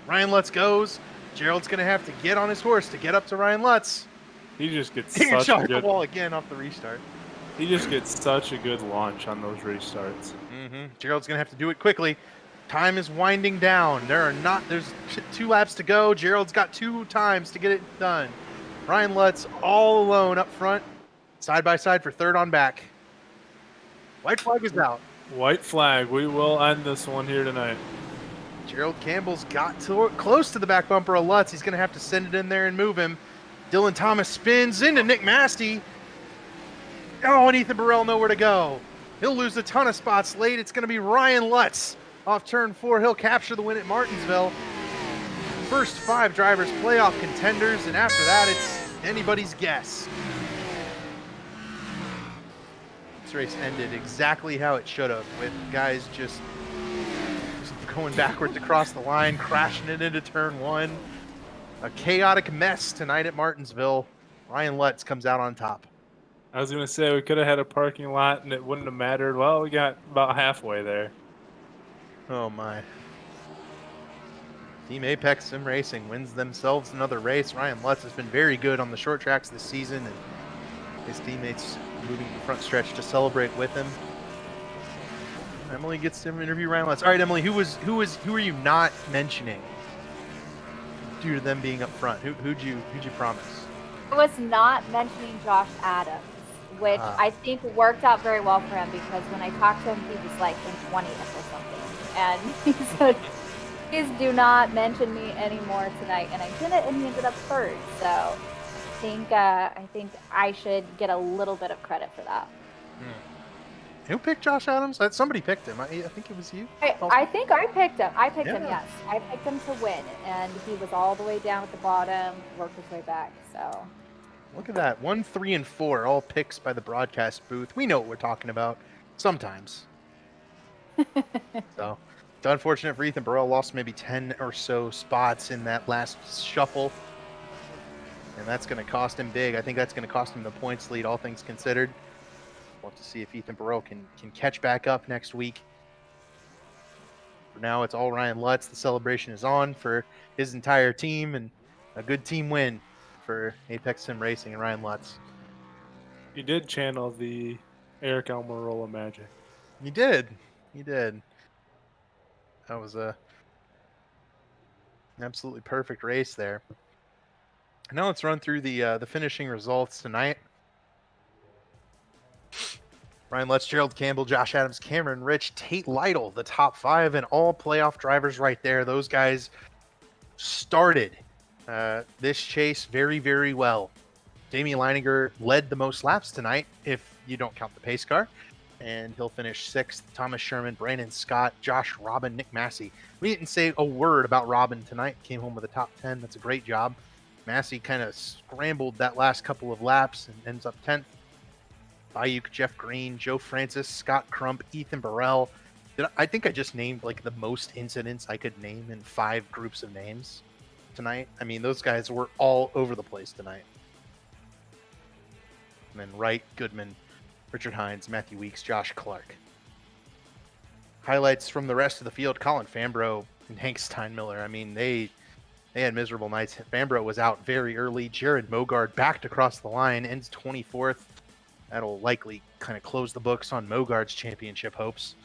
Ryan Lutz goes. Gerald's going to have to get on his horse to get up to Ryan Lutz. He just gets He such shot a the good. wall again off the restart. He just gets such a good launch on those restarts. Gerald's going to have to do it quickly. Time is winding down. There's 2 laps to go. Gerald's got 2 times to get it done. Ryan Lutz all alone up front, side by side for third on back. White flag is out. White flag. We will end this one here tonight. Gerald Campbell's got close to the back bumper of Lutz. He's going to have to send it in there and move him. Dylan Thomas spins into Nick Massey. Oh, and Ethan Burrell nowhere to go. He'll lose a ton of spots late. It's going to be Ryan Lutz off turn 4. He'll capture the win at Martinsville. First 5 drivers playoff contenders, and after that, it's anybody's guess. This race ended exactly how it should have, with guys just going backwards across the line, crashing it into turn 1. A chaotic mess tonight at Martinsville. Ryan Lutz comes out on top. I was going to say we could have had a parking lot and it wouldn't have mattered. Well, we got about halfway there. Oh my. Team Apex Sim Racing wins themselves another race. Ryan Lutz has been very good on the short tracks this season, and his teammates moving to the front stretch to celebrate with him. Emily gets to interview Ryan Lutz. All right, Emily, who are you not mentioning due to them being up front? Who'd you promise? I was not mentioning Josh Adams, which I think worked out very well for him because when I talked to him, he was like in 20th or something. And he said, please do not mention me anymore tonight. And I didn't, and he ended up third. So I think I should get a little bit of credit for that. Who picked Josh Adams? Somebody picked him. I think it was you. I think I picked him. I picked him, Yeah. yes. I picked him to win. And he was all the way down at the bottom, worked his way back. So Look at that. 1, 3, and 4, all picks by the broadcast booth. We know what we're talking about sometimes. So, it's unfortunate for Ethan Burrell. Lost maybe 10 or so spots in that last shuffle. and that's going to cost him big. I think that's going to cost him the points lead, all things considered. We'll have to see if Ethan Burrell can catch back up next week. For now, it's all Ryan Lutz. The celebration is on for his entire team, and a good team win for Apex Sim Racing and Ryan Lutz. You did channel the Eric Almirola magic. He did. He did. That was a absolutely perfect race there. Now let's run through the finishing results tonight. Ryan Lutz, Gerald Campbell, Josh Adams, Cameron Rich, Tate Lytle, the top 5, and all playoff drivers right there. Those guys started this chase very, very well. Damian Leininger led the most laps tonight, if you don't count the pace car, and he'll finish 6th. Thomas Sherman, Brandon Scott, Josh Robin, Nick Massey. We didn't say a word about Robin tonight. Came home with a top 10. That's a great job. Massey kind of scrambled that last couple of laps and ends up 10th. Bayuk, Jeff Green, Joe Francis, Scott Crump, Ethan Burrell. I think I just named like the most incidents I could name in 5 groups of names tonight. I mean, those guys were all over the place tonight. And then Wright, Goodman, Richard Hines, Matthew Weeks, Josh Clark. Highlights from the rest of the field: Colin Fambro and Hank Steinmiller. I mean, they had miserable nights. Fambro was out very early. Jared Mogard backed across the line, ends 24th. That'll likely kind of close the books on Mogard's championship hopes.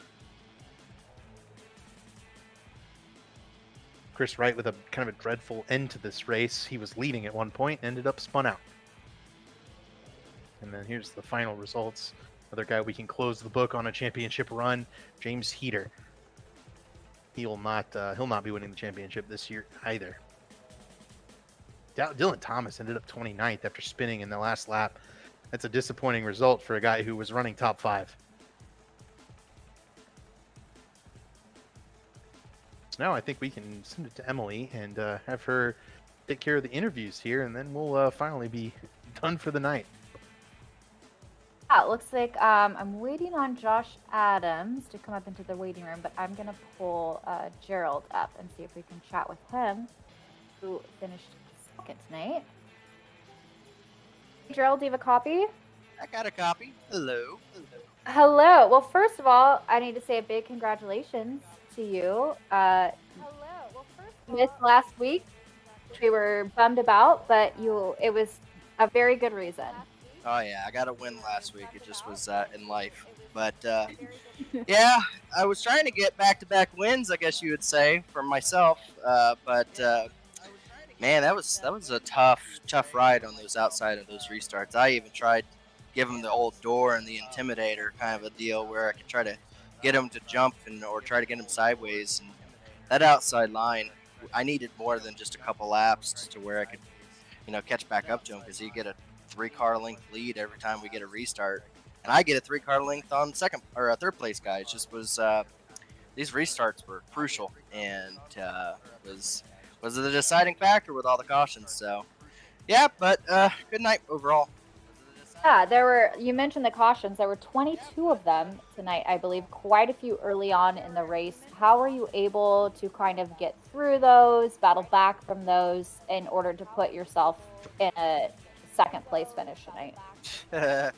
Chris Wright with a kind of a dreadful end to this race. He was leading at one point and ended up spun out. And then here's the final results. Another guy we can close the book on a championship run, James Heater. He'll not be winning the championship this year either. Dylan Thomas ended up 29th after spinning in the last lap. That's a disappointing result for a guy who was running top 5. So now I think we can send it to Emily and have her take care of the interviews here, and then we'll finally be done for the night. Yeah, it looks like I'm waiting on Josh Adams to come up into the waiting room, but I'm going to pull Gerald up and see if we can chat with him, who finished second tonight. Gerald, do you have a copy? I got a copy. Hello. Hello. Well, first of all, I need to say a big congratulations to you. Missed last week, which we were bummed about, but it was a very good reason. Oh yeah, I got a win last week. It just was in life, but yeah, I was trying to get back-to-back wins, I guess you would say, for myself. But man, that was a tough ride on those outside of those restarts. I even tried giving them the old door and the intimidator kind of a deal where I could try to get them to jump or try to get them sideways. And that outside line, I needed more than just a couple laps to where I could, catch back up to him, because you get a 3-car length lead every time we get a restart, and I get a 3-car length on second or a third place guy. It just was these restarts were crucial, and was the deciding factor with all the cautions. So yeah, but good night overall. Yeah, you mentioned the cautions. There were 22 of them tonight, I believe, quite a few early on in the race. How were you able to kind of get through those, battle back from those in order to put yourself in a second place finish tonight? I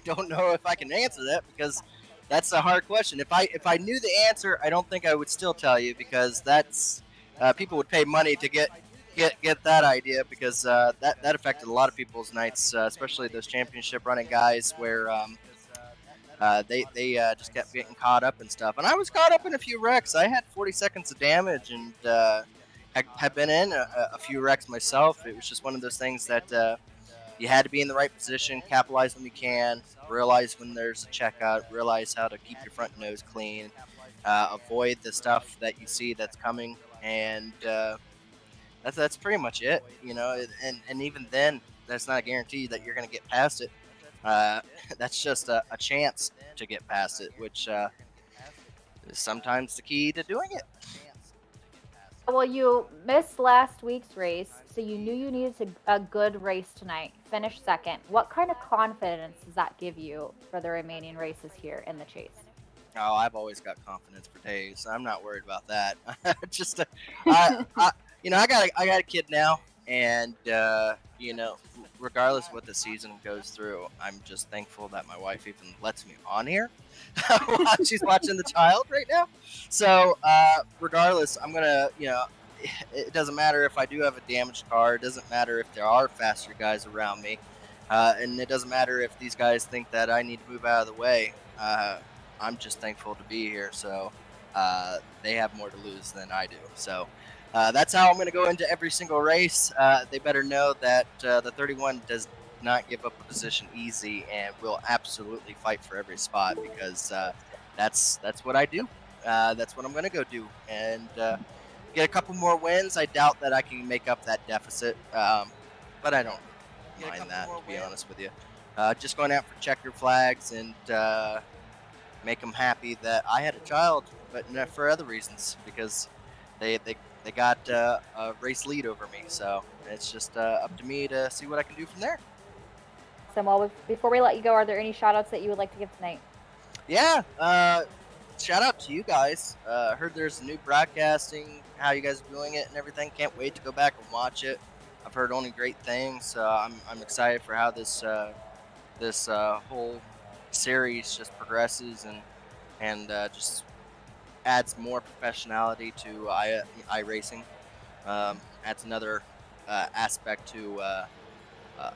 don't know if I can answer that, because that's a hard question. If I knew the answer, I don't think I would still tell you, because that's people would pay money to get that idea, because that affected a lot of people's nights, especially those championship running guys, where they just kept getting caught up and stuff. And I was caught up in a few wrecks. I had 40 seconds of damage, and had been in a few wrecks myself. It was just one of those things that you had to be in the right position, capitalize when you can, realize when there's a checkout, realize how to keep your front nose clean, avoid the stuff that you see that's coming, and that's pretty much it, and even then, that's not a guarantee that you're going to get past it. That's just a chance to get past it, which is sometimes the key to doing it. Well, you missed last week's race, so you knew you needed a good race tonight. Finish second. What kind of confidence does that give you for the remaining races here in the chase? Oh, I've always got confidence for days. I'm not worried about that. Just, I got a kid now. And regardless of what the season goes through, I'm just thankful that my wife even lets me on here while she's watching the child right now. So regardless, I'm gonna, it doesn't matter if I do have a damaged car. It doesn't matter if there are faster guys around me, and it doesn't matter if these guys think that I need to move out of the way. I'm just thankful to be here. So they have more to lose than I do. So. That's how I'm going to go into every single race. They better know that the 31 does not give up a position easy and will absolutely fight for every spot, because that's what I do. That's what I'm going to go do. And get a couple more wins. I doubt that I can make up that deficit, but I don't mind that, to be honest with you. Just going out for checker flags and make them happy that I had a child, but for other reasons, because they got a race lead over me. So it's just up to me to see what I can do from there. So, well, before we let you go, are there any shout outs that you would like to give tonight? Yeah, shout out to you guys. Heard there's new broadcasting, how you guys are doing it and everything. Can't wait to go back and watch it. I've heard only great things. I'm excited for how this whole series just progresses and just adds more professionality to iRacing. Adds another aspect to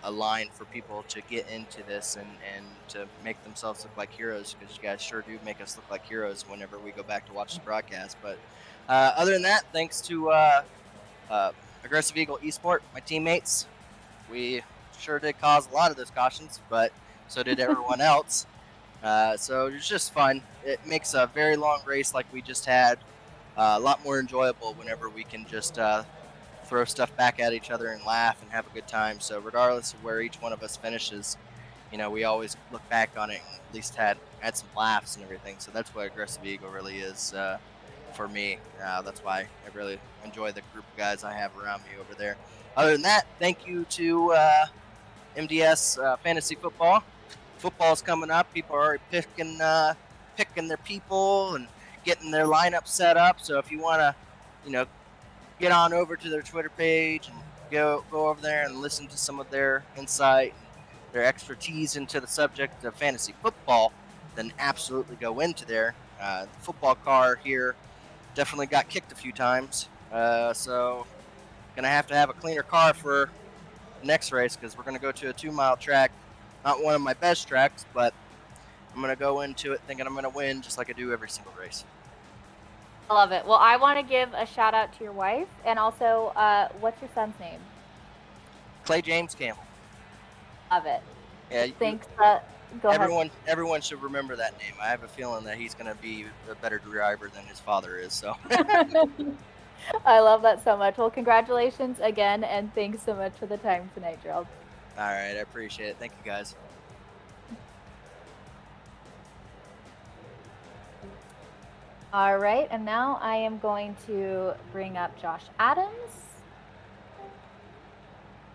a line for people to get into this and to make themselves look like heroes, because you guys sure do make us look like heroes whenever we go back to watch the broadcast. But other than that, thanks to Aggressive Eagle Esport, my teammates, we sure did cause a lot of those cautions, but so did everyone else. So it was just fun. It makes a very long race like we just had a lot more enjoyable whenever we can just throw stuff back at each other and laugh and have a good time. So regardless of where each one of us finishes, we always look back on it and at least had some laughs and everything. So that's what Aggressive Eagle really is for me. That's why I really enjoy the group of guys I have around me over there. Other than that, thank you to MDS Fantasy Football. Football's coming up. People are already picking their people and getting their lineup set up. So if you want to, get on over to their Twitter page and go over there and listen to some of their insight, their expertise into the subject of fantasy football, then absolutely go into there. The football car here definitely got kicked a few times, so gonna have to have a cleaner car for the next race, because we're gonna go to a 2-mile track. Not one of my best tracks, but I'm going to go into it thinking I'm going to win just like I do every single race. I love it. Well, I want to give a shout out to your wife, and also, what's your son's name? Clay James Campbell. Love it. Yeah. Thanks. Go ahead. Everyone should remember that name. I have a feeling that he's going to be a better driver than his father is. So. I love that so much. Well, congratulations again, and thanks so much for the time tonight, Gerald. All right, I appreciate it. Thank you, guys. All right, and now I am going to bring up Josh Adams.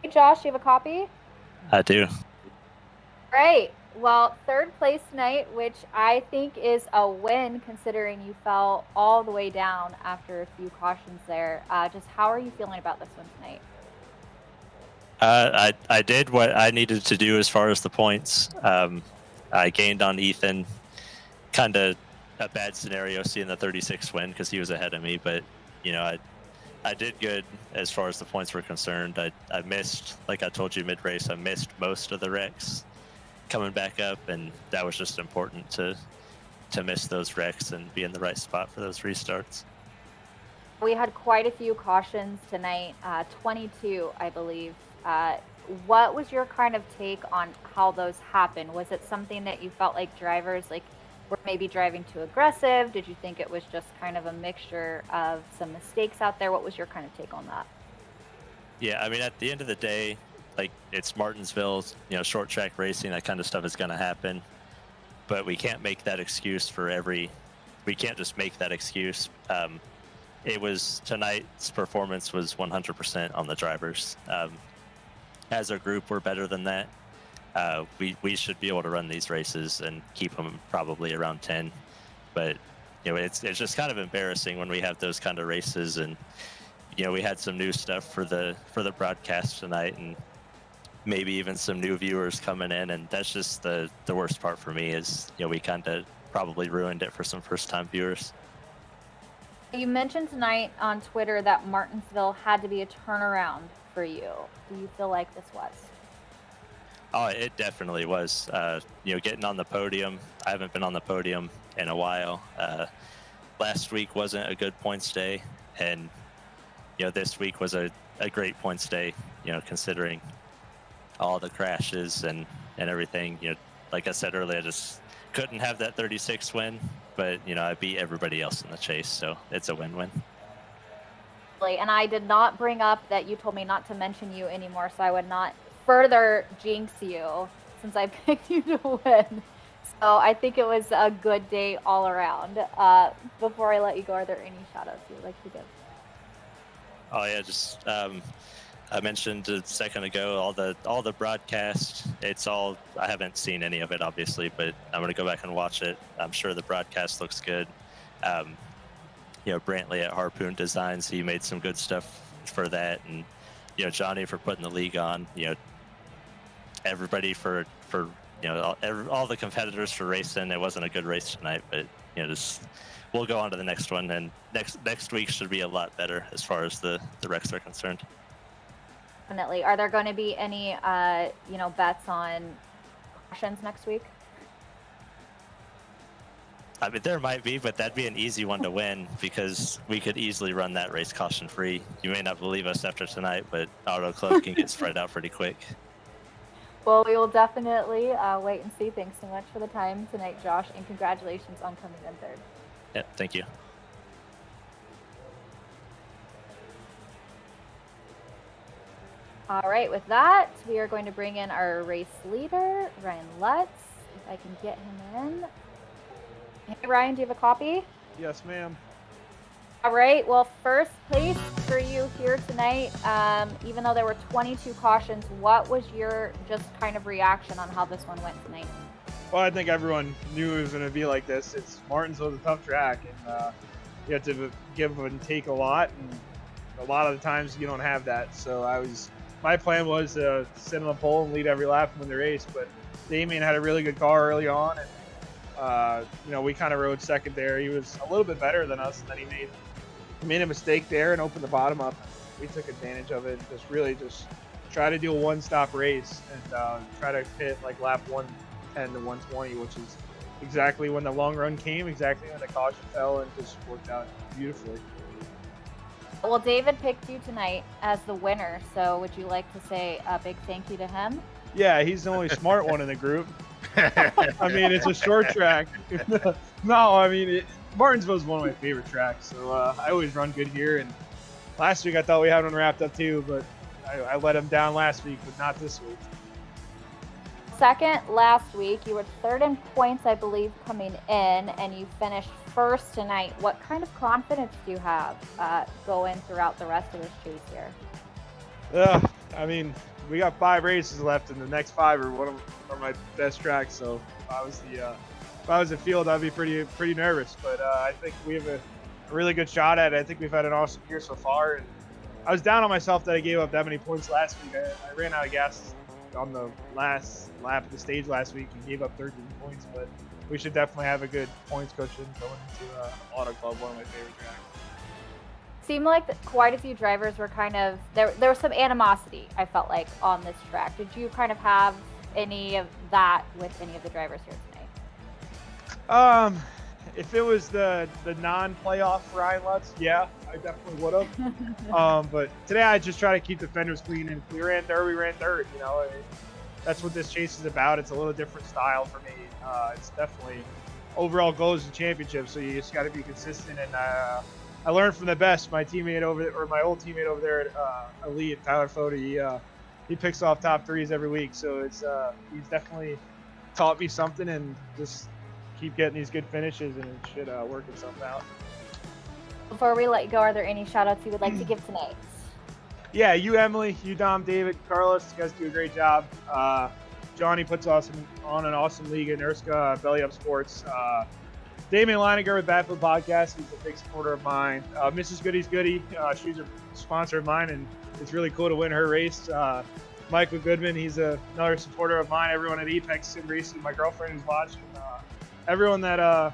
Hey, Josh, you have a copy? I do. Great. Well, third place tonight, which I think is a win considering you fell all the way down after a few cautions there. Just how are you feeling about this one tonight? I did what I needed to do as far as the points. I gained on Ethan. Kind of a bad scenario seeing the 36 win because he was ahead of me, but I did good as far as the points were concerned. I missed, like I told you mid-race, I missed most of the wrecks coming back up, and that was just important to miss those wrecks and be in the right spot for those restarts. We had quite a few cautions tonight, 22, I believe. What was your kind of take on how those happened? Was it something that you felt like drivers were maybe driving too aggressive? Did you think it was just kind of a mixture of some mistakes out there? What was your kind of take on that? Yeah, I mean, at the end of the day, it's Martinsville, short track racing, that kind of stuff is going to happen. But we can't make that excuse we can't just make that excuse. Tonight's performance was 100% on the drivers. As a group, we're better than that. We should be able to run these races and keep them probably around 10. But it's just kind of embarrassing when we have those kind of races and we had some new stuff for the broadcast tonight, and maybe even some new viewers coming in, and that's just the worst part for me is we kind of probably ruined it for some first-time viewers. You mentioned tonight on Twitter that Martinsville had to be a turnaround for you. Do you feel like this was? Oh, it definitely was. Getting on the podium. I haven't been on the podium in a while. Last week wasn't a good points day, and this week was a great points day. Considering all the crashes and everything. Like I said earlier, I just couldn't have that 36 win, but I beat everybody else in the chase, so it's a win-win. And I did not bring up that you told me not to mention you anymore, so I would not further jinx you since I picked you to win. So I think it was a good day all around. Before I let you go, are there any shout-outs you would like to give? Oh yeah, just I mentioned a second ago all the broadcast. It's all, I haven't seen any of it obviously, but I'm gonna go back and watch it. I'm sure the broadcast looks good. Brantley at Harpoon Designs, he made some good stuff for that, and Johnny for putting the league on. Everybody for all the competitors for racing. It wasn't a good race tonight, but just we'll go on to the next one, and next week should be a lot better as far as the wrecks are concerned. Definitely. Are there going to be any bets on cautions next week? I mean, there might be, but that'd be an easy one to win because we could easily run that race caution free. You may not believe us after tonight, but Auto Club can get spread out pretty quick. Well, we will definitely wait and see. Thanks so much for the time tonight, Josh, and congratulations on coming in third. Yep, thank you. All right, with that, we are going to bring in our race leader, Ryan Lutz. If I can get him in. Hey, Ryan, do you have a copy? Yes, ma'am. All right, well, first place for you here tonight, even though there were 22 cautions, what was your just kind of reaction on how this one went tonight? Well, I think everyone knew it was going to be like this. Martinsville's a tough track, and you have to give and take a lot, and a lot of the times you don't have that. So my plan was to sit on the pole and lead every lap and win the race, but Damien had a really good car early on, and we kind of rode second there. He was a little bit better than us, and then he made a mistake there and opened the bottom up. We took advantage of it and just try to do a one-stop race and try to hit like lap 110 to 120, which is exactly when the long run came, exactly when the caution fell, and just worked out beautifully. Well, David picked you tonight as the winner, so would you like to say a big thank you to him? Yeah, he's the only smart one in the group. I mean, it's a short track. No, I mean, Martinsville is one of my favorite tracks, so I always run good here. And last week I thought we had one wrapped up too, but I let him down last week, but not this week. Second last week, you were third in points, I believe, coming in, and you finished first tonight. What kind of confidence do you have going throughout the rest of this chase here? I mean, we got 5 races left, and the next 5 are my best tracks. So if I was the field, I'd be pretty nervous. But I think we have a really good shot at it. I think we've had an awesome year so far. And I was down on myself that I gave up that many points last week. I ran out of gas on the last lap of the stage last week and gave up 13 points. But we should definitely have a good points cushion going into Auto Club, one of my favorite tracks. Seemed like quite a few drivers were kind of there was some animosity, I felt like, on this track. Did you kind of have any of that with any of the drivers here tonight? If it was the non-playoff Ryan Lutz, yeah, I definitely would have. But today I just try to keep the fenders clean, and if we ran third. That's what this chase is about. It's a little different style for me. It's definitely overall goal is the championship, so you just got to be consistent. And I learned from the best. My old teammate over there at Elite, Tyler Fode, he picks off top 3s every week. So he's definitely taught me something, and just keep getting these good finishes, and it should work itself out. Before we let you go, are there any shout-outs you would like to give tonight? Yeah, you, Emily, you, Dom, David, Carlos, you guys do a great job. Johnny puts on an awesome league in ERSCA, Belly Up Sports. Damien Leininger with Baffled Podcast. He's a big supporter of mine. Mrs. Goody's Goody. She's a sponsor of mine, and it's really cool to win her race. Michael Goodman, he's another supporter of mine. Everyone at Apex Sim Racing, my girlfriend who's watching. Everyone that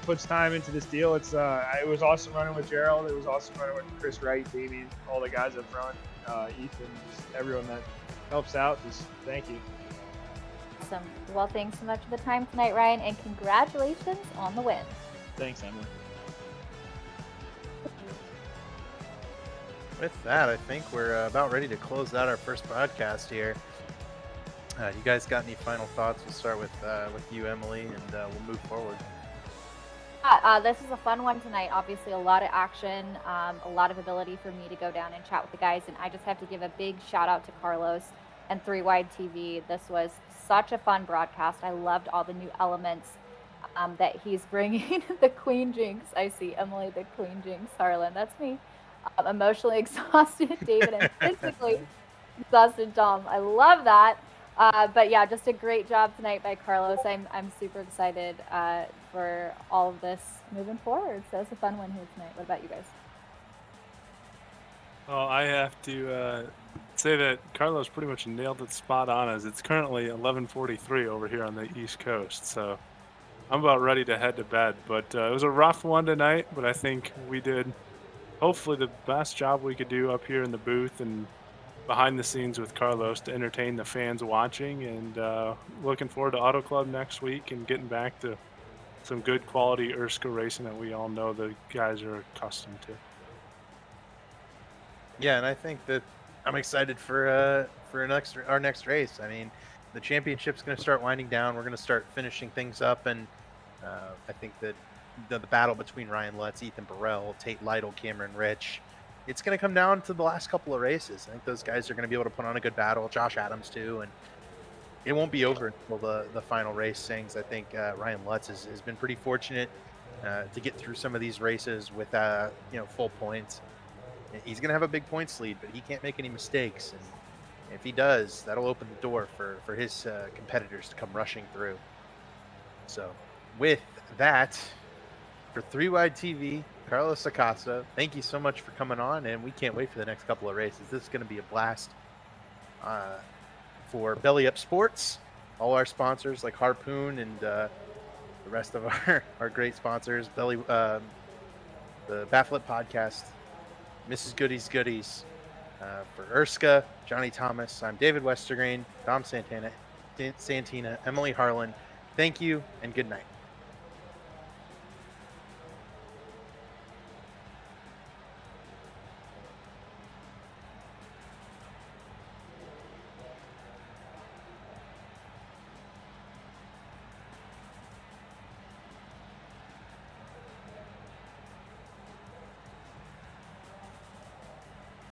puts time into this deal. It was awesome running with Gerald. It was awesome running with Chris Wright, Damien, all the guys up front, Ethan, just everyone that helps out. Just thank you. Awesome. Well, thanks so much for the time tonight, Ryan, and congratulations on the win. Thanks, Emily. With that, I think we're about ready to close out our first podcast here. You guys got any final thoughts? We'll start with you, Emily, and we'll move forward. This is a fun one tonight. Obviously, a lot of action, a lot of ability for me to go down and chat with the guys. And I just have to give a big shout out to Carlos and 3 Wide TV. This was such a fun broadcast. I loved all the new elements that he's bringing. The Queen Jinx. I see Emily, the Queen Jinx. Harlan, that's me. Emotionally exhausted David and physically exhausted Tom. I love that. But yeah, just a great job tonight by Carlos. I'm super excited for all of this moving forward. So it's a fun one here tonight. What about you guys? Well, I have to say that Carlos pretty much nailed it spot on, as it's currently 11:43 over here on the East Coast. So I'm about ready to head to bed. But it was a rough one tonight, but I think we did hopefully the best job we could do up here in the booth and behind the scenes with Carlos to entertain the fans watching, and looking forward to Auto Club next week and getting back to some good quality ERSCA racing that we all know the guys are accustomed to. Yeah, and I think that I'm excited for our next race. I mean, the championship's going to start winding down. We're going to start finishing things up, and I think that the battle between Ryan Lutz, Ethan Burrell, Tate Lytle, Cameron Rich, it's going to come down to the last couple of races. I think those guys are going to be able to put on a good battle. Josh Adams too, and it won't be over until the final race sings. I think Ryan Lutz has been pretty fortunate to get through some of these races with full points. He's going to have a big points lead, but he can't make any mistakes. And if he does, that'll open the door for his competitors to come rushing through. So with that, for 3 Wide TV, Carlos Acosta, thank you so much for coming on, and we can't wait for the next couple of races. This is going to be a blast for Belly Up Sports, all our sponsors like Harpoon and the rest of our great sponsors, the Bafflet Podcast, Mrs. Goody's Goodies, for ERSCA, Johnny Thomas. I'm David Westergreen, Dom Santina, Emily Harlan. Thank you and good night.